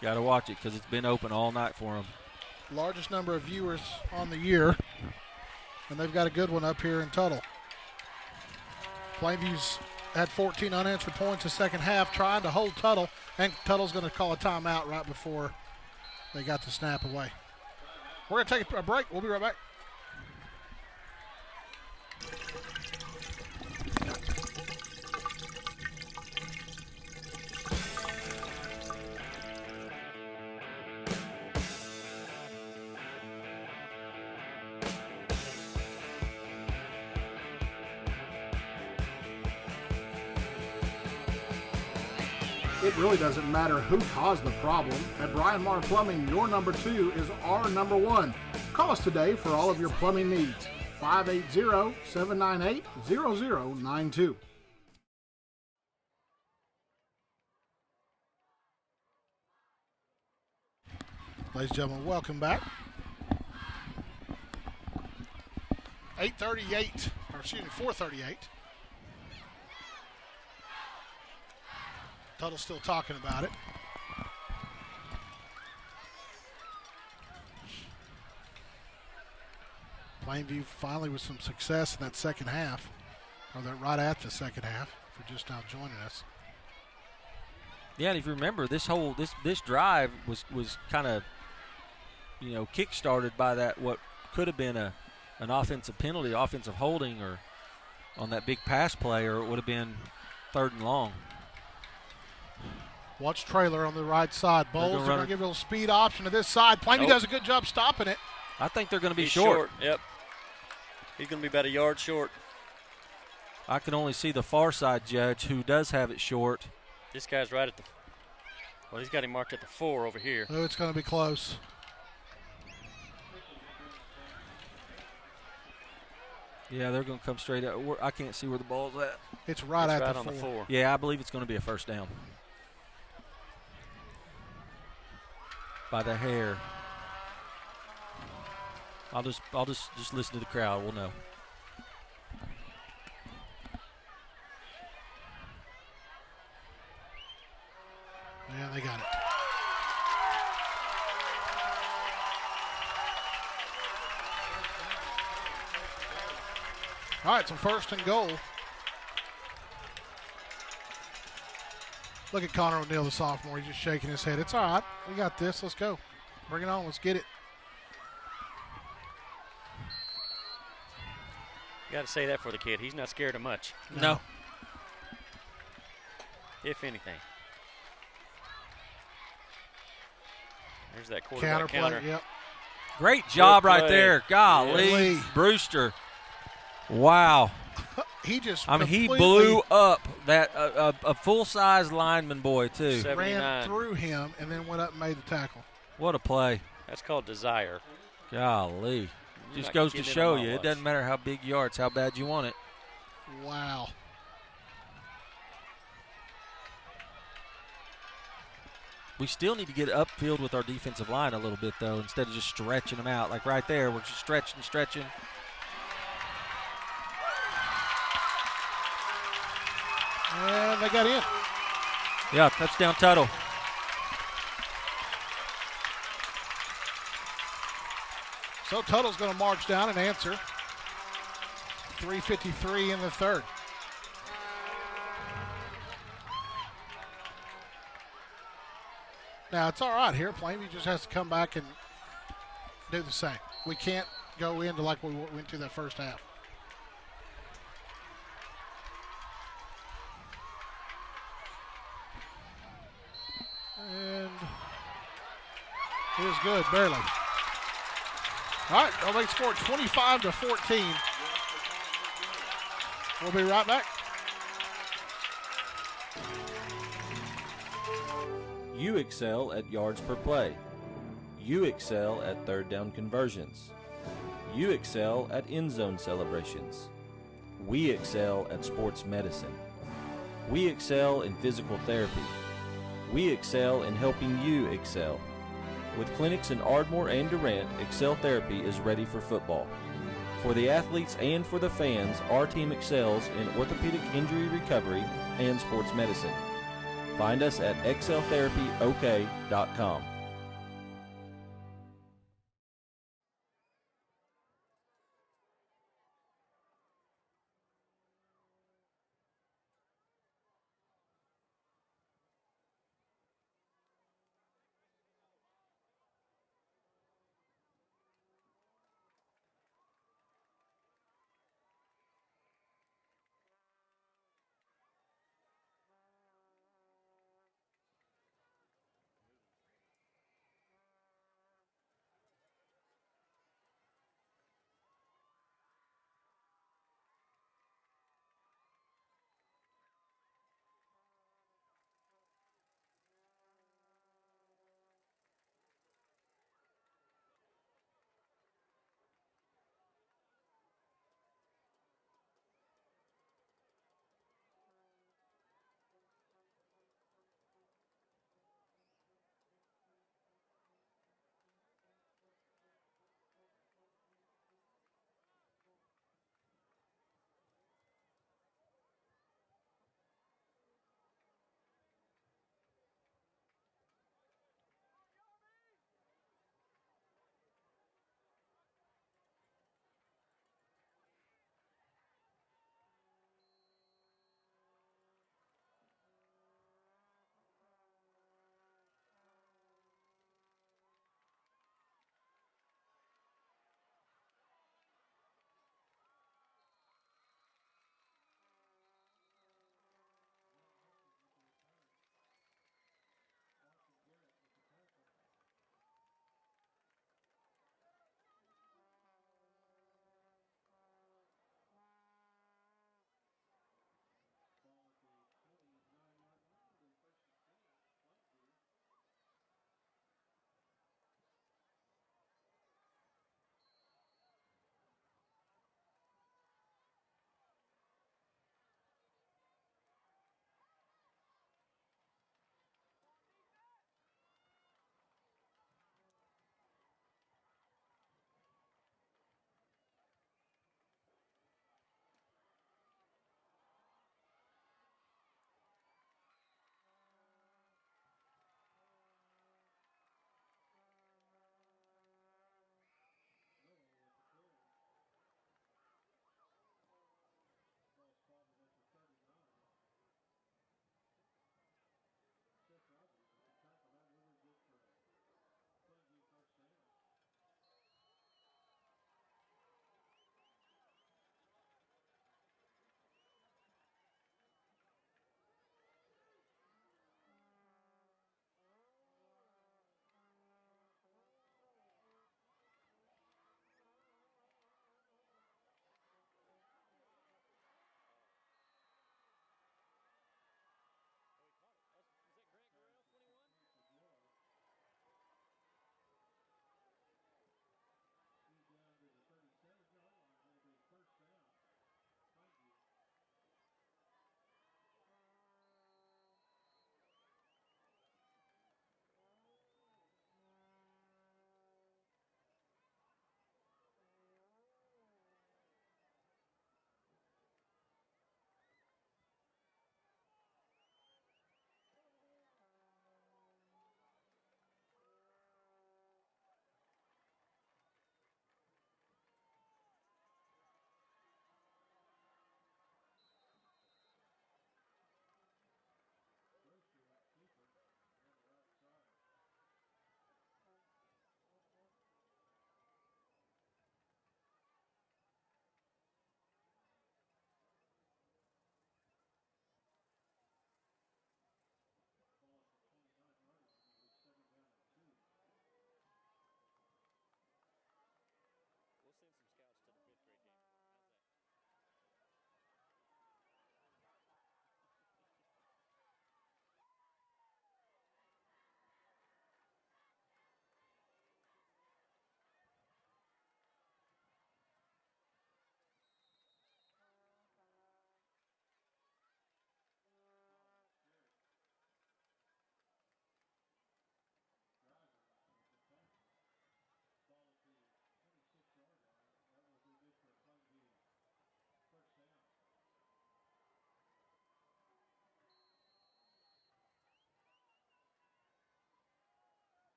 Got to watch it because it's been open all night for them. Largest number of viewers on the year, and they've got a good one up here in Tuttle. Plainview's had 14 unanswered points the second half, trying to hold Tuttle, and Tuttle's going to call a timeout right before they got the snap away. We're going to take a break. We'll be right back. It really doesn't matter who caused the problem. At Brian Marr Plumbing, your number 2 is our number 1. Call us today for all of your plumbing needs. 580-798-0092. Ladies and gentlemen, welcome back. 4:38. Tuttle's still talking about it. Plainview finally with some success in that second half, or that right at the second half, if you're just now joining us. Yeah, and if you remember, this drive was kind of, kick-started by that what could have been an offensive penalty, offensive holding, or on that big pass play, or it would have been 3rd and long. Watch trailer on the right side. Bowles are going to give a little speed option to this side. Plainview does a good job stopping it. I think they're going to be He's short. Yep. He's going to be about a yard short. I can only see the far side judge, who does have it short. This guy's right at the – well, he's got him marked at the 4 over here. Oh, it's going to be close. Yeah, they're going to come straight out. I can't see where the ball's at. It's right at right the on 4. The 4. Yeah, I believe it's going to be a first down. By the hair. I'll just listen to the crowd. We'll know. Yeah, they got it. All right, so 1st and goal. Look at Connor O'Neill, the sophomore. He's just shaking his head. It's all right. We got this. Let's go. Bring it on. Let's get it. You got to say that for the kid. He's not scared of much. No. If anything. There's that quarterback counter. Yep. Great job right there. Golly, Brewster. Wow. He just he blew up that a full-size lineman boy, too. 79. Ran through him and then went up and made the tackle. What a play. That's called desire. Golly. Just goes to show you, it doesn't matter how big you are, it's how bad you want it. Wow. We still need to get upfield with our defensive line a little bit, though, instead of just stretching them out. Like right there, we're just stretching. And they got in. Yeah, touchdown Tuttle. So Tuttle's going to march down and answer. 3:53 in the 3rd. Now, it's all right here. Plainview just has to come back and do the same. We can't go into like we went to that first half. And it is good, barely. All right, they'll make score 25-14. We'll be right back. You excel at yards per play. You excel at third down conversions. You excel at end zone celebrations. We excel at sports medicine. We excel in physical therapy. We excel in helping you excel. With clinics in Ardmore and Durant, Excel Therapy is ready for football. For the athletes and for the fans, our team excels in orthopedic injury recovery and sports medicine. Find us at exceltherapyok.com.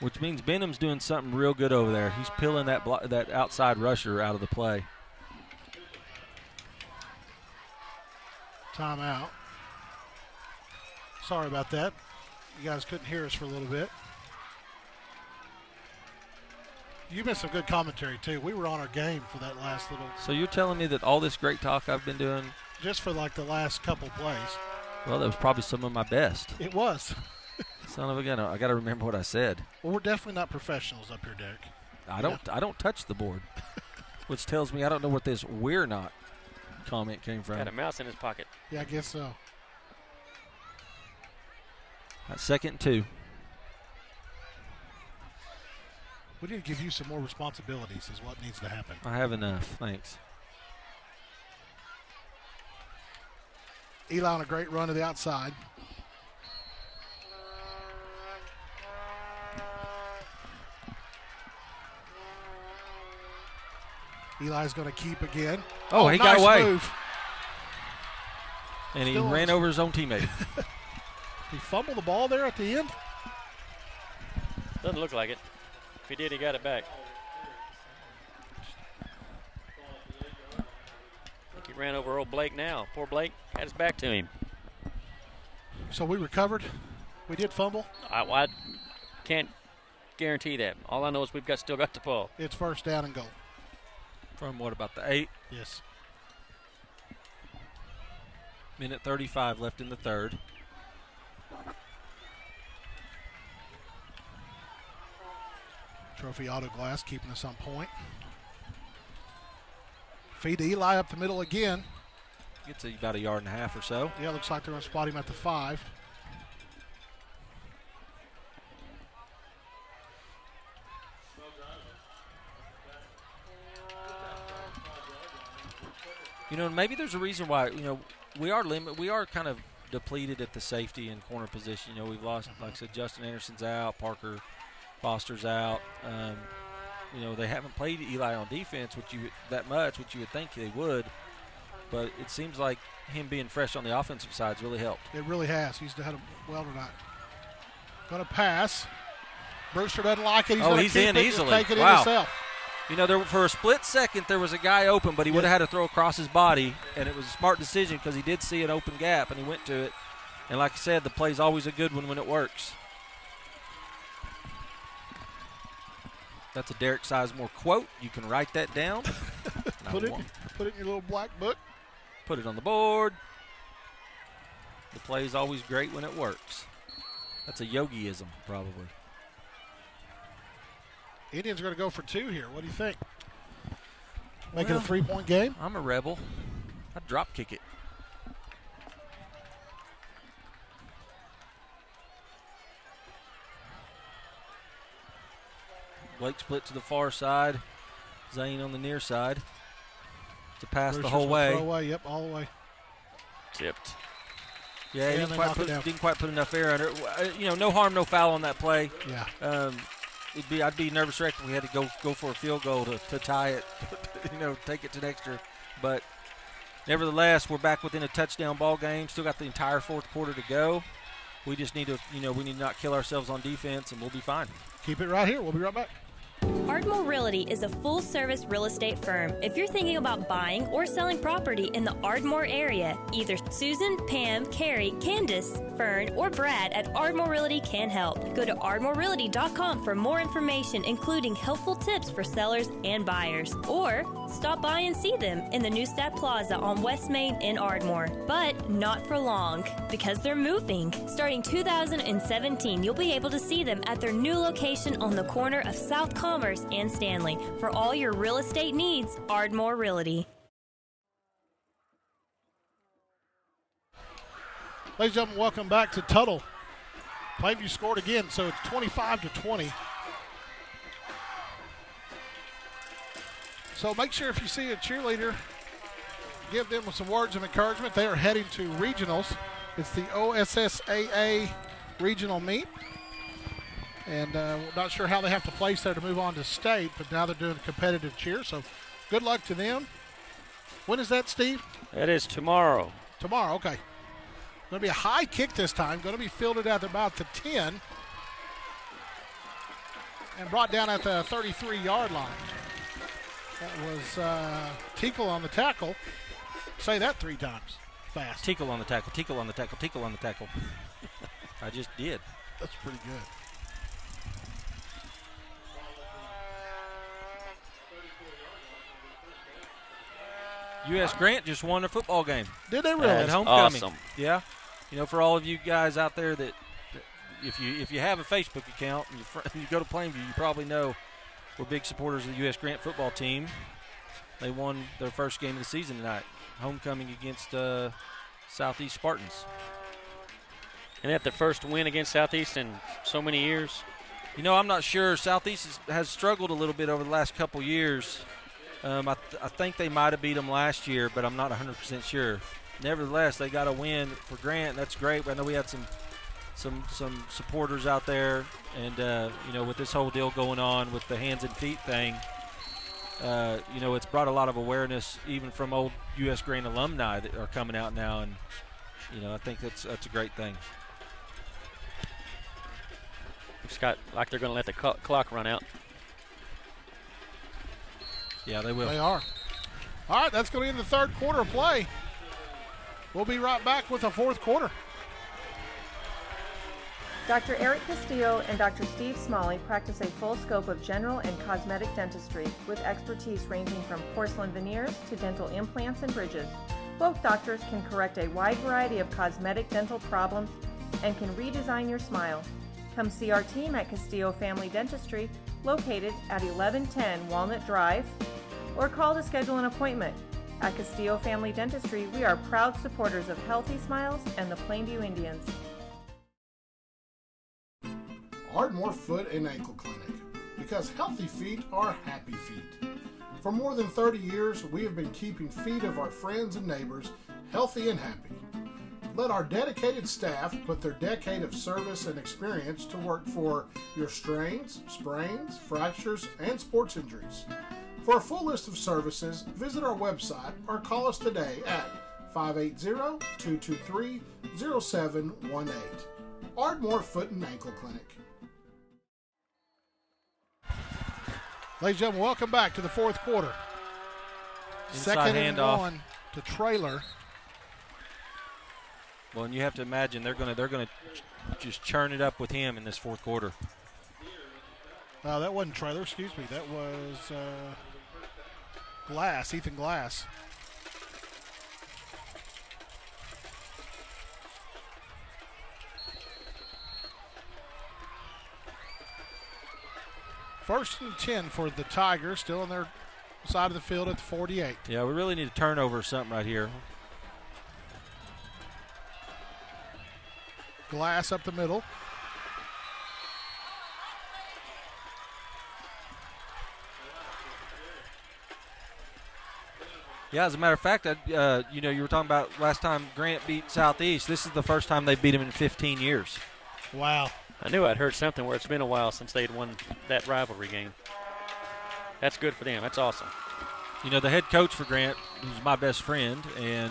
which means Benham's doing something real good over there. He's peeling that that outside rusher out of the play. Timeout. Sorry about that. You guys couldn't hear us for a little bit. You missed some good commentary, too. We were on our game for that last little. So you're telling me that all this great talk I've been doing? Just for like the last couple plays. Well, that was probably some of my best. It was. Son of a gun! I got to remember what I said. Well, we're definitely not professionals up here, Derek. I don't touch the board, which tells me I don't know what this "we're not" comment came from. Got a mouse in his pocket. Yeah, I guess so. That's 2nd and 2. We need to give you some more responsibilities is what needs to happen. I have enough. Thanks. Eli on a great run to the outside. Eli's going to keep again. Oh, he got nice away. Move. And Still he ran over his own teammate. He fumbled the ball there at the end? Doesn't look like it. If he did, he got it back. I think he ran over old Blake now. Poor Blake had his back to him. So we recovered. We did fumble. I can't guarantee that. All I know is we've still got the ball. It's 1st down and goal. From what, about the 8? Yes. Minute 35 left in the 3rd. Trophy Auto Glass keeping us on point. Feed to Eli up the middle again. Gets about 1.5 yards or so. Yeah, looks like they're going to spot him at the 5. You know, maybe there's a reason why, we are kind of depleted at the safety and corner position. We've lost, like I said, Justin Anderson's out, Parker Foster's out. They haven't played Eli on defense, which you would think they would. But it seems like him being fresh on the offensive side's really helped. It really has. He's done well tonight. Going to pass. Brewster doesn't like it. He's in easily. Take it in wow. himself. For a split second, there was a guy open, but he would have had to throw across his body, and it was a smart decision because he did see an open gap, and he went to it. And like I said, the play's always a good one when it works. That's a Derek Sizemore quote. You can write that down. Put it in your little black book. Put it on the board. The play's always great when it works. That's a yogiism, probably. Indians are going to go for 2 here. What do you think? Make it a 3-point game? I'm a rebel. I'd drop kick it. Blake split to the far side. Zane on the near side. To pass the whole way. Yep, all the way. Tipped. Yeah, he didn't quite put enough air under it. No harm, no foul on that play. Yeah. I'd be nervous wreck if we had to go for a field goal to tie it, take it to an extra. But nevertheless, we're back within a touchdown ball game. Still got the entire 4th quarter to go. We just need to, we need to not kill ourselves on defense, and we'll be fine. Keep it right here. We'll be right back. Ardmore Realty is a full-service real estate firm. If you're thinking about buying or selling property in the Ardmore area, either Susan, Pam, Carrie, Candace, Fern, or Brad at Ardmore Realty can help. Go to ardmorerealty.com for more information, including helpful tips for sellers and buyers. Or stop by and see them in the Neustadt Plaza on West Main in Ardmore. But not for long, because they're moving. Starting 2017, you'll be able to see them at their new location on the corner of South Commerce and Stanley. For all your real estate needs, Ardmore Realty. Ladies and gentlemen, welcome back to Tuttle. Plainview scored again, so it's 25-20. So make sure if you see a cheerleader, give them some words of encouragement. They are heading to regionals. It's the OSSAA regional meet. And not sure how they have to place there to move on to state, but now they're doing a competitive cheer, so good luck to them. When is that, Steve? That is tomorrow. Tomorrow, okay. Going to be a high kick this time. Going to be fielded at about the 10. and brought down at the 33-yard line. That was Tuttle on the tackle. Say that 3 times fast. Tuttle on the tackle, Tuttle on the tackle, Tuttle on the tackle. I just did. That's pretty good. U.S. Grant just won a football game. Did they really? At homecoming. Awesome. Yeah. You know, for all of you guys out there that if you have a Facebook account and you go to Plainview, you probably know we're big supporters of the U.S. Grant football team. They won their first game of the season tonight, homecoming against Southeast Spartans. And that the first win against Southeast in so many years? You know, I'm not sure. Southeast has struggled a little bit over the last couple years. I think they might have beat them last year, but I'm not 100% sure. Nevertheless, they got a win for Grant. That's great. I know we had some supporters out there, and you know, with this whole deal going on with the hands and feet thing, you know, it's brought a lot of awareness even from old U.S. Grant alumni that are coming out now, and you know, I think that's a great thing. Looks like they're going to let the clock run out. Yeah, they will. They are. All right, that's going to be in the third quarter of play. We'll be right back with the fourth quarter. Dr. Eric Castillo and Dr. Steve Smalley practice a full scope of general and cosmetic dentistry with expertise ranging from porcelain veneers to dental implants and bridges. Both doctors can correct a wide variety of cosmetic dental problems and can redesign your smile. Come see our team at Castillo Family Dentistry, located at 1110 Walnut Drive, or call to schedule an appointment. At Castillo Family Dentistry, we are proud supporters of Healthy Smiles and the Plainview Indians. Ardmore Foot and Ankle Clinic, because healthy feet are happy feet. For more than 30 years, we have been keeping feet of our friends and neighbors healthy and happy. Let our dedicated staff put their decade of service and experience to work for your strains, sprains, fractures, and sports injuries. For a full list of services, visit our website or call us today at 580-223-0718. Ardmore Foot and Ankle Clinic. Ladies and gentlemen, welcome back to the fourth quarter. Inside Second and handoff. 1 to Traylor. Well, and you have to imagine they're gonna just churn it up with him in this fourth quarter. That wasn't Traylor, excuse me. That was Glass, Ethan Glass. First and 10 for the Tigers, still on their side of the field at the 48. Yeah, we really need a turnover or something right here. Glass up the middle. Yeah, as a matter of fact, you know, you were talking about last time Grant beat Southeast. This is the first time they beat him in 15 years. Wow. I knew I'd heard something where it's been a while since they'd won that rivalry game. That's good for them. That's awesome. You know, the head coach for Grant, who's my best friend, and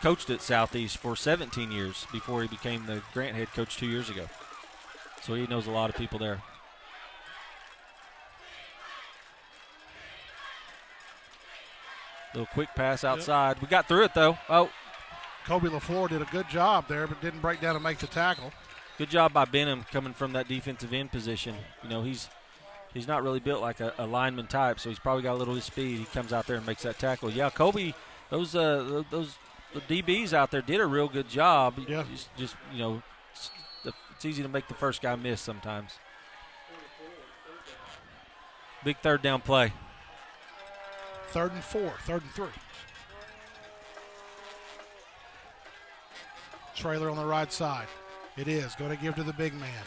coached at Southeast for 17 years before he became the Grant head coach 2 years ago. So he knows a lot of people there. Little quick pass outside. Yep. We got through it, though. Oh. Kobe LaFleur did a good job there, but didn't break down and make the tackle. Good job by Benham coming from that defensive end position. You know, he's not really built like a lineman type, so he's probably got a little bit of speed. He comes out there and makes that tackle. Yeah, Kobe, those DBs out there did a real good job. Yeah. Just you know, it's easy to make the first guy miss sometimes. Big third down play. 3rd and 4, 3rd and 3. Traylor on the right side. It is. Going to give to the big man.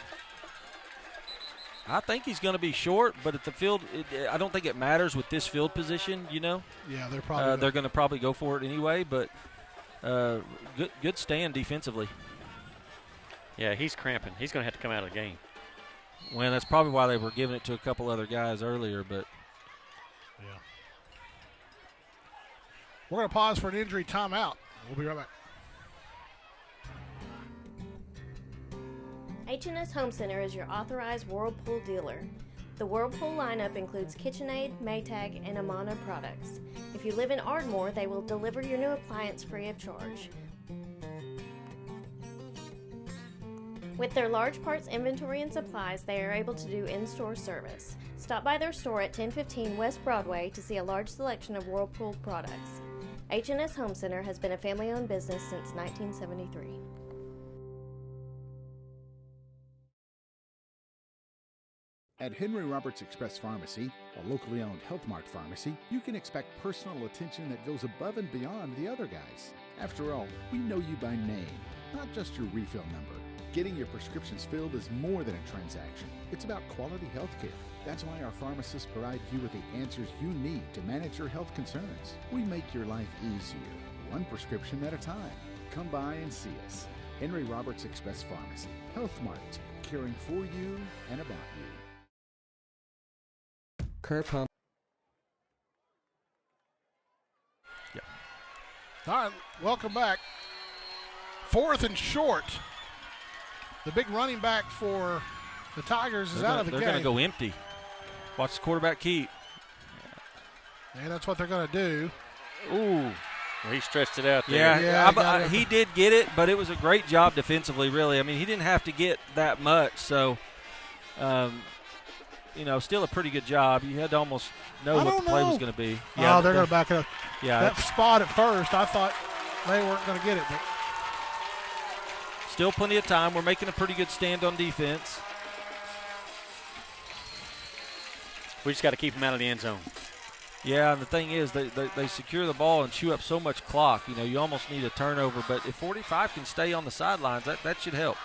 I think he's going to be short, but at the field, I don't think it matters with this field position, you know. Yeah, they're going to probably go for it anyway, but good stand defensively. Yeah, he's cramping. He's going to have to come out of the game. Well, that's probably why they were giving it to a couple other guys earlier, but. Yeah. We're going to pause for an injury timeout. We'll be right back. H&S Home Center is your authorized Whirlpool dealer. The Whirlpool lineup includes KitchenAid, Maytag, and Amana products. If you live in Ardmore, they will deliver your new appliance free of charge. With their large parts inventory and supplies, they are able to do in-store service. Stop by their store at 1015 West Broadway to see a large selection of Whirlpool products. H&S Home Center has been a family-owned business since 1973. At Henry Roberts Express Pharmacy, a locally owned Health Mart pharmacy, you can expect personal attention that goes above and beyond the other guys. After all, we know you by name, not just your refill number. Getting your prescriptions filled is more than a transaction. It's about quality health care. That's why our pharmacists provide you with the answers you need to manage your health concerns. We make your life easier, one prescription at a time. Come by and see us. Henry Roberts Express Pharmacy, Health Mart, caring for you and about you. Curb pump. All right, welcome back. 4th and short. The big running back for the Tigers is out of the game. They're going to go empty. Watch the quarterback keep. And that's what they're going to do. Ooh. Well, he stretched it out there. Yeah, he did get it, but it was a great job defensively, really. I mean, he didn't have to get that much, so, still a pretty good job. You had to almost know what the play was going to be. Yeah, they're going to back it up. Yeah. That spot at first, I thought they weren't going to get it, but still plenty of time. We're making a pretty good stand on defense. We just got to keep them out of the end zone. Yeah, and the thing is, they secure the ball and chew up so much clock. You almost need a turnover. But if 45 can stay on the sidelines, that should help.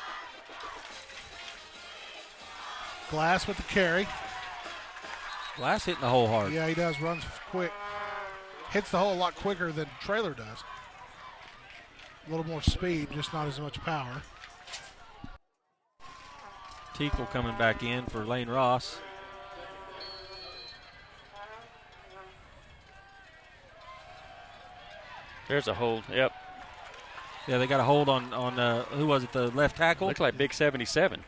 Glass with the carry. Glass hitting the hole hard. Yeah, he does. Runs quick. Hits the hole a lot quicker than Traylor does. A little more speed, just not as much power. Tuttle coming back in for Lane Ross. There's a hold. Yep. Yeah, they got a hold on who was it? The left tackle. Looked like Big 77.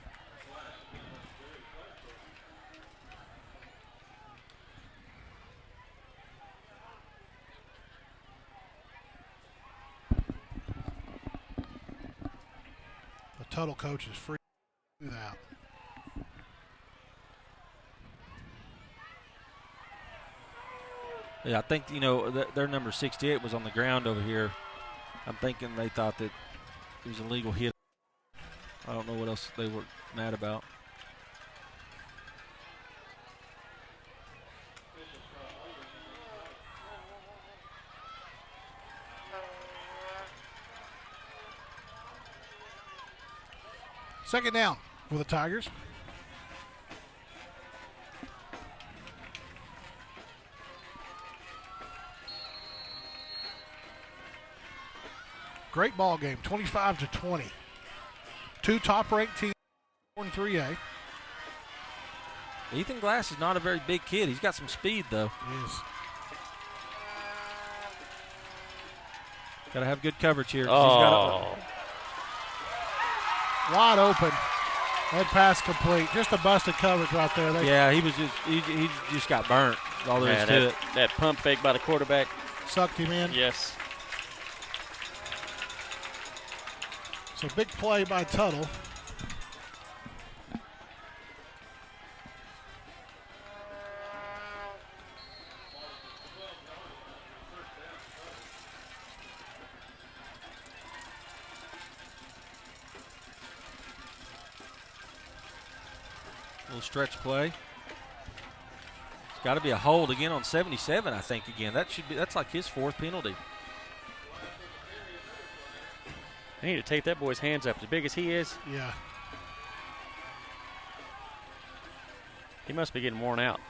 The Tuttle coach is free to do that. Yeah, I think, their number 68 was on the ground over here. I'm thinking they thought that it was a legal hit. I don't know what else they were mad about. Second down for the Tigers. Great ball game, 25-20. Two top-ranked teams in 3A. Ethan Glass is not a very big kid. He's got some speed, though. He is. Got to have good coverage here. Oh. Wide open. That pass complete. Just a busted coverage right there. Yeah, he just got burnt. All there is to it. That pump fake by the quarterback sucked him in. Yes. So big play by Tuttle. Little stretch play. It's got to be a hold again on 77, I think, again. That's like his fourth penalty. They need to take that boy's hands up. As big as he is. Yeah. He must be getting worn out.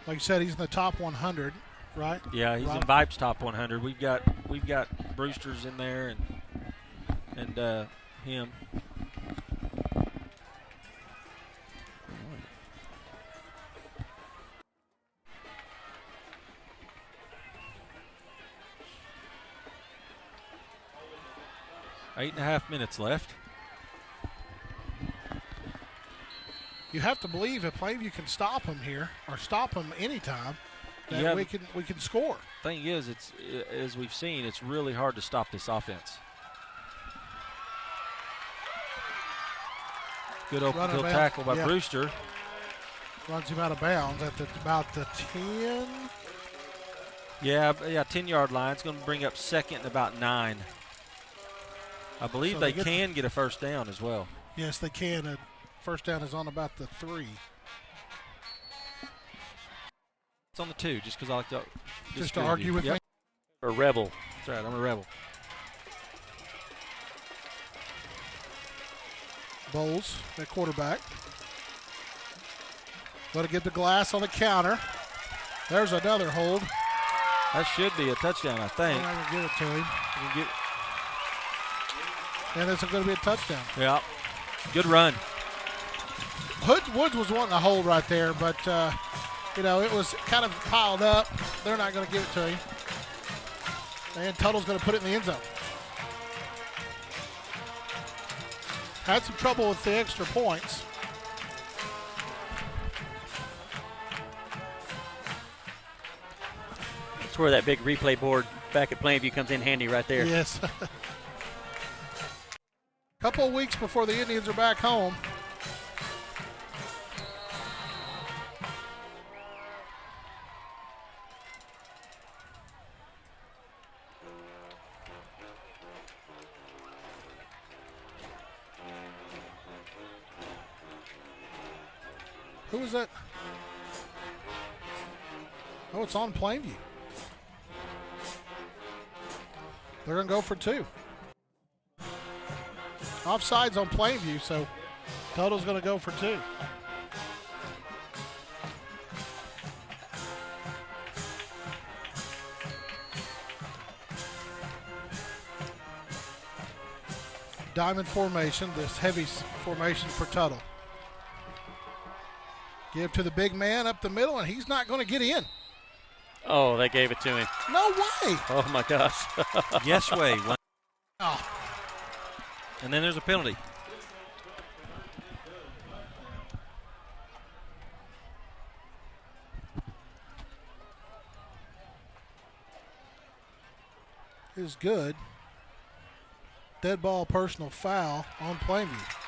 Like you said, he's in the top 100, right? Yeah, he's in Vipe's top 100. We've got Brewster's in there and him. 8.5 minutes left. You have to believe if Plainview can stop them here, or stop them anytime, that we can score. Thing is, it's as we've seen, it's really hard to stop this offense. Good open field tackle by Brewster. Runs him out of bounds at about the 10. Yeah, 10-yard line. It's going to bring up second and about 9. I believe they can get a first down as well. Yes, they can. First down is on about the 3. It's on the 2, just because I like to just to argue with me. A rebel. That's right. I'm a rebel. Bowles at quarterback. Going to get the glass on the counter. There's another hold. That should be a touchdown, I think. I'm going to give it to him. And it's going to be a touchdown. Yeah. Good run. Woods was wanting a hold right there, but, it was kind of piled up. They're not going to give it to him. And Tuttle's going to put it in the end zone. Had some trouble with the extra points. That's where that big replay board back at Plainview comes in handy right there. Yes. Couple of weeks before the Indians are back home. Who was that? Oh, it's on Plainview. They're going to go for 2. Offsides on Plainview, so Tuttle's going to go for 2. Diamond formation, this heavy formation for Tuttle. Give to the big man up the middle, and he's not going to get in. Oh, they gave it to him. No way. Oh, my gosh. Yes way. Oh. And then there's a penalty. Is good. Dead ball personal foul on Plainview.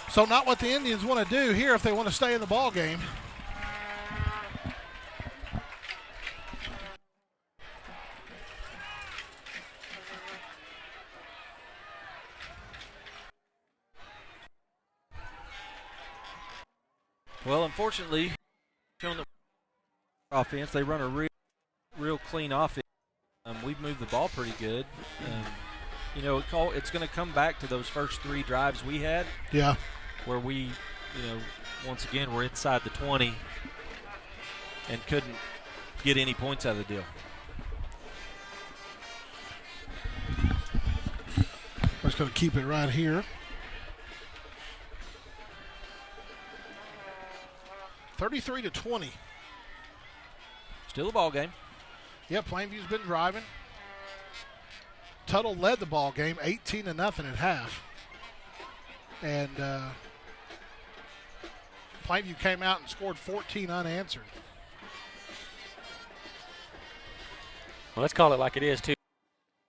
So not what the Indians want to do here if they want to stay in the ball game. Well, unfortunately, showing the offense, they run a real clean offense. We've moved the ball pretty good. It's going to come back to those first 3 drives we had. Yeah. Where we, once again, were inside the 20 and couldn't get any points out of the deal. We're just going to keep it right here. 33-20. Still a ball game. Yeah, Plainview's been driving. Tuttle led the ball game 18-0 at half. And Plainview came out and scored 14 unanswered. Well, let's call it like it is, too.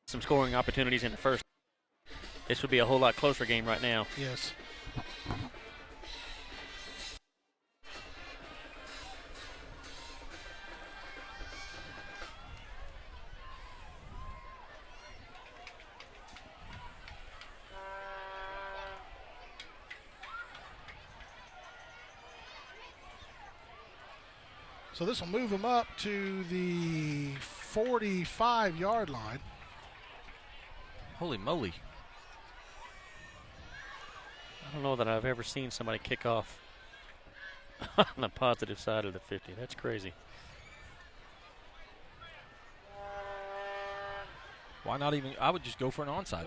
Some scoring opportunities in the first. This would be a whole lot closer game right now. Yes. So this will move them up to the 45-yard line. Holy moly. I don't know that I've ever seen somebody kick off on the positive side of the 50. That's crazy. Why not even? I would just go for an onside.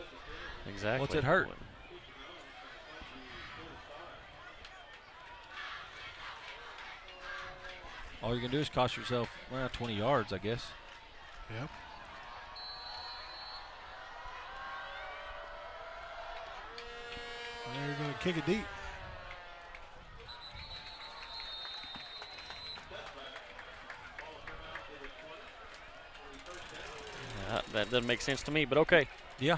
Exactly. What's it hurt? All you're going to do is cost yourself around 20 yards, I guess. Yep. They're going to kick it deep. That doesn't make sense to me, but okay. Yeah.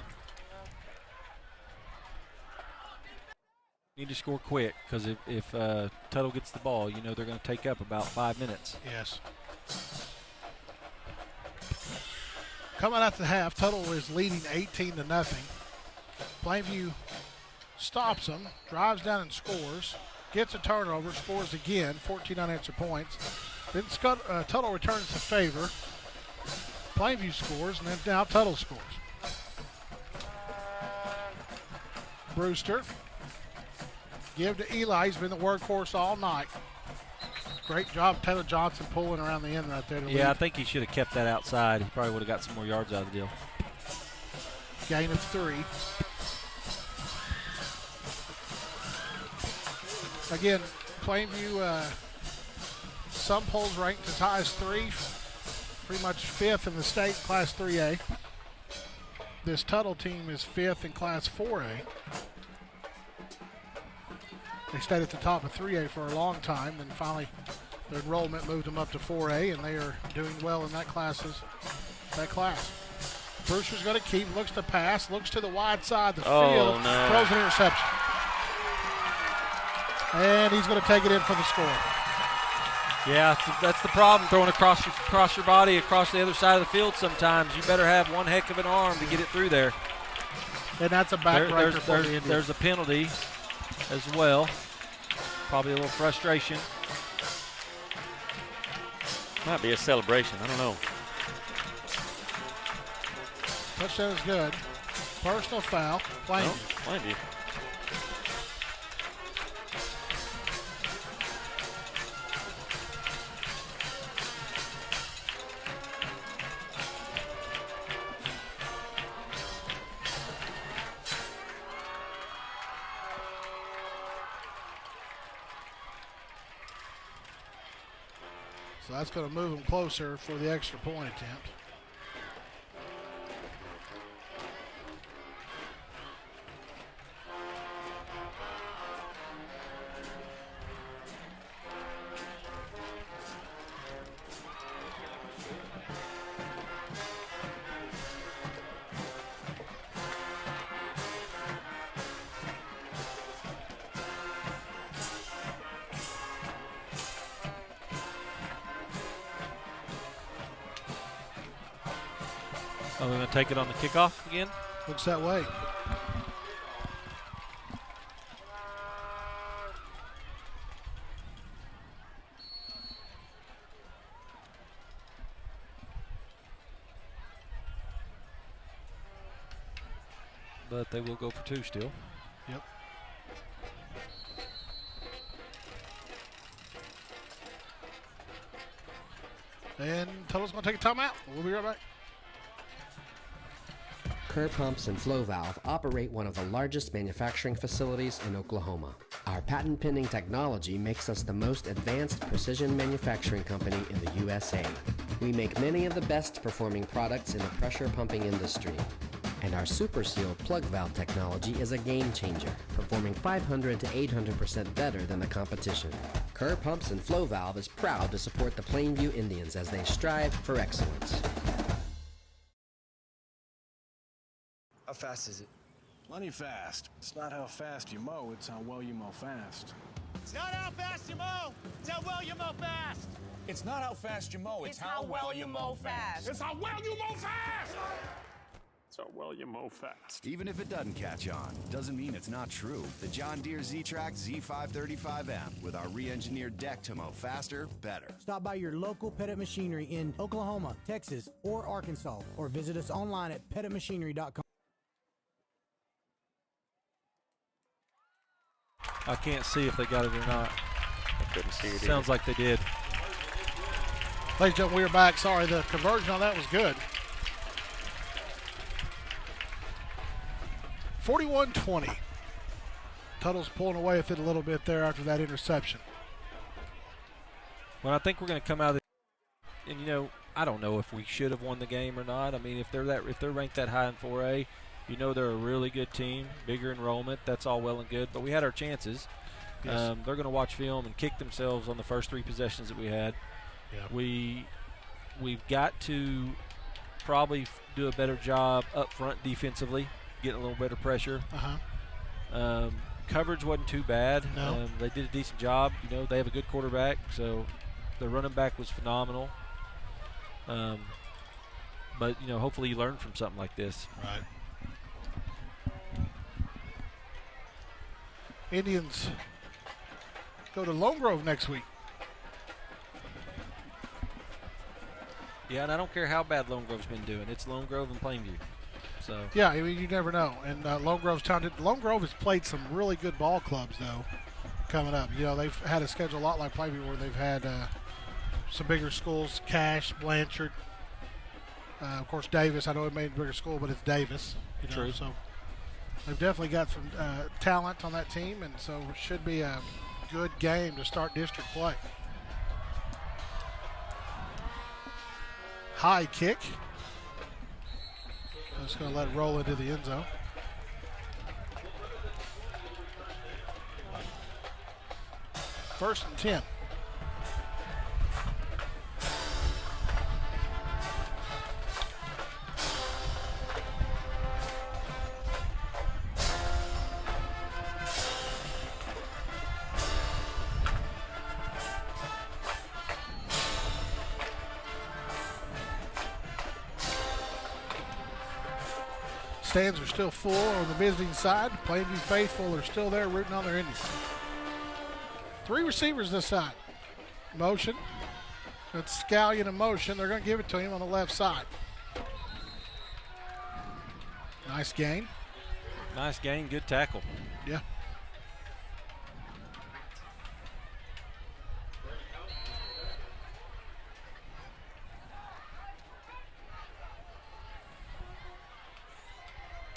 Need to score quick because if Tuttle gets the ball, you know they're going to take up about 5 minutes. Yes. Coming out the half, Tuttle is leading 18-0. Plainview stops them, drives down and scores, gets a turnover, scores again, 14 unanswered points. Then Tuttle returns the favor. Plainview scores, and then now Tuttle scores. Brewster. Give to Eli. He's been the workhorse all night. Great job, Taylor Johnson pulling around the end right there. Yeah, I think he should have kept that outside. He probably would have got some more yards out of the deal. Gain of 3. Again, Plainview, some polls ranked as high as 3, pretty much 5th in the state, Class 3A. This Tuttle team is 5th in Class 4A. They stayed at the top of 3A for a long time, then finally their enrollment moved them up to 4A, and they are doing well in that class. Brewster's going to keep, looks to pass, looks to the wide side of the field, no. throws an interception. And he's going to take it in for the score. Yeah, that's the problem, throwing across your body, across the other side of the field sometimes. You better have one heck of an arm to get it through there. And that's a backbreaker for the Indians. There's a penalty as well. Probably a little frustration. Might be a celebration. I don't know. Touchdown is good. Personal foul. Plainview. Plainview. So that's going to move them closer for the extra point attempt. Oh, we're going to take it on the kickoff again? Looks that way. But they will go for 2 still. Yep. And Tuttle's going to take a timeout. We'll be right back. Kerr Pumps and Flow Valve operate one of the largest manufacturing facilities in Oklahoma. Our patent-pending technology makes us the most advanced precision manufacturing company in the USA. We make many of the best performing products in the pressure pumping industry. And our Super Seal plug valve technology is a game changer, performing 500 to 800% better than the competition. Kerr Pumps and Flow Valve is proud to support the Plainview Indians as they strive for excellence. How fast is it? Plenty fast. It's not how fast you mow, it's how well you mow fast. It's not how fast you mow, it's how well you mow fast. It's not how fast you mow, it's how well you mow fast. It's how well you mow fast. It's how well you mow fast. Even if it doesn't catch on, doesn't mean it's not true. The John Deere Z-Track Z535M with our re-engineered deck to mow faster, better. Stop by your local Pettit Machinery in Oklahoma, Texas, or Arkansas, or visit us online at pettitmachinery.com. I can't see if they got it or not. I couldn't see it. Sounds like they did. Ladies and gentlemen, we are back. Sorry, the conversion on that was good. 41-20. Tuttle's pulling away with it a little bit there after that interception. Well, I think we're going to come out of and I don't know if we should have won the game or not. I mean, if they're ranked that high in 4A, You know they're a really good team, bigger enrollment. That's all well and good, but we had our chances. Yes. They're going to watch film and kick themselves on the first 3 possessions that we had. Yeah. We've got to probably do a better job up front defensively, getting a little better pressure. Coverage wasn't too bad. No. They did a decent job. You know, they have a good quarterback, so the running back was phenomenal. But, you know, hopefully you learn from something like this. Right. Indians go to Lone Grove next week. Yeah, and I don't care how bad Lone Grove's been doing. It's Lone Grove and Plainview. So Yeah, I mean, you never know. And Lone Grove has played some really good ball clubs, though, coming up. You know, they've had a schedule a lot like Plainview where they've had some bigger schools, Cash, Blanchard. Of course, Davis. I know it made a bigger school, but it's Davis. You know, True. So they've definitely got some talent on that team, and so it should be a good game to start district play. High kick. I'm just going to let it roll into the end zone. First and 10. Stands are still full on the visiting side. Plainview faithful are still there rooting on their Indians. 3 receivers this side. Motion. That's Scallion in motion. They're going to give it to him on the left side. Nice gain. nice gain, good tackle. Yeah.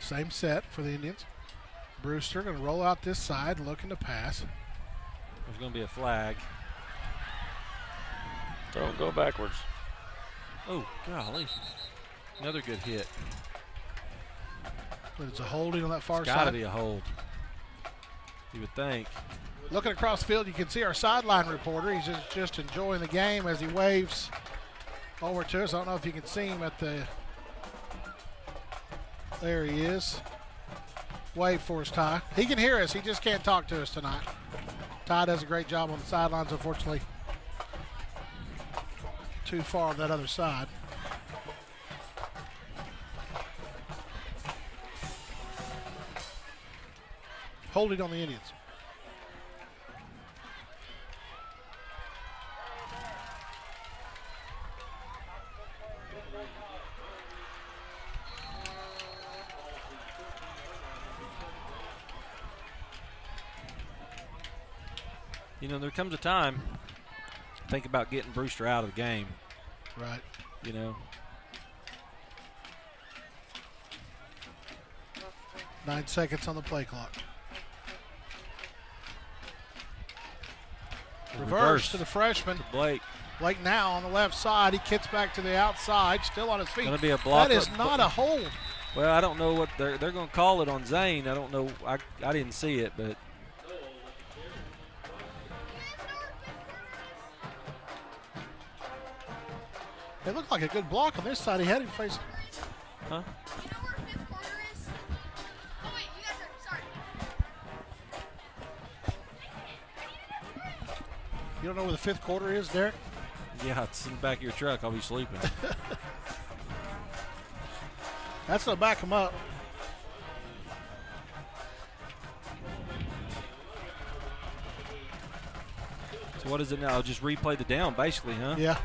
Same set for the Indians. Brewster going to roll out this side, looking to pass. There's going to be a flag. Don't go backwards. Oh, golly. Another good hit. But it's a holding on that far It's side. got to be a hold, you would think. Looking across the field, you can see our sideline reporter. He's just enjoying the game as he waves over to us. I don't know if you can see him at the... There he is. Wave for us, Ty. He can hear us. He just can't talk to us tonight. Ty does a great job on the sidelines, unfortunately. Too far on that other side. Holding on the Indians. You know, there comes a time, think about getting Brewster out of the game. Right. You know. 9 seconds on the play clock. Reverse to the freshman. To Blake. Blake now on the left side. He kicks back to the outside, still on his feet. Going to be a block. That is not a hold. Well, I don't know what they're going to call it on Zane. I don't know. I didn't see it, but. It looked like a good block on this side. He had him facing. Huh? You don't know where the fifth quarter is, Derek? Yeah, it's in the back of your truck. I'll be sleeping. That's going to back him up. So what is it now? Just replay the down, basically, huh? Yeah.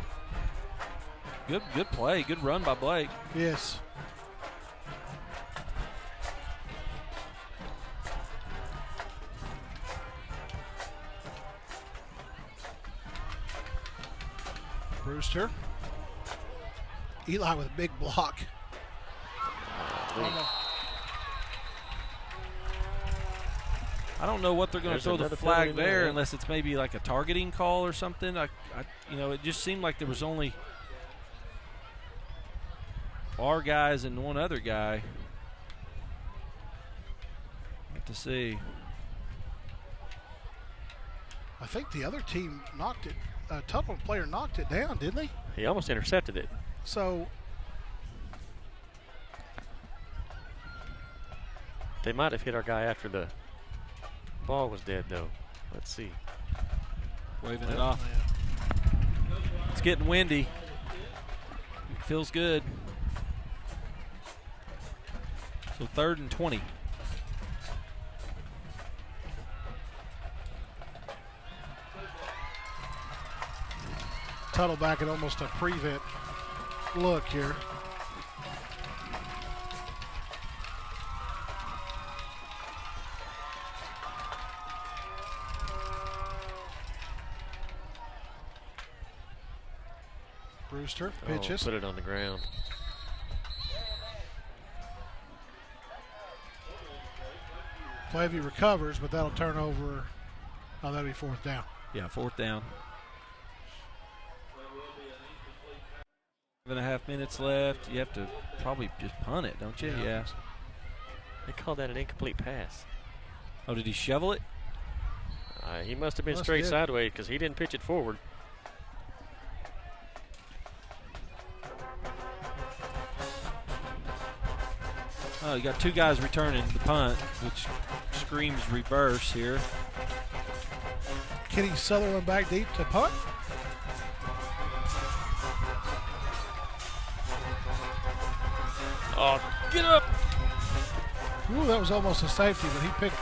Good play. Good run by Blake. Yes. Brewster. Eli with a big block. I don't know what they're going to throw the flag there unless it's maybe like a targeting call or something. It just seemed like there was only our guys and one other guy. to see. I think the other team knocked it. A Tuttle player knocked it down, didn't he? He almost intercepted it. So they might have hit our guy after the ball was dead, though. Let's see. Waving it off. It's getting windy. Feels good. So 3rd and 20. Tuttle back at almost a prevent look here. Brewster pitches. Put it on the ground. Plainview recovers, but that'll turn over. Oh, that'll be 4th down. Yeah, 4th down. 7.5 minutes left. You have to probably just punt it, don't you? Yeah. They call that an incomplete pass. Oh, did he shovel it? He must have been straight sideways because he didn't pitch it forward. Oh, you got 2 guys returning the punt, which screams reverse here. Kenny Sutherland back deep to punt. Oh, get up. Ooh, that was almost a safety, but he picked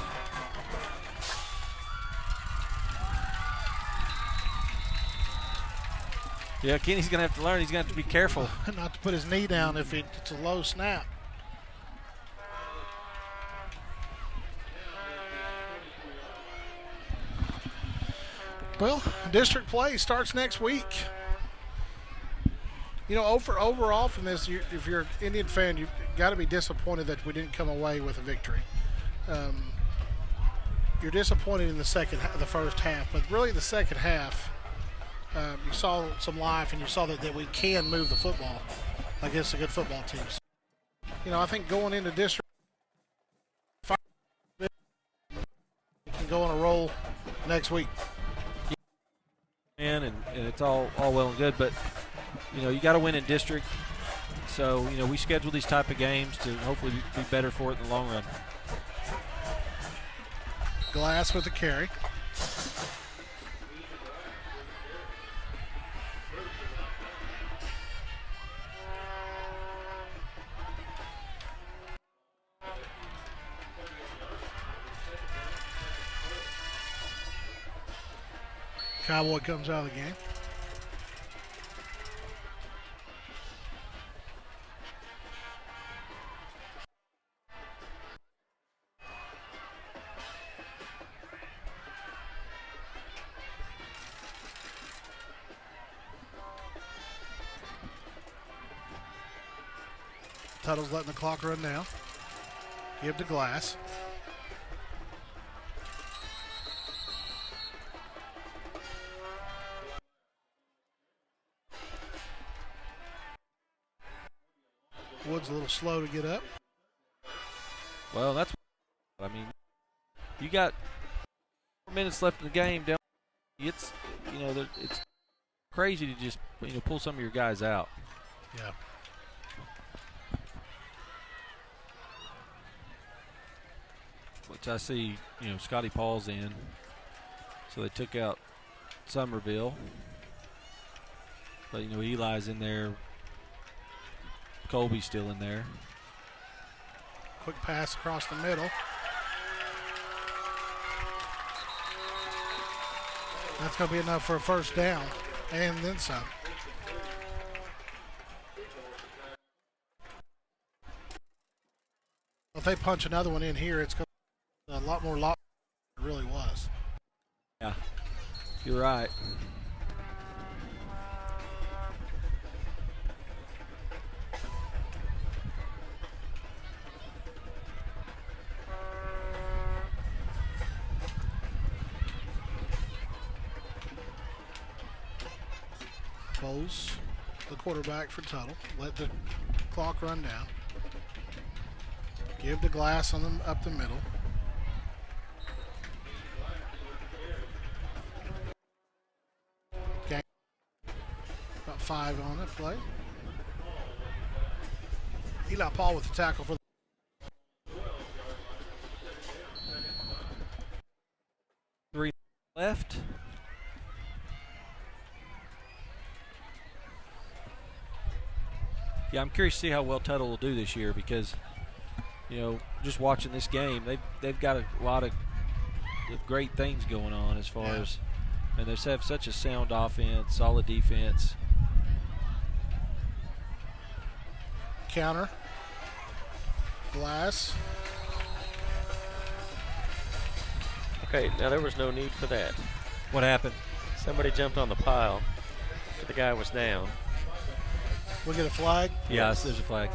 it. Yeah, Kenny's going to have to learn. He's going to have to be careful. Not to put his knee down if it's a low snap. Well, district play starts next week. You know, overall from this, if you're an Indian fan, you've got to be disappointed that we didn't come away with a victory. You're disappointed in the first half, but really the second half, you saw some life and you saw that we can move the football against a good football team. So, you know, I think going into district, can go on a roll next week. And it's all well and good, but you know, you got to win in district. So, you know, we schedule these type of games to hopefully be better for it in the long run. Glass with the carry. Cowboy comes out of the game. Tuttle's letting the clock run now. Give to Glass. Wood's a little slow to get up. Well, that's, I mean, you got 4 minutes left in the game. It's, you know, it's crazy to just, you know, pull some of your guys out. Yeah. Which I see, you know, Scotty Paul's in. So they took out Somerville. But, you know, Eli's in there. Colby's still in there. Quick pass across the middle. That's going to be enough for a first down and then some. If they punch another one in here, it's going to be a lot more than it really was. Yeah, you're right. Bowles, the quarterback for Tuttle, let the clock run down. Give the Glass on them up the middle. 5 on that play. Eli Paul with the tackle for the 3 left. Yeah, I'm curious to see how well Tuttle will do this year because, you know, just watching this game, they've got a lot of great things going on as far as, and they have such a sound offense, solid defense. Counter. Glass. Okay, now there was no need for that. What happened? Somebody jumped on the pile. The guy was down. We get a flag? Yeah, there's a flag.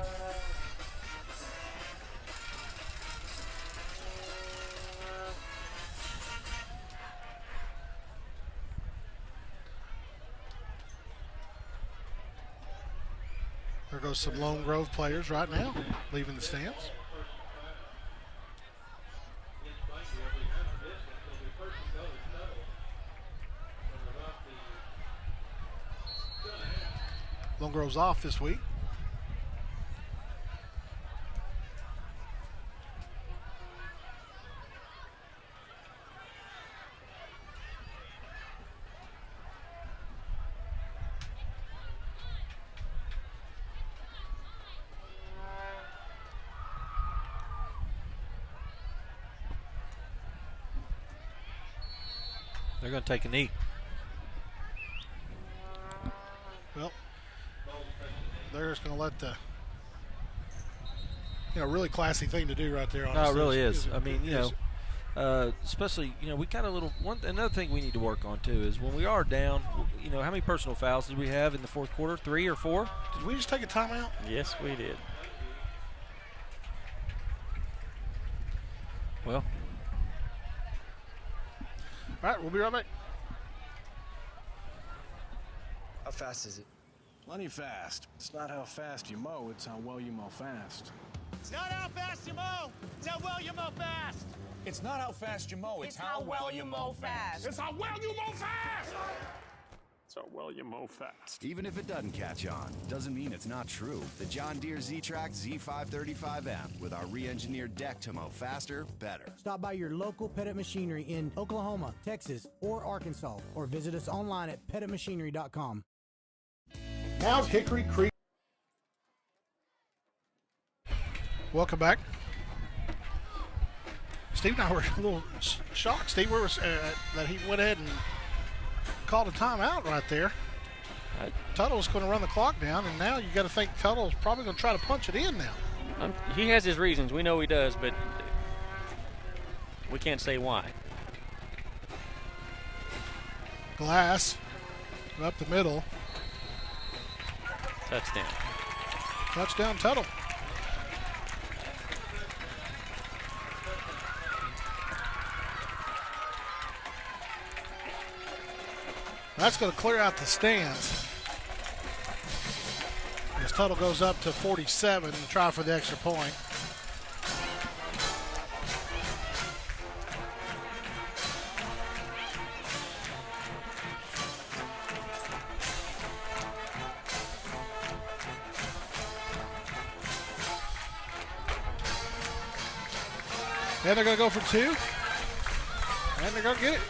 There goes some Lone Grove players right now, leaving the stands. Lone Grove's off this week. They're going to take a knee. Well, they're just going to let the, really classy thing to do right there. Honestly. No, it really is. I mean, especially, we got a little another thing we need to work on too is when we are down, how many personal fouls did we have in the fourth quarter? 3 or 4? Did we just take a timeout? Yes, we did. Well. All right, we'll be right back. How fast is it? Plenty fast. It's not how fast you mow, it's how well you mow fast. It's not how fast you mow, it's how well you mow fast. It's not how fast you mow, it's how well you mow fast. It's how well you mow fast. It's how well you mow fast. Even if it doesn't catch on, doesn't mean it's not true. The John Deere Z-Track Z535M with our re-engineered deck to mow faster, better. Stop by your local Pettit Machinery in Oklahoma, Texas, or Arkansas, or visit us online at pettitmachinery.com. Now's Hickory Creek. Welcome back. Steve and I were a little shocked, Steve, that he went ahead and called a timeout right there. Tuttle's going to run the clock down, and now you got to think Tuttle's probably going to try to punch it in now. He has his reasons. We know he does, but we can't say why. Glass up the middle. Touchdown. Touchdown, Tuttle. That's going to clear out the stands. As Tuttle goes up to 47 to try for the extra point. And they're going to go for 2. And they're going to get it.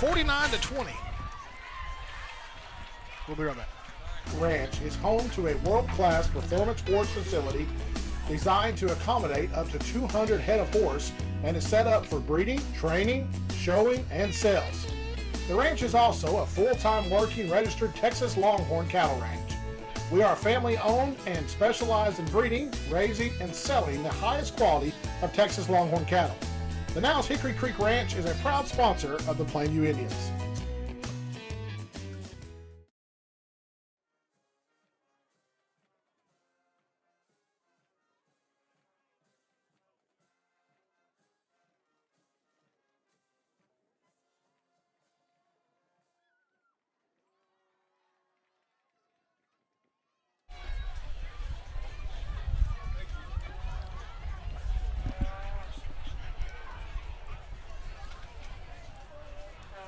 (49-20). We'll be right back. Ranch is home to a world-class performance horse facility designed to accommodate up to 200 head of horse and is set up for breeding, training, showing, and sales. The ranch is also a full-time working registered Texas Longhorn cattle ranch. We are family-owned and specialize in breeding, raising, and selling the highest quality of Texas Longhorn cattle. The Now's Hickory Creek Ranch is a proud sponsor of the Plainview Indians.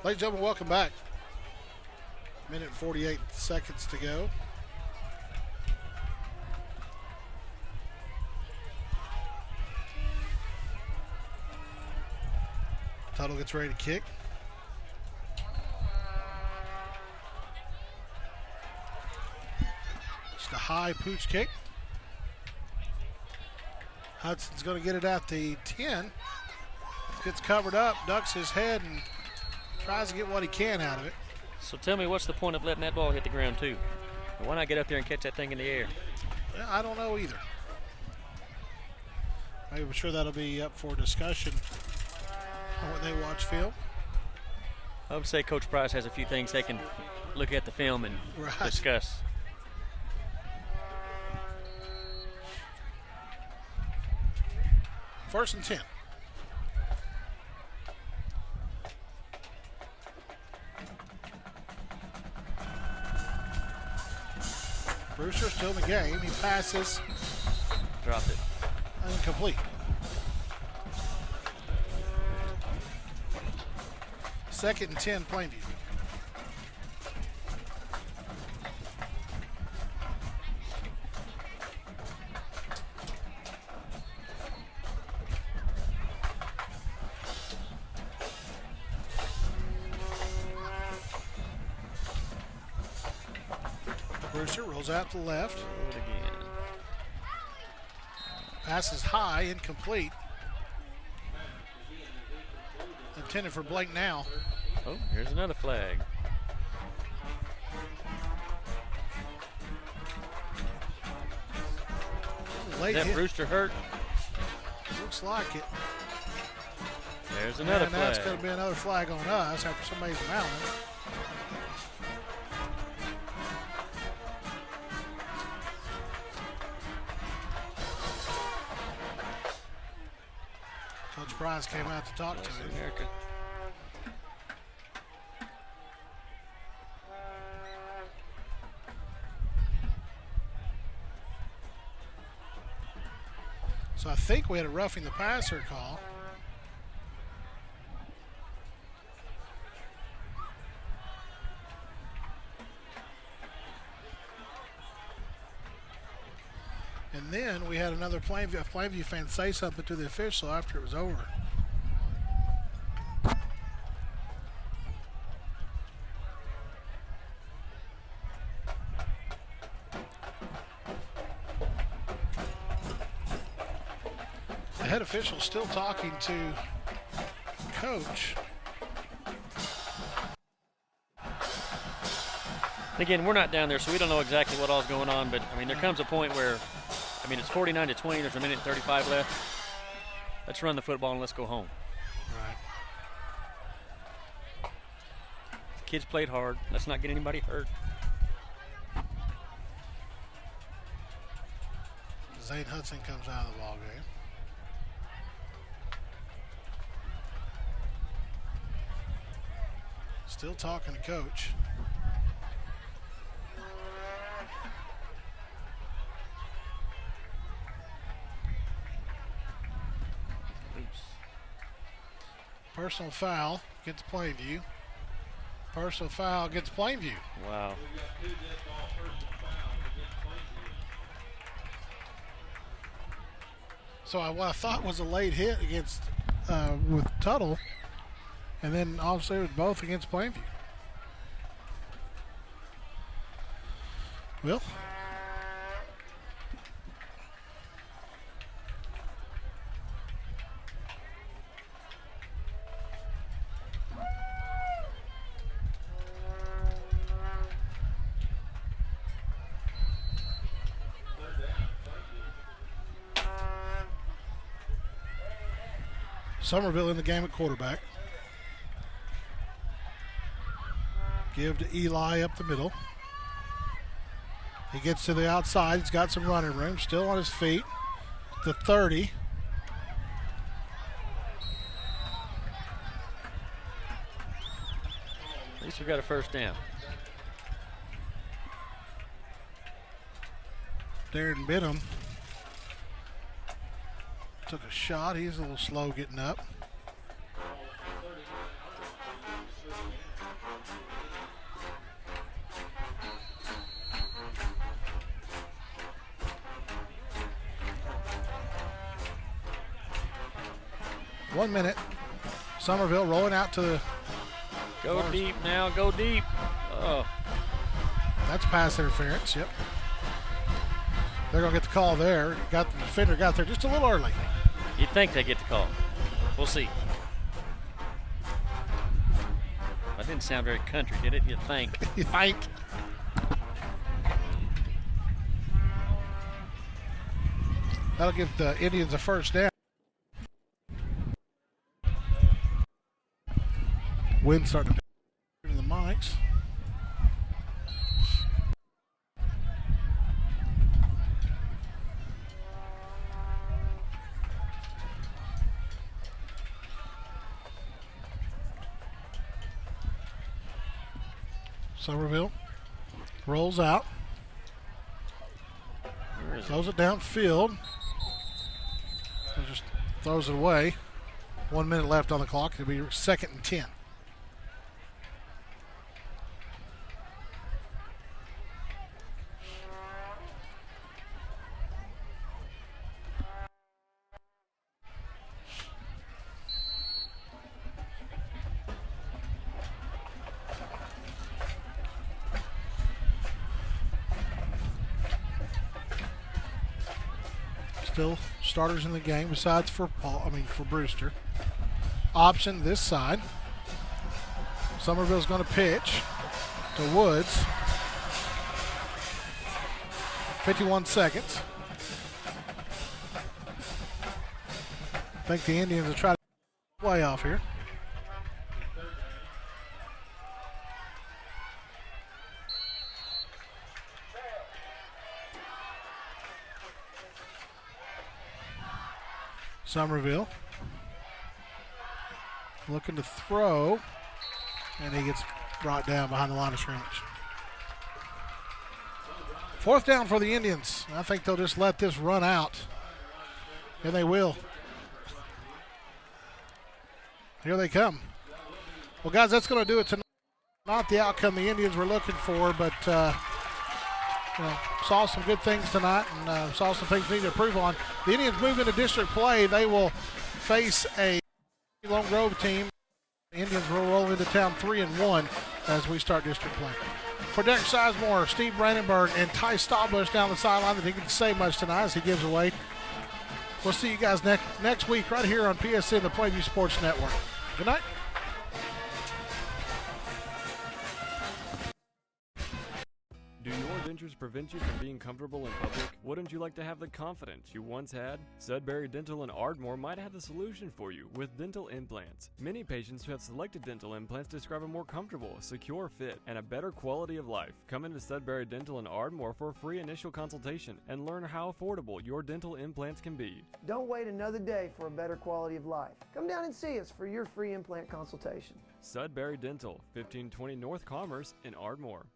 Ladies and gentlemen, welcome back. Minute and 48 seconds to go. Tuttle gets ready to kick. Just a high pooch kick. Hudson's going to get it at the 10. Gets covered up, ducks his head, and tries to get what he can out of it. So tell me, what's the point of letting that ball hit the ground too? Why not get up there and catch that thing in the air? Well, I don't know either. I'm sure that'll be up for discussion when they watch film. I would say Coach Price has a few things they can look at the film and discuss. First and 10. Brewster still in the game. He passes. Dropped it. Incomplete. Second and 10, Plainview. Brewster rolls out to the left. Passes high, incomplete. Intended for Blake now. Oh, here's another flag. Late Is that hit. Brewster hurt? Looks like it. There's another and flag. that's going to be another flag on us after somebody's mounting. Coach Price came out to talk to him. America. So I think we had a roughing the passer call. And then we had another Plainview fan say something to the official after it was over. The head official still talking to coach. Again, we're not down there, so we don't know exactly what all's going on, but I mean, there comes a point where, I mean, it's 49-20, there's a minute and 35 left. Let's run the football and let's go home. Right. The kids played hard. Let's not get anybody hurt. Zane Hudson comes out of the ball game. Still talking to coach. Personal foul against Plainview. Personal foul against Plainview. Wow. So what I thought was a late hit against with Tuttle, and then obviously it was both against Plainview. Will? Somerville in the game at quarterback. Give to Eli up the middle. He gets to the outside. He's got some running room. Still on his feet. The 30. At least we got a first down. Darren Bidham took a shot. He's a little slow getting up. 1 minute. Somerville rolling out to the. Go deep now, go deep. Oh. That's pass interference, yep. They're going to get the call there. The defender got there just a little early. You'd think they get the call. We'll see. That didn't sound very country, did it? You'd think. You think. That'll give the Indians a first down. Wind starting to pick in the mics. Somerville rolls out. Throws it downfield. Just throws it away. 1 minute left on the clock. It'll be 2nd and 10. Still starters in the game besides for Brewster. Option this side. Somerville's going to pitch to Woods. 51 seconds. I think the Indians will try to play off here. Somerville looking to throw, and he gets brought down behind the line of scrimmage. 4th down for the Indians. I think they'll just let this run out, and they will. Here they come. Well, guys, that's going to do it tonight. Not the outcome the Indians were looking for, but saw some good things tonight and saw some things we need to improve on. The Indians move into district play. They will face a Lone Grove team. The Indians will roll into town 3-1 as we start district play. For Derek Sizemore, Steve Brandenburg, and Ty Stobbush down the sideline that didn't say much tonight as he gives away. We'll see you guys next week right here on PSN, the Plainview Sports Network. Good night. Do your dentures prevent you from being comfortable in public? Wouldn't you like to have the confidence you once had? Sudbury Dental in Ardmore might have the solution for you with dental implants. Many patients who have selected dental implants describe a more comfortable, secure fit and a better quality of life. Come into Sudbury Dental in Ardmore for a free initial consultation and learn how affordable your dental implants can be. Don't wait another day for a better quality of life. Come down and see us for your free implant consultation. Sudbury Dental, 1520 North Commerce in Ardmore.